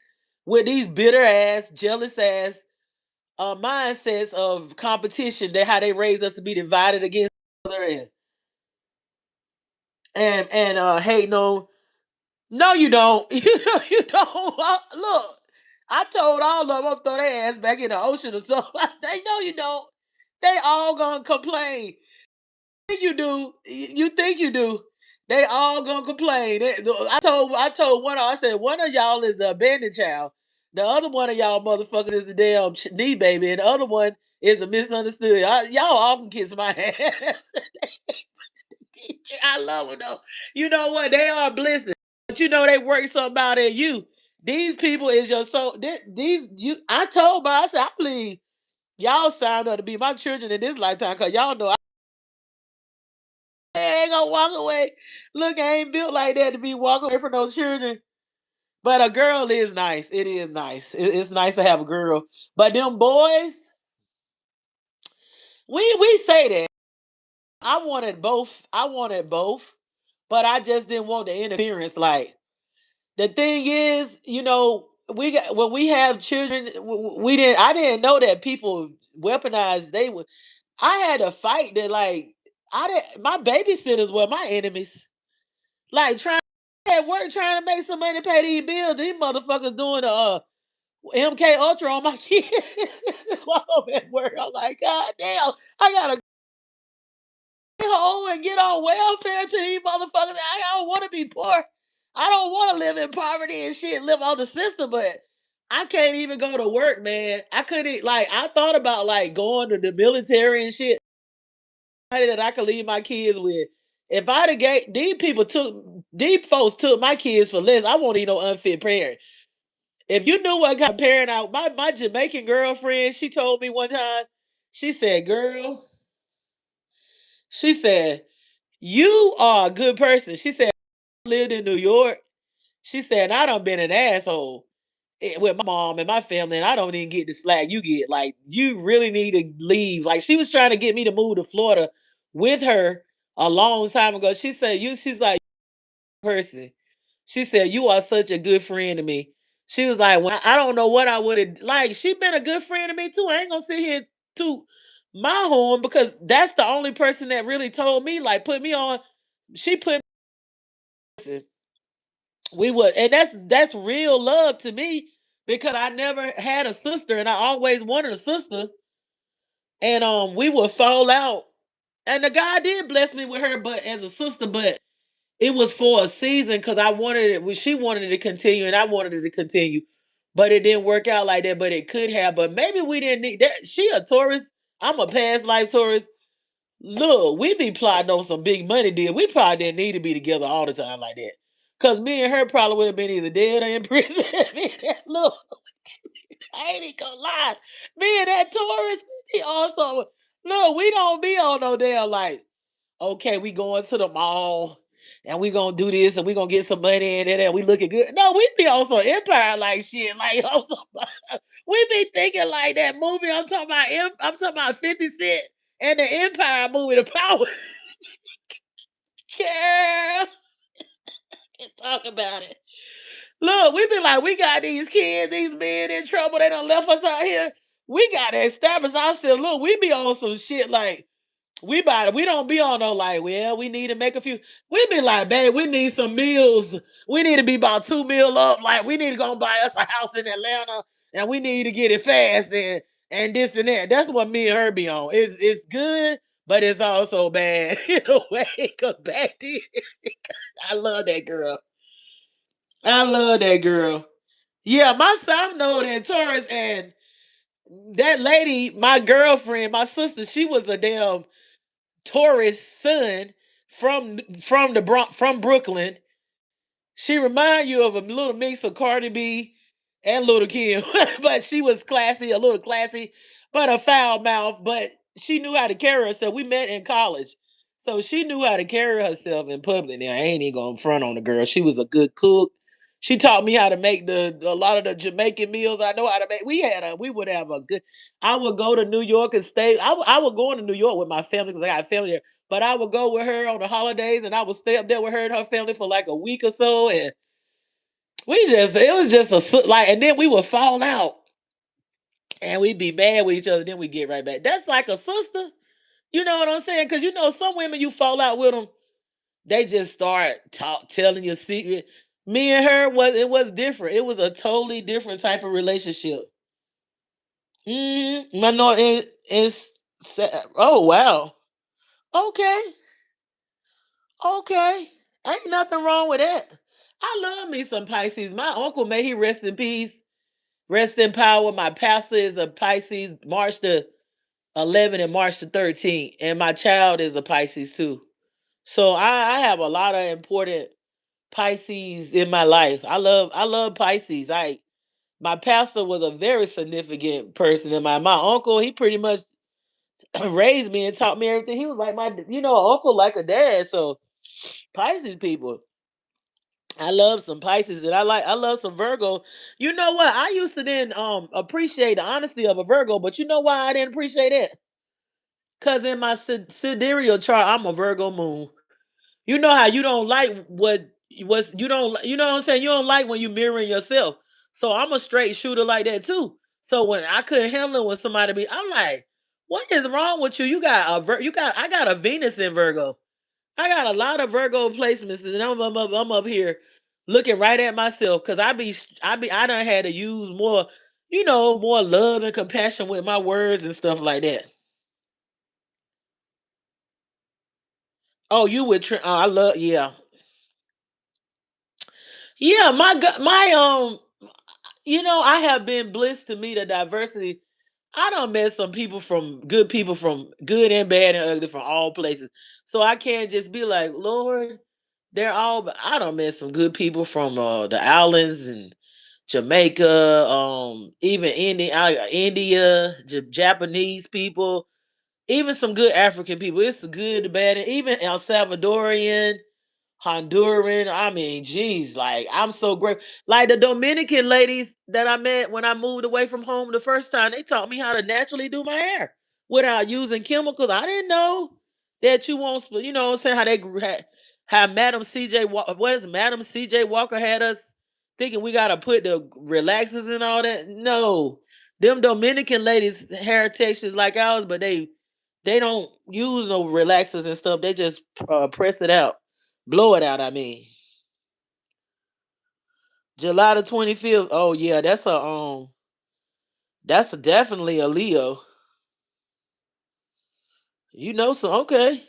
with these bitter ass, jealous ass mindsets of competition. That how they raise us to be divided against each other and hating on. No, you don't. You don't. Look, I told all of them, I'm throw their ass back in the ocean or something. They know you don't. They all gonna complain. Think you do. You think you do. They all gonna complain. I told one. I said one of y'all is the abandoned child. The other one of y'all motherfuckers is the damn knee baby, and the other one is a misunderstood. Y'all all can kiss my ass. I love them though. You know what? They are blessed. But you know they work something out in you. These people is your soul. These you. I told her. I said I believe y'all signed up to be my children in this lifetime because y'all know I ain't gonna walk away. Look, I ain't built like that to be walking away from no children. But a girl is nice. It is nice. It's nice to have a girl. But them boys, we say that. I wanted both. I wanted both, but I just didn't want the interference. Like the thing is, we got when we have children, we didn't. I didn't know that people weaponize. They would. I had to fight that. Like I didn't. My babysitters were my enemies. Like trying at work, trying to make some money, pay these bills. These motherfuckers doing the MK Ultra on my kids while I'm at work. I'm like, God damn, I gotta get home and get on welfare to these motherfuckers. I don't want to be poor. I don't want to live in poverty and shit, live on the system, but I can't even go to work, man. I couldn't like I thought about like going to the military and shit that I could leave my kids with. If I'd have gave these folks took my kids for less, I won't even no unfit parent. If you knew what kind of parent my Jamaican girlfriend, she told me one time, she said, girl, she said, you are a good person. She said, I lived in New York. She said, I done been an asshole with my mom and my family, and I don't even get the slack you get. Like, you really need to leave. Like, she was trying to get me to move to Florida with her a long time ago. She said, she's like, person. She said, you are such a good friend to me. She was like, well, I don't know what I would have like. She been a good friend to me too. I ain't gonna sit here to my horn because that's the only person that really told me, like, put me on. She put we would, and that's real love to me because I never had a sister and I always wanted a sister. And we would fall out. And the guy did bless me with her, but as a sister, but it was for a season because I wanted it. She wanted it to continue, and I wanted it to continue, but it didn't work out like that. But it could have. But maybe we didn't need that. She a Taurus. I'm a past life Taurus. Look, we be plotting on some big money deal. We probably didn't need to be together all the time like that. Cause me and her probably would have been either dead or in prison. Look, I ain't even gonna lie. Me and that Taurus, he also look, we don't be on no damn like, okay, we going to the mall and we gonna do this and we gonna get some money in it and we looking good. No, we be on some empire like shit. Like we be thinking like that movie. I'm talking about 50 Cent and the Empire movie, The Power. Girl, can talk about it. Look, we be like, we got these kids, these men in trouble. They done left us out here. We gotta establish ourselves. Look, we be on some shit like we don't be on no like, well, we need to make a few. We be like, babe, we need some meals. We need to be about 2 meal up. Like, we need to go buy us a house in Atlanta and we need to get it fast and this and that. That's what me and her be on. It's good, but it's also bad in a way. Cause back then, I love that girl. I love that girl. Yeah, my South Node and Taurus and that lady, my girlfriend, my sister, she was a damn Taurus son from Brooklyn. She remind you of a little mix of Cardi B and Little Kim, but she was classy, a little classy, but a foul mouth. But she knew how to carry herself. We met in college, so she knew how to carry herself in public. Now I ain't even gonna front on the girl. She was a good cook. She taught me how to make a lot of the Jamaican meals. I know how to make. We would have a good. I would go to New York and stay. I would go into New York with my family because I got family there. But I would go with her on the holidays, and I would stay up there with her and her family for like a week or so, and it was just like, and then we would fall out, and we'd be mad with each other, then we get right back. That's like a sister, you know what I'm saying? Because some women you fall out with them, they just start telling your secret. Me and her was different. It was a totally different type of relationship. I know it's oh wow, okay. Okay. Ain't nothing wrong with that. I love me some Pisces. My uncle, may he rest in peace, rest in power. My pastor is a Pisces, March the 11th and March the 13th. And my child is a Pisces too. So I have a lot of important Pisces in my life. I love Pisces. My pastor was a very significant person in my uncle. He pretty much raised me and taught me everything. He was like uncle like a dad. So Pisces people. I love some Pisces and I love some Virgo. You know what? I used to then appreciate the honesty of a Virgo, but you know why I didn't appreciate it? Cause in my sidereal chart, I'm a Virgo moon. You know how you don't like what you don't you know what I'm saying? You don't like when you mirroring yourself. So I'm a straight shooter like that too. So when I couldn't handle it when somebody I'm like, what is wrong with you? You got I got a Venus in Virgo. I got a lot of Virgo placements, and I'm up here looking right at myself because I done had to use more, more love and compassion with my words and stuff like that. Oh, you would? I love, yeah, yeah. I have been blessed to meet a diversity. I don't met some people from good and bad and ugly from all places. So I can't just be like, Lord, they're all. I don't met some good people from the islands and Jamaica, even India, Japanese people, even some good African people. It's the good, the bad, and even El Salvadorian. Honduran. I mean, geez, like I'm so great. Like the Dominican ladies that I met when I moved away from home the first time, they taught me how to naturally do my hair without using chemicals. I didn't know that you won't, what I'm saying, how Madam CJ, what is Madam CJ Walker had us thinking we got to put the relaxers and all that. No, them Dominican ladies' hair textures like ours, but they don't use no relaxers and stuff. They just press it out. Blow it out, I mean. July the 25th. Oh yeah, definitely a Leo. Okay.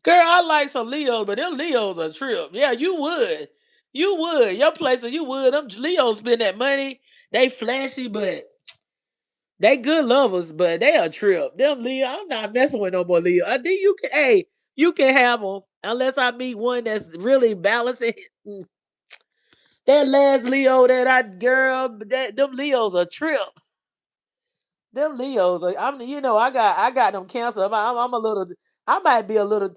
Girl, I like some Leos, but them Leos a trip. Yeah, you would. You would. Your placement, you would. Them Leos spend that money. They flashy, but They good lovers, but they a trip. Them Leo, I'm not messing with no more Leo. I think you can, hey, you can have them unless I meet one that's really balancing. That last Leo that I girl, that them Leos a trip. Them Leos, I'm I got them cancer. I'm a little. I might be a little.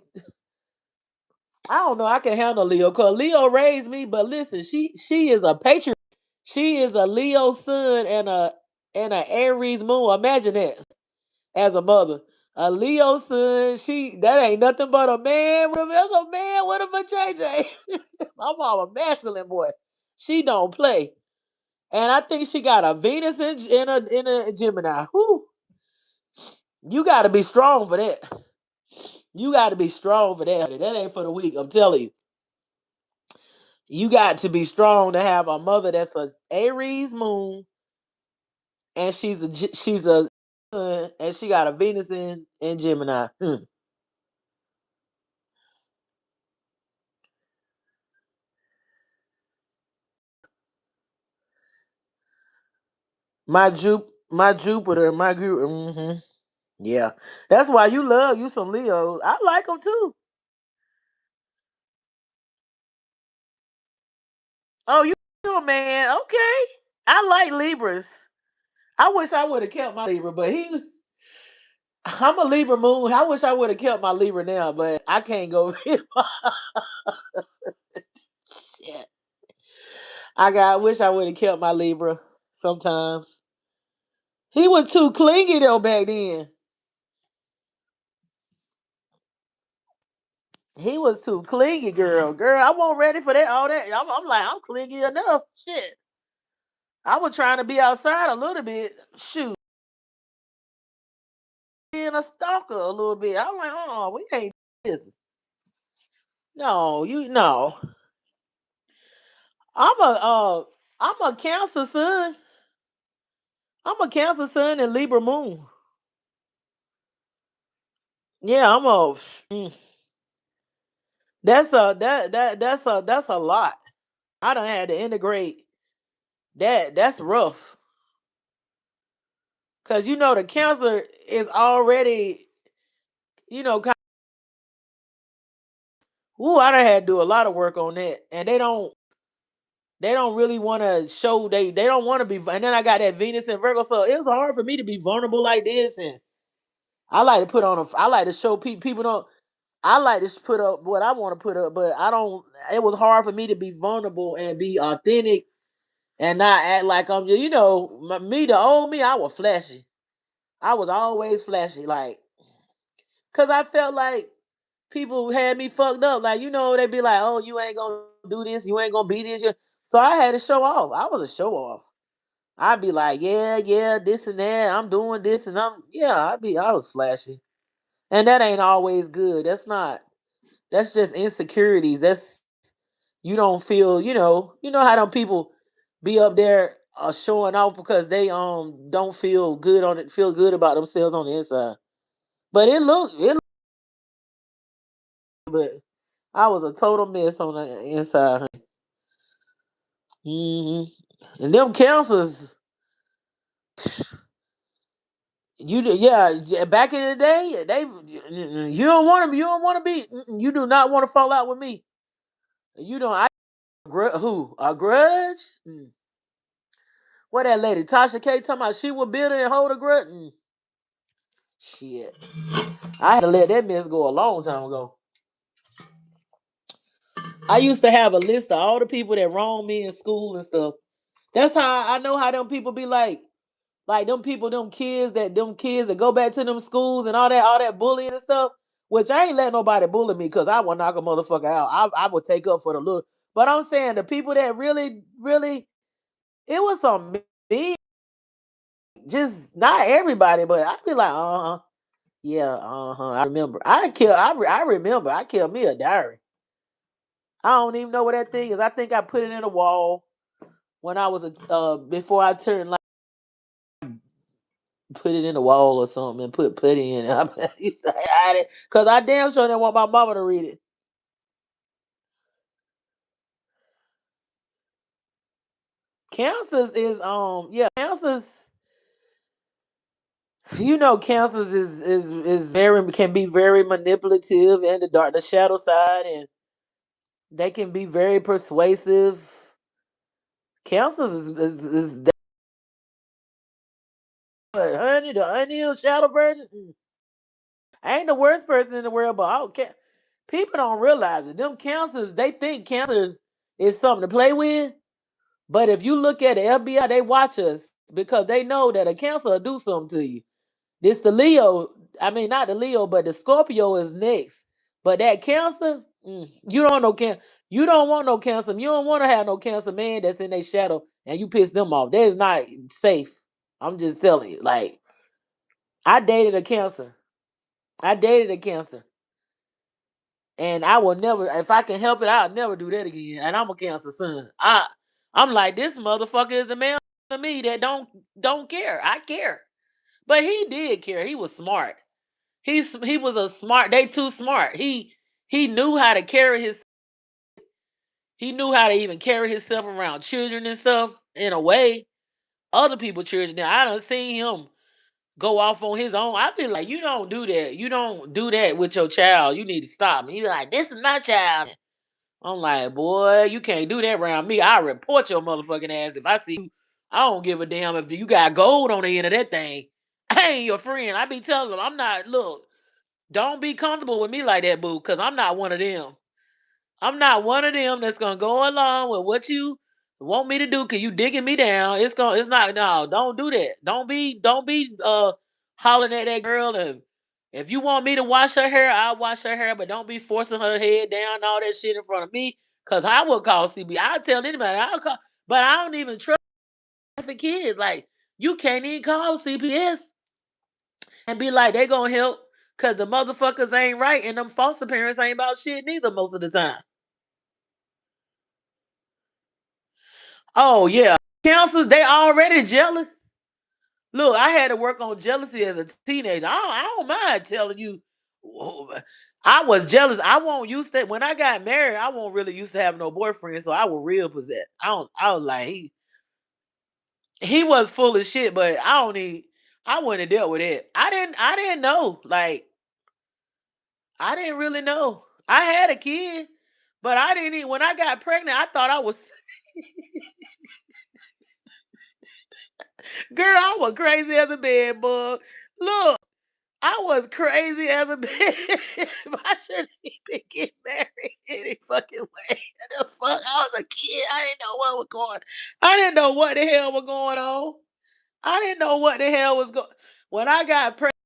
I don't know. I can handle Leo because Leo raised me. But listen, she is a patriot. She is a Leo sun and a Aries moon. Imagine that as a mother. A Leo sun, she that ain't nothing but a man. That's a man with a JJ. My mama masculine boy. She don't play. And I think she got a Venus in a Gemini. Whew. You gotta be strong for that. You gotta be strong for that. That ain't for the weak. I'm telling you. You got to be strong to have a mother that's a Aries moon and she's a and she got a Venus in Gemini. My Jupiter, my guru. Yeah, that's why you love you some Leos. I like them too. Oh, you a man? Okay, I like Libras. I wish I would have kept my Libra, but I'm a Libra moon. I wish I would have kept my Libra now, but I can't go. Shit. I wish I would have kept my Libra. Sometimes he was too clingy though back then. He was too clingy, girl. Girl, I wasn't ready for that. All that. I'm like, I'm clingy enough. Shit. I was trying to be outside a little bit. Shoot, being a stalker a little bit. I'm like, oh, we ain't this. No, you no. I'm a I'm a Cancer sun. I'm a Cancer sun and Libra moon. Yeah, I'm a. mm, that's a lot. I don't had to integrate that. That's rough because the Cancer is already kind. Ooh, I done had to do a lot of work on that, and they don't really want to show they don't want to be. And then I got that Venus and Virgo, so it was hard for me to be vulnerable like this. And I like to put on a. I like to show people don't. I like to put up what I want to put up, but I don't. It was hard for me to be vulnerable and be authentic and not act like I'm just. Me the old me, I was flashy. I was always flashy, like, cause I felt like people had me fucked up. Like, they be like, "Oh, you ain't gonna do this. You ain't gonna be this." So I had to show off. I was a show off. I'd be like, "Yeah, yeah, this and that. I'm doing this and yeah." I was flashy, and that ain't always good. That's not. That's just insecurities. That's you don't feel. How them people be up there showing off because they don't feel good on it. Feel good about themselves on the inside. But but I was a total mess on the inside. hmm And them cancers, back in the day, you do not want to fall out with me. You don't. Who a grudge? What that lady Tasha K talking about? She would build and hold a grudge. Shit, I had to let that mess go a long time ago. I used to have a list of all the people that wronged me in school and stuff. That's how I know how them people be like. Like them people, them kids that go back to them schools and all that bullying and stuff. Which I ain't let nobody bully me because I would knock a motherfucker out. I would take up for the little. But I'm saying the people that really, really, it was some me, just not everybody, but I'd be like, yeah, I remember. I remember. I killed me a diary. I don't even know what that thing is. I think I put it in a wall when I was before I turned like. Put it in the wall or something and put putty in it. I used to hide it because I damn sure didn't want my mama to read it. Cancers is cancers. You know, cancers is very can be very manipulative and the shadow side, and they can be very persuasive. Cancers is honey, the unhealed shadow version. I ain't the worst person in the world, but I don't care. People don't realize it. Them cancers, they think cancers is something to play with. But if you look at the FBI, they watch us because they know that a cancer will do something to you. This the Leo, I mean not the Leo, but the Scorpio is next. But that cancer, you don't know can you don't want no cancer. You don't want to have no cancer man that's in their shadow and you piss them off. That is not safe. I'm just telling you. Like I dated a cancer. I dated a cancer. And I will never, if I can help it, I'll never do that again. And I'm a cancer son. I'm like, this motherfucker is the man to me that don't care. I care. But he did care. He was smart. He was a smart. They too smart. He knew how to carry his. He knew how to even carry himself around children and stuff in a way. Other people children. Now I done seen him go off on his own. I be like, you don't do that. You don't do that with your child. You need to stop. And he be like, this is my child. I'm like, boy, you can't do that around me. I'll report your motherfucking ass if I see you. I don't give a damn if you got gold on the end of that thing. I ain't your friend. I be telling them, I'm not, look, don't be comfortable with me like that, boo, because I'm not one of them. I'm not one of them that's gonna go along with what you want me to do because you digging me down. It's not no, don't do that. Don't be hollering at that girl, and if you want me to wash her hair, I'll wash her hair, but don't be forcing her head down, all that shit in front of me. Cause I will call CB. I'll tell anybody, I'll call, but I don't even trust for kids. Like you can't even call CPS and be like they gonna help cause the motherfuckers ain't right and them foster parents ain't about shit neither most of the time. Oh yeah, counselors they already jealous. Look, I had to work on jealousy as a teenager. I don't mind telling you, I was jealous. I won't used to when I got married. I won't really used to have no boyfriend, so I was real possessed. I don't. I was like he was full of shit, but I don't need. I wouldn't have dealt with it. I didn't know. Like I didn't really know. I had a kid, but I didn't. Even, when I got pregnant, I thought I was. Girl, I was crazy as a bed bug. Look, I was crazy as a bitch. I shouldn't even get married any fucking way. The fuck? I was a kid. I didn't know what was going. I didn't know what the hell was going on. I didn't know what the hell was going. When I got pregnant,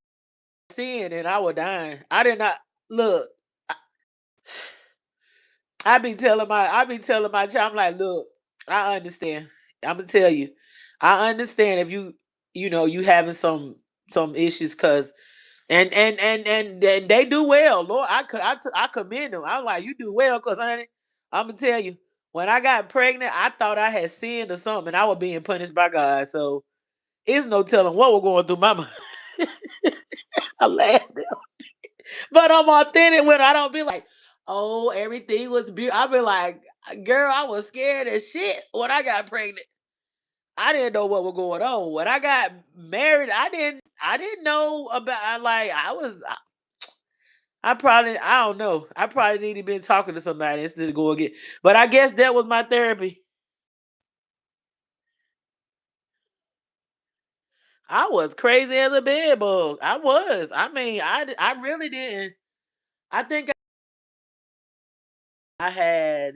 seeing it, I was dying. I did not look. I be telling my child, I'm like, look, I understand. I'm gonna tell you, I understand if you know, you having some issues, cause and they do well. Lord, I commend them. I'm like, you do well, cause honey, I'm gonna tell you, when I got pregnant, I thought I had sinned or something, and I was being punished by God. So it's no telling what was going through my mind. I laughed, but I'm authentic when I don't be like, oh, everything was beautiful. I be like, girl, I was scared as shit when I got pregnant. I didn't know what was going on. When I got married, I didn't know about like I don't know. I probably need to been talking to somebody instead of go again. But I guess that was my therapy. I was crazy as a bed bug. I was. I mean, I really didn't. I think I had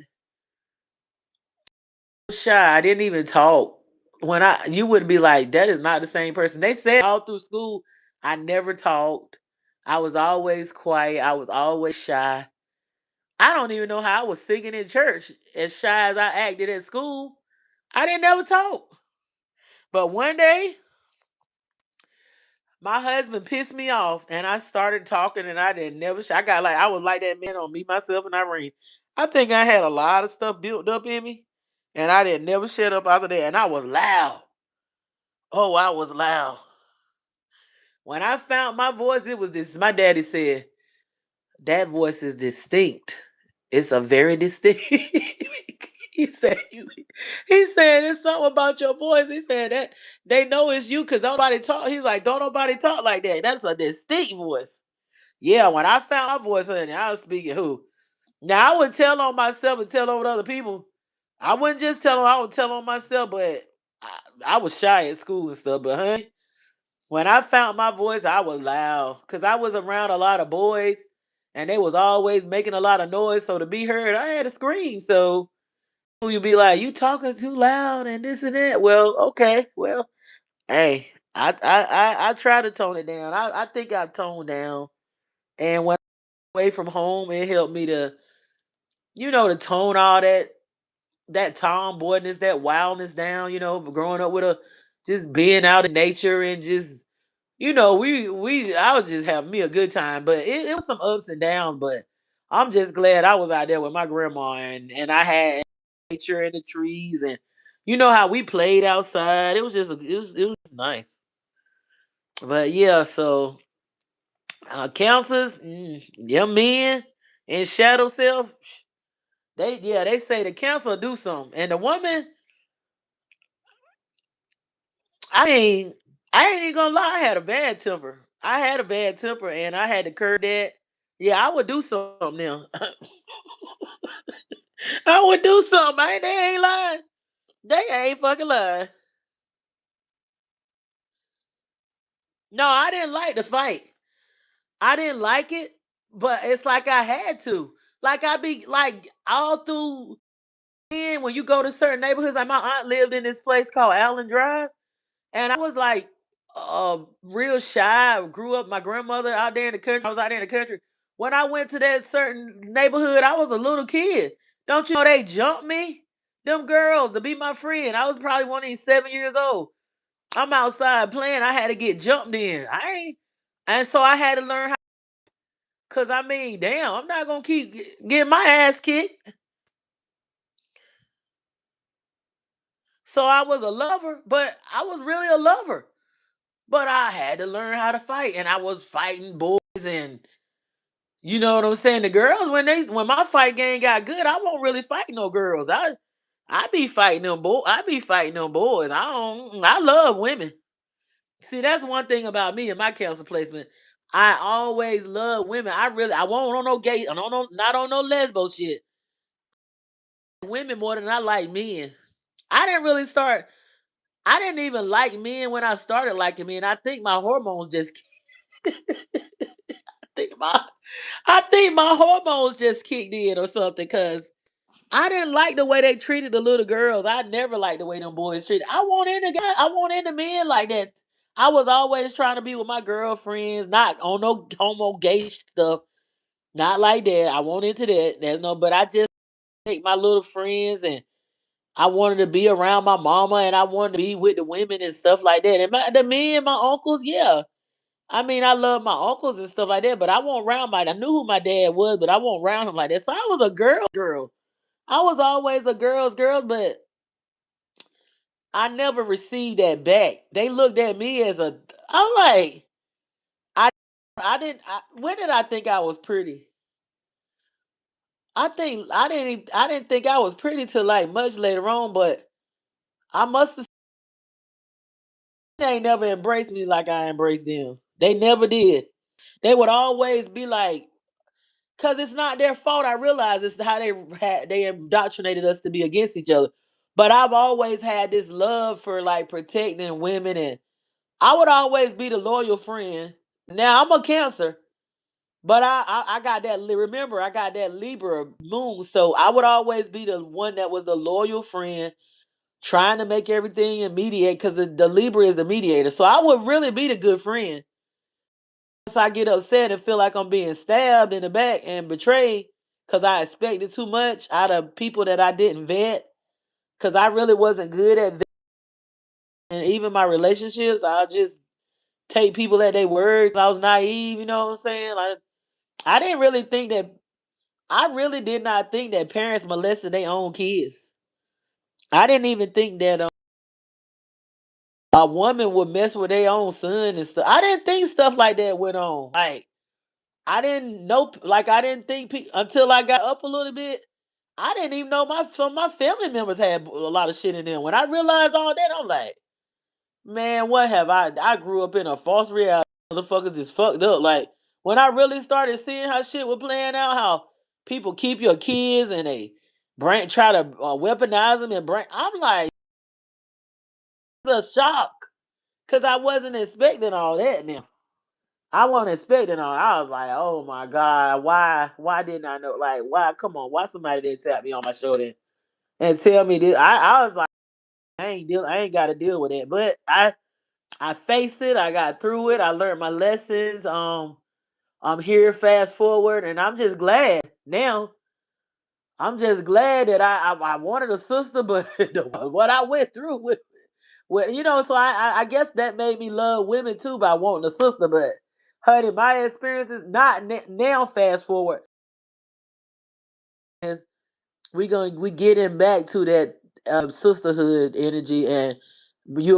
shy. I didn't even talk. When I you would be like, that is not the same person. They said all through school, I never talked. I was always quiet. I was always shy. I don't even know how I was singing in church as shy as I acted at school. I didn't never talk. But one day, my husband pissed me off and I started talking and I didn't never I got like I was like that man on Me, Myself, and Irene. I think I had a lot of stuff built up in me and I didn't never shut up after that. And I was loud. Oh, I was loud. When I found my voice, it was this. My daddy said, that voice is distinct. It's a very distinct. He said you. He said it's something about your voice. He said that they know it's you because nobody talk. He's like, don't nobody talk like that. That's a distinct voice. Yeah, when I found my voice, honey, I was speaking who. Now I would tell on myself and tell on other people. I wouldn't just tell them. I would tell on myself, but I was shy at school and stuff. But honey, when I found my voice, I was loud because I was around a lot of boys, and they was always making a lot of noise. So to be heard, I had to scream. So you be like, "You talking too loud and this and that." Well, okay, well, hey, I try to tone it down. I think I've toned down, and when I'm away from home, it helped me to to tone all that tomboyness, that wildness down. Growing up with a just being out in nature and just we I was just having me a good time, but it was some ups and downs. But I'm just glad I was out there with my grandma and I had nature in the trees and you know how we played outside. It was just it was nice. But yeah, so counselors, young men and shadow self, they say the counselor do something, and the woman, I ain't I ain't even gonna lie, I had a bad temper. I had a bad temper, and I had to curb that. Yeah, I would do something now. I would do something. They ain't lying. They ain't fucking lying. No, I didn't like the fight. I didn't like it, but it's like I had to. Like I be like all through when you go to certain neighborhoods. Like my aunt lived in this place called Allen Drive, and I was like real shy. I grew up my grandmother out there in the country. I was out there in the country. When I went to that certain neighborhood, I was a little kid. Don't you know they jumped me? Them girls to be my friend. I was probably one of these 7 years old. I'm outside playing. I had to get jumped in. I ain't, and so I had to learn how. Cause I mean, damn, I'm not gonna keep getting my ass kicked. So I was a lover, but I was really a lover. But I had to learn how to fight, and I was fighting boys, and you know what I'm saying. The girls, when my fight game got good, I won't really fight no girls. I be fighting them boys. I be fighting them boys. I don't. I love women. See, that's one thing about me and my council placement. I always love women. I won't on no gay. I don't know, not on no lesbo shit. Women more than I like men. I didn't really start. I didn't even like men when I started liking men. I think my hormones just. think my I think my hormones just kicked in or something because I didn't like the way they treated the little girls. I never liked the way them boys treated. I want into men like that. I was always trying to be with my girlfriends, not on no homo gay stuff. Not like that. I want into that. But I just take my little friends and I wanted to be around my mama and I wanted to be with the women and stuff like that. And the men, my uncles, yeah. I mean, I love my uncles and stuff like that, but I won't round my. I knew who my dad was, but I won't round him like that. So I was a girl. I was always a girl's girl, but I never received that back. They looked at me as a. I'm like, I, I didn't. When did I think I was pretty? I didn't think I was pretty till like much later on, but I must have. They ain't never embraced me like I embraced them. They never did. They would always be like, because it's not their fault. I realize it's how they indoctrinated us to be against each other. But I've always had this love for like protecting women, and I would always be the loyal friend. Now I'm a Cancer, but I got that. Remember, I got that Libra moon, so I would always be the one that was the loyal friend, trying to make everything and mediate because the Libra is the mediator. So I would really be the good friend. Once I get upset and feel like I'm being stabbed in the back and betrayed because I expected too much out of people that I didn't vet, because I really wasn't good at vetting, and even my relationships, I'll just take people at their word. I was naive, you know what I'm saying? Like I didn't really think that I really did not think that parents molested their own kids. I didn't even think that a woman would mess with their own son and stuff. I didn't think stuff like that went on. Like I didn't know, like I didn't think until I got up a little bit. I didn't even know some of my family members had a lot of shit in them. When I realized all that, I'm like, man, what have I grew up in a false reality. Motherfuckers is fucked up. Like when I really started seeing how shit was playing out, how people keep your kids and they try to weaponize them and bring. I'm like the shock because I wasn't expecting all that. Now I wasn't expecting all. I was like, oh my god, why didn't I know? Like why? Come on, why somebody didn't tap me on my shoulder and tell me this? I was like, I ain't got to deal with it, but I faced it. I got through it. I learned my lessons. I'm here. Fast forward, and I'm just glad now. I'm just glad that I wanted a sister, but what I went through with so I guess that made me love women too by wanting a sister. But honey, my experiences not now. Fast forward, is we getting back to that sisterhood energy, and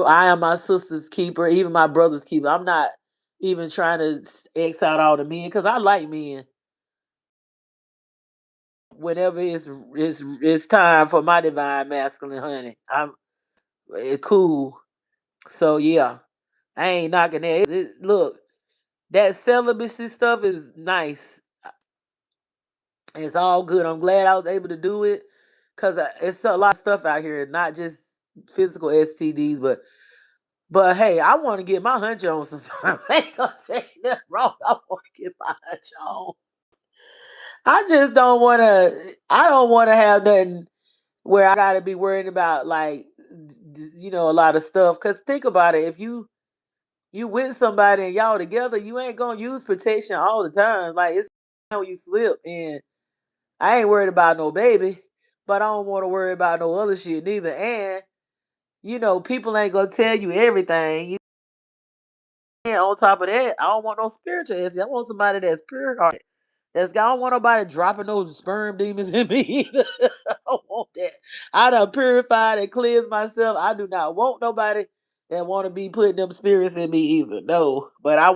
I am my sister's keeper, even my brother's keeper. I'm not even trying to X out all the men because I like men. Whenever it's time for my divine masculine, honey, it's cool. So yeah, I ain't knocking that. Look, that celibacy stuff is nice. It's all good. I'm glad I was able to do it because it's a lot of stuff out here, not just physical STDs, but hey, I want to get my hunch on sometimes. I ain't gonna say nothing wrong. I want to get my hunch on. I just don't want to. I don't want to have nothing where I got to be worried about like a lot of stuff. Cause think about it, if you with somebody and y'all together, you ain't gonna use protection all the time. Like it's when you slip, and I ain't worried about no baby, but I don't want to worry about no other shit neither. And people ain't gonna tell you everything. And on top of that, I don't want no spiritual essence. I want somebody that's pure hearted. I don't want nobody dropping those sperm demons in me either. I don't want that. I done purified and cleansed myself. I do not want nobody that want to be putting them spirits in me either. No. But I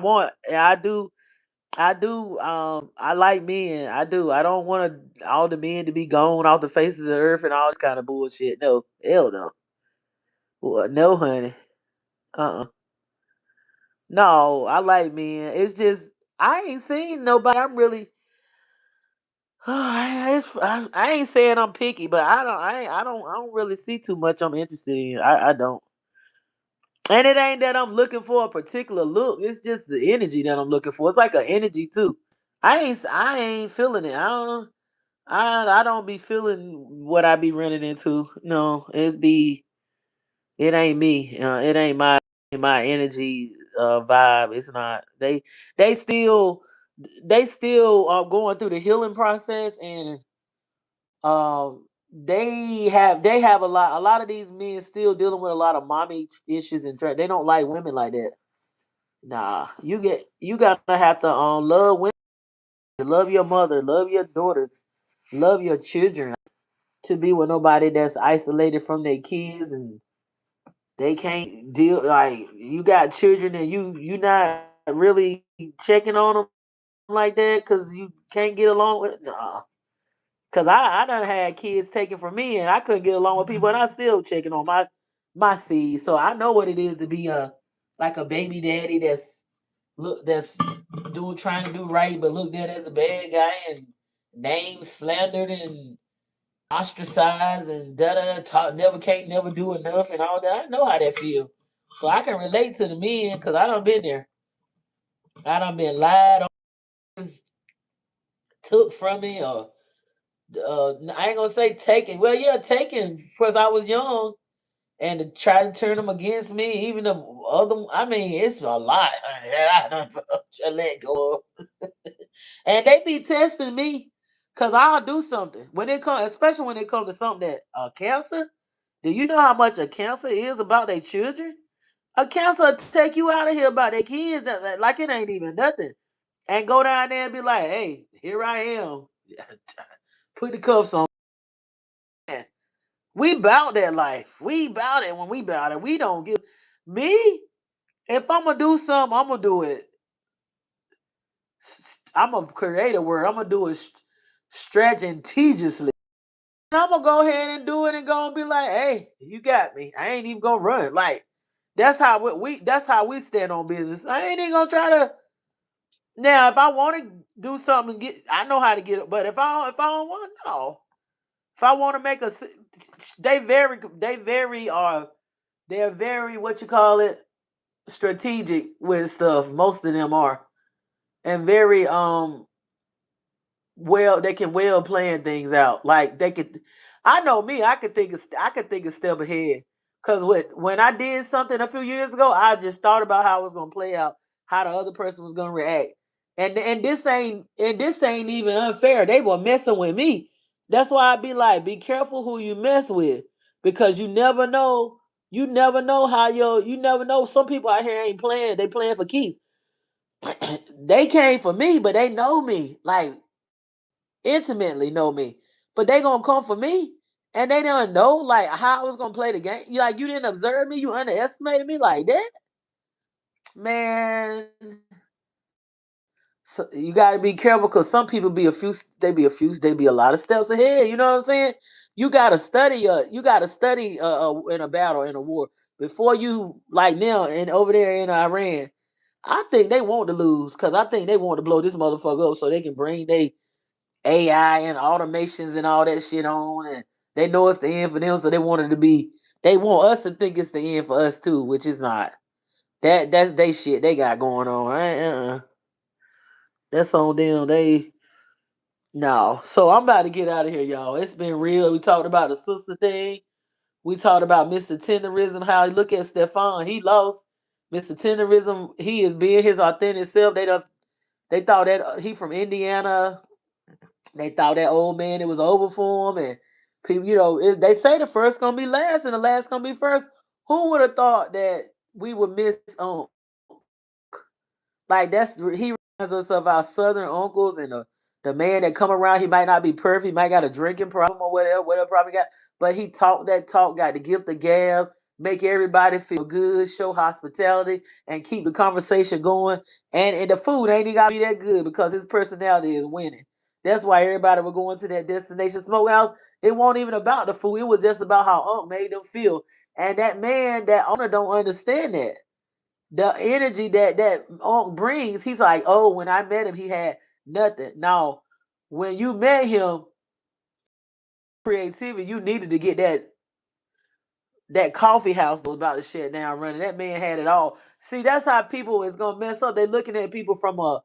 like men. I do. I don't want all the men to be gone off the faces of the earth and all this kind of bullshit. No. Hell no. Well, no, honey. Uh-uh. No, I like men. It's just I ain't seen nobody. I'm really. I ain't saying I'm picky, but I don't really see too much I'm interested in. I don't, and it ain't that I'm looking for a particular look. It's just the energy that I'm looking for. It's like an energy too. I ain't feeling it. I don't be feeling what I be running into. No, it ain't me. It ain't my energy vibe. It's not. They still they still are going through the healing process, and they have a lot of these men still dealing with a lot of mommy issues, and they don't like women like that. Nah, you gotta have to love women, love your mother, love your daughters, love your children, to be with nobody that's isolated from their kids and they can't deal. Like you got children and you not really checking on them like that because you can't get along with. Nah. Cause I done had kids taken from me and I couldn't get along with people and I still checking on my seed. So I know what it is to be a baby daddy that's doing trying to do right but looked at as a bad guy and named slandered and ostracized and da da da talk never can't never do enough and all that. I know how that feel. So I can relate to the men because I done been there. I done been lied on, took from me or I ain't gonna say taken. Well, yeah, taken because I was young, and to try to turn them against me, even the other. I mean, it's a lot that I don't let go of, and they be testing me because I'll do something when it comes, especially when it comes to something that cancer. Do you know how much a cancer is about their children? A cancer will take you out of here about their kids like it ain't even nothing, and go down there and be like, "Hey, here I am." Put the cuffs on. We bout that life. We bout it when we bout it. We don't give me. If I'm gonna do something, I'm gonna do it. I'm gonna create a word. I'm gonna do it strategically. And I'm gonna go ahead and do it and go and be like, hey, you got me. I ain't even gonna run. Like that's how we stand on business. I ain't even gonna try to now if I want to do something and get I know how to get it, but if I don't want no. If I want to make a they're very what you call it strategic with stuff. Most of them are and very well they can well plan things out. Like they could I know me, I could think a step ahead. Cause when I did something a few years ago, I just thought about how it was gonna play out, how the other person was gonna react. And this ain't even unfair. They were messing with me. That's why I be like, be careful who you mess with. Because you never know how you never know. Some people out here ain't playing, they playing for keeps. They came for me, but they know me. Like intimately know me, but they gonna come for me, and they don't know like how I was gonna play the game. You didn't observe me, you underestimated me like that, man. So you got to be careful because some people they be a lot of steps ahead. You know what I'm saying? You got to study in a battle in a war before you like now and over there in Iran. I think they want to lose because I think they want to blow this motherfucker up so they can bring they AI and automations and all that shit on, and they know it's the end for them, so they want us to think it's the end for us too, which is not. That's they shit they got going on. That's on them. They no. So I'm about to get out of here, y'all. It's been real. We talked about the sister thing. We talked about Mr. Tenderism, how he look at Stefan. He lost. Mr. Tenderism, he is being his authentic self. They thought that he from Indiana. They thought that old man it was over for him, and people, they say the first gonna be last and the last gonna be first. Who would have thought that we would miss like he reminds us of our southern uncles and the man that come around. He might not be perfect. He might got a drinking problem or whatever problem he got. But he talked that talk, got the gift of gab, make everybody feel good, show hospitality, and keep the conversation going. And the food ain't even gotta be that good because his personality is winning. That's why everybody was going to that destination smokehouse. It wasn't even about the food. It was just about how Unc made them feel. And that man, that owner, don't understand that the energy that Unc brings, he's like, oh, when I met him, he had nothing. Now, when you met him, creativity, you needed to get that coffee house that was about to shut down running. That man had it all. See, that's how people is gonna mess up. They're looking at people from a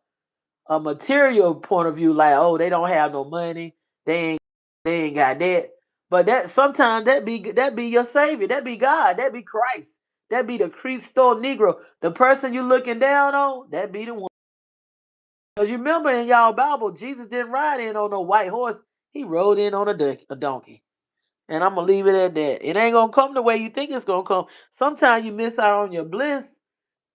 material point of view, like, oh, they don't have no money, they ain't they ain't got that. But that sometimes that be your savior, that be God, that be Christ, that be the Cristo Negro, the person you looking down on, that be the one. Because you remember in y'all Bible, Jesus didn't ride in on no white horse. He rode in on a donkey. And I'm going to leave it at that. It ain't going to come the way you think it's going to come. Sometimes you miss out on your bliss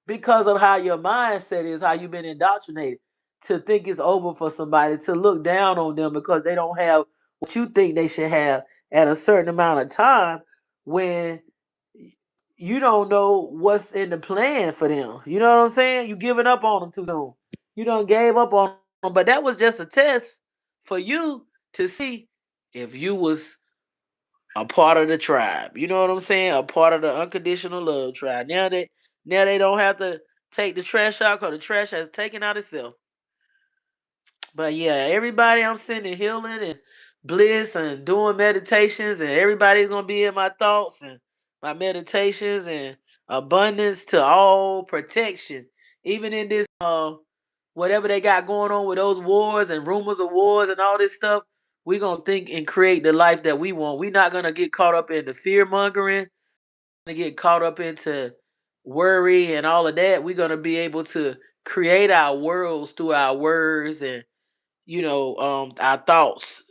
because of how your mindset is, how you've been indoctrinated to think it's over for somebody, to look down on them because they don't have what you think they should have at a certain amount of time when you don't know what's in the plan for them. You know what I'm saying? You giving up on them too soon. You done gave up on them, but that was just a test for you to see if you was a part of the tribe. You know what I'm saying? A part of the unconditional love tribe. Now they don't have to take the trash out because the trash has taken out itself. But yeah, everybody I'm sending healing and bliss and doing meditations, and everybody's gonna be in my thoughts and my meditations and abundance to all protection. Even in this whatever they got going on with those wars and rumors of wars and all this stuff, we gonna think and create the life that we want. We not gonna get caught up in the fear mongering, gonna get caught up into worry and all of that. We're gonna be able to create our worlds through our words and our thoughts,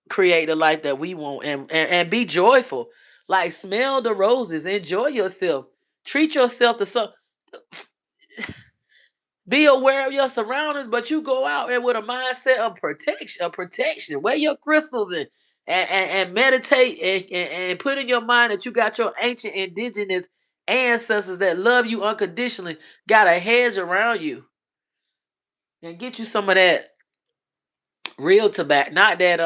create the life that we want and be joyful. Like smell the roses, enjoy yourself, treat yourself to some be aware of your surroundings, but you go out and with a mindset of protection. Wear your crystals and meditate and put in your mind that you got your ancient indigenous ancestors that love you unconditionally, got a hedge around you. And get you some of that real tobacco, not that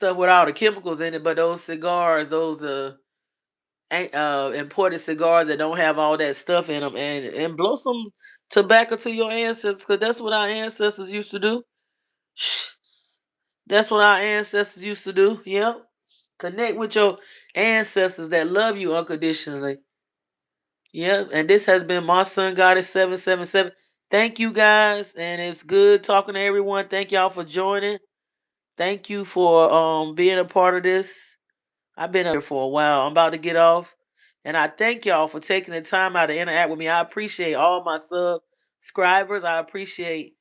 stuff with all the chemicals in it, but those cigars, those imported cigars that don't have all that stuff in them, and blow some tobacco to your ancestors, because that's what our ancestors used to do. That's what our ancestors used to do. Yep. Connect with your ancestors that love you unconditionally. Yep. And this has been my son Goddess 777. Thank you guys, and it's good talking to everyone. Thank y'all for joining. Thank you for being a part of this. I've been up here for a while. I'm about to get off. And I thank y'all for taking the time out to interact with me. I appreciate all my subscribers. I appreciate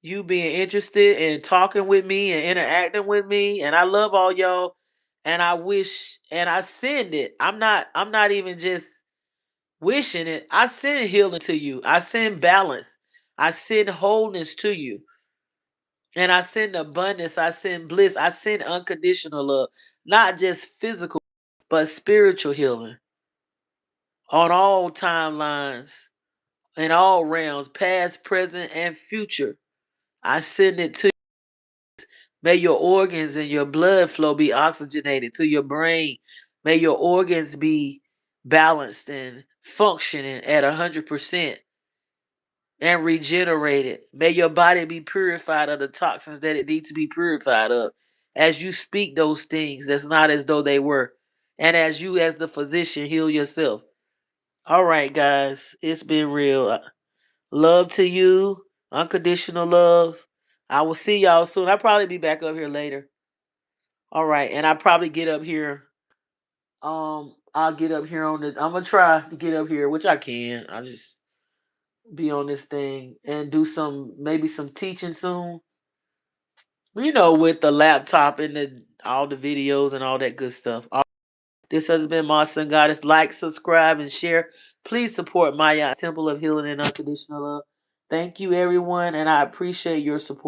you being interested in talking with me and interacting with me. And I love all y'all. And I wish and I send it. I'm not even just wishing it. I send healing to you. I send balance. I send wholeness to you. And I send abundance. I send bliss. I send unconditional love. Not just physical, but spiritual healing on all timelines, in all realms, past, present, and future. I send it to you. May your organs and your blood flow be oxygenated to your brain. May your organs be balanced and functioning at 100% and regenerated. May your body be purified of the toxins that it needs to be purified of. As you speak those things, that's not as though they were. And as you, as the physician, heal yourself. All right, guys, it's been real. Love to you, unconditional love. I will see y'all soon. I'll probably be back up here later. All right, and I probably get up here. I'll get up here on the. I'm gonna try to get up here, which I can. I just be on this thing and do maybe some teaching soon. You know, with the laptop and all the videos and all that good stuff. This has been my son Goddess. Like, subscribe, and share. Please support Maya Temple of Healing and Unconditional Love. Thank you, everyone, and I appreciate your support.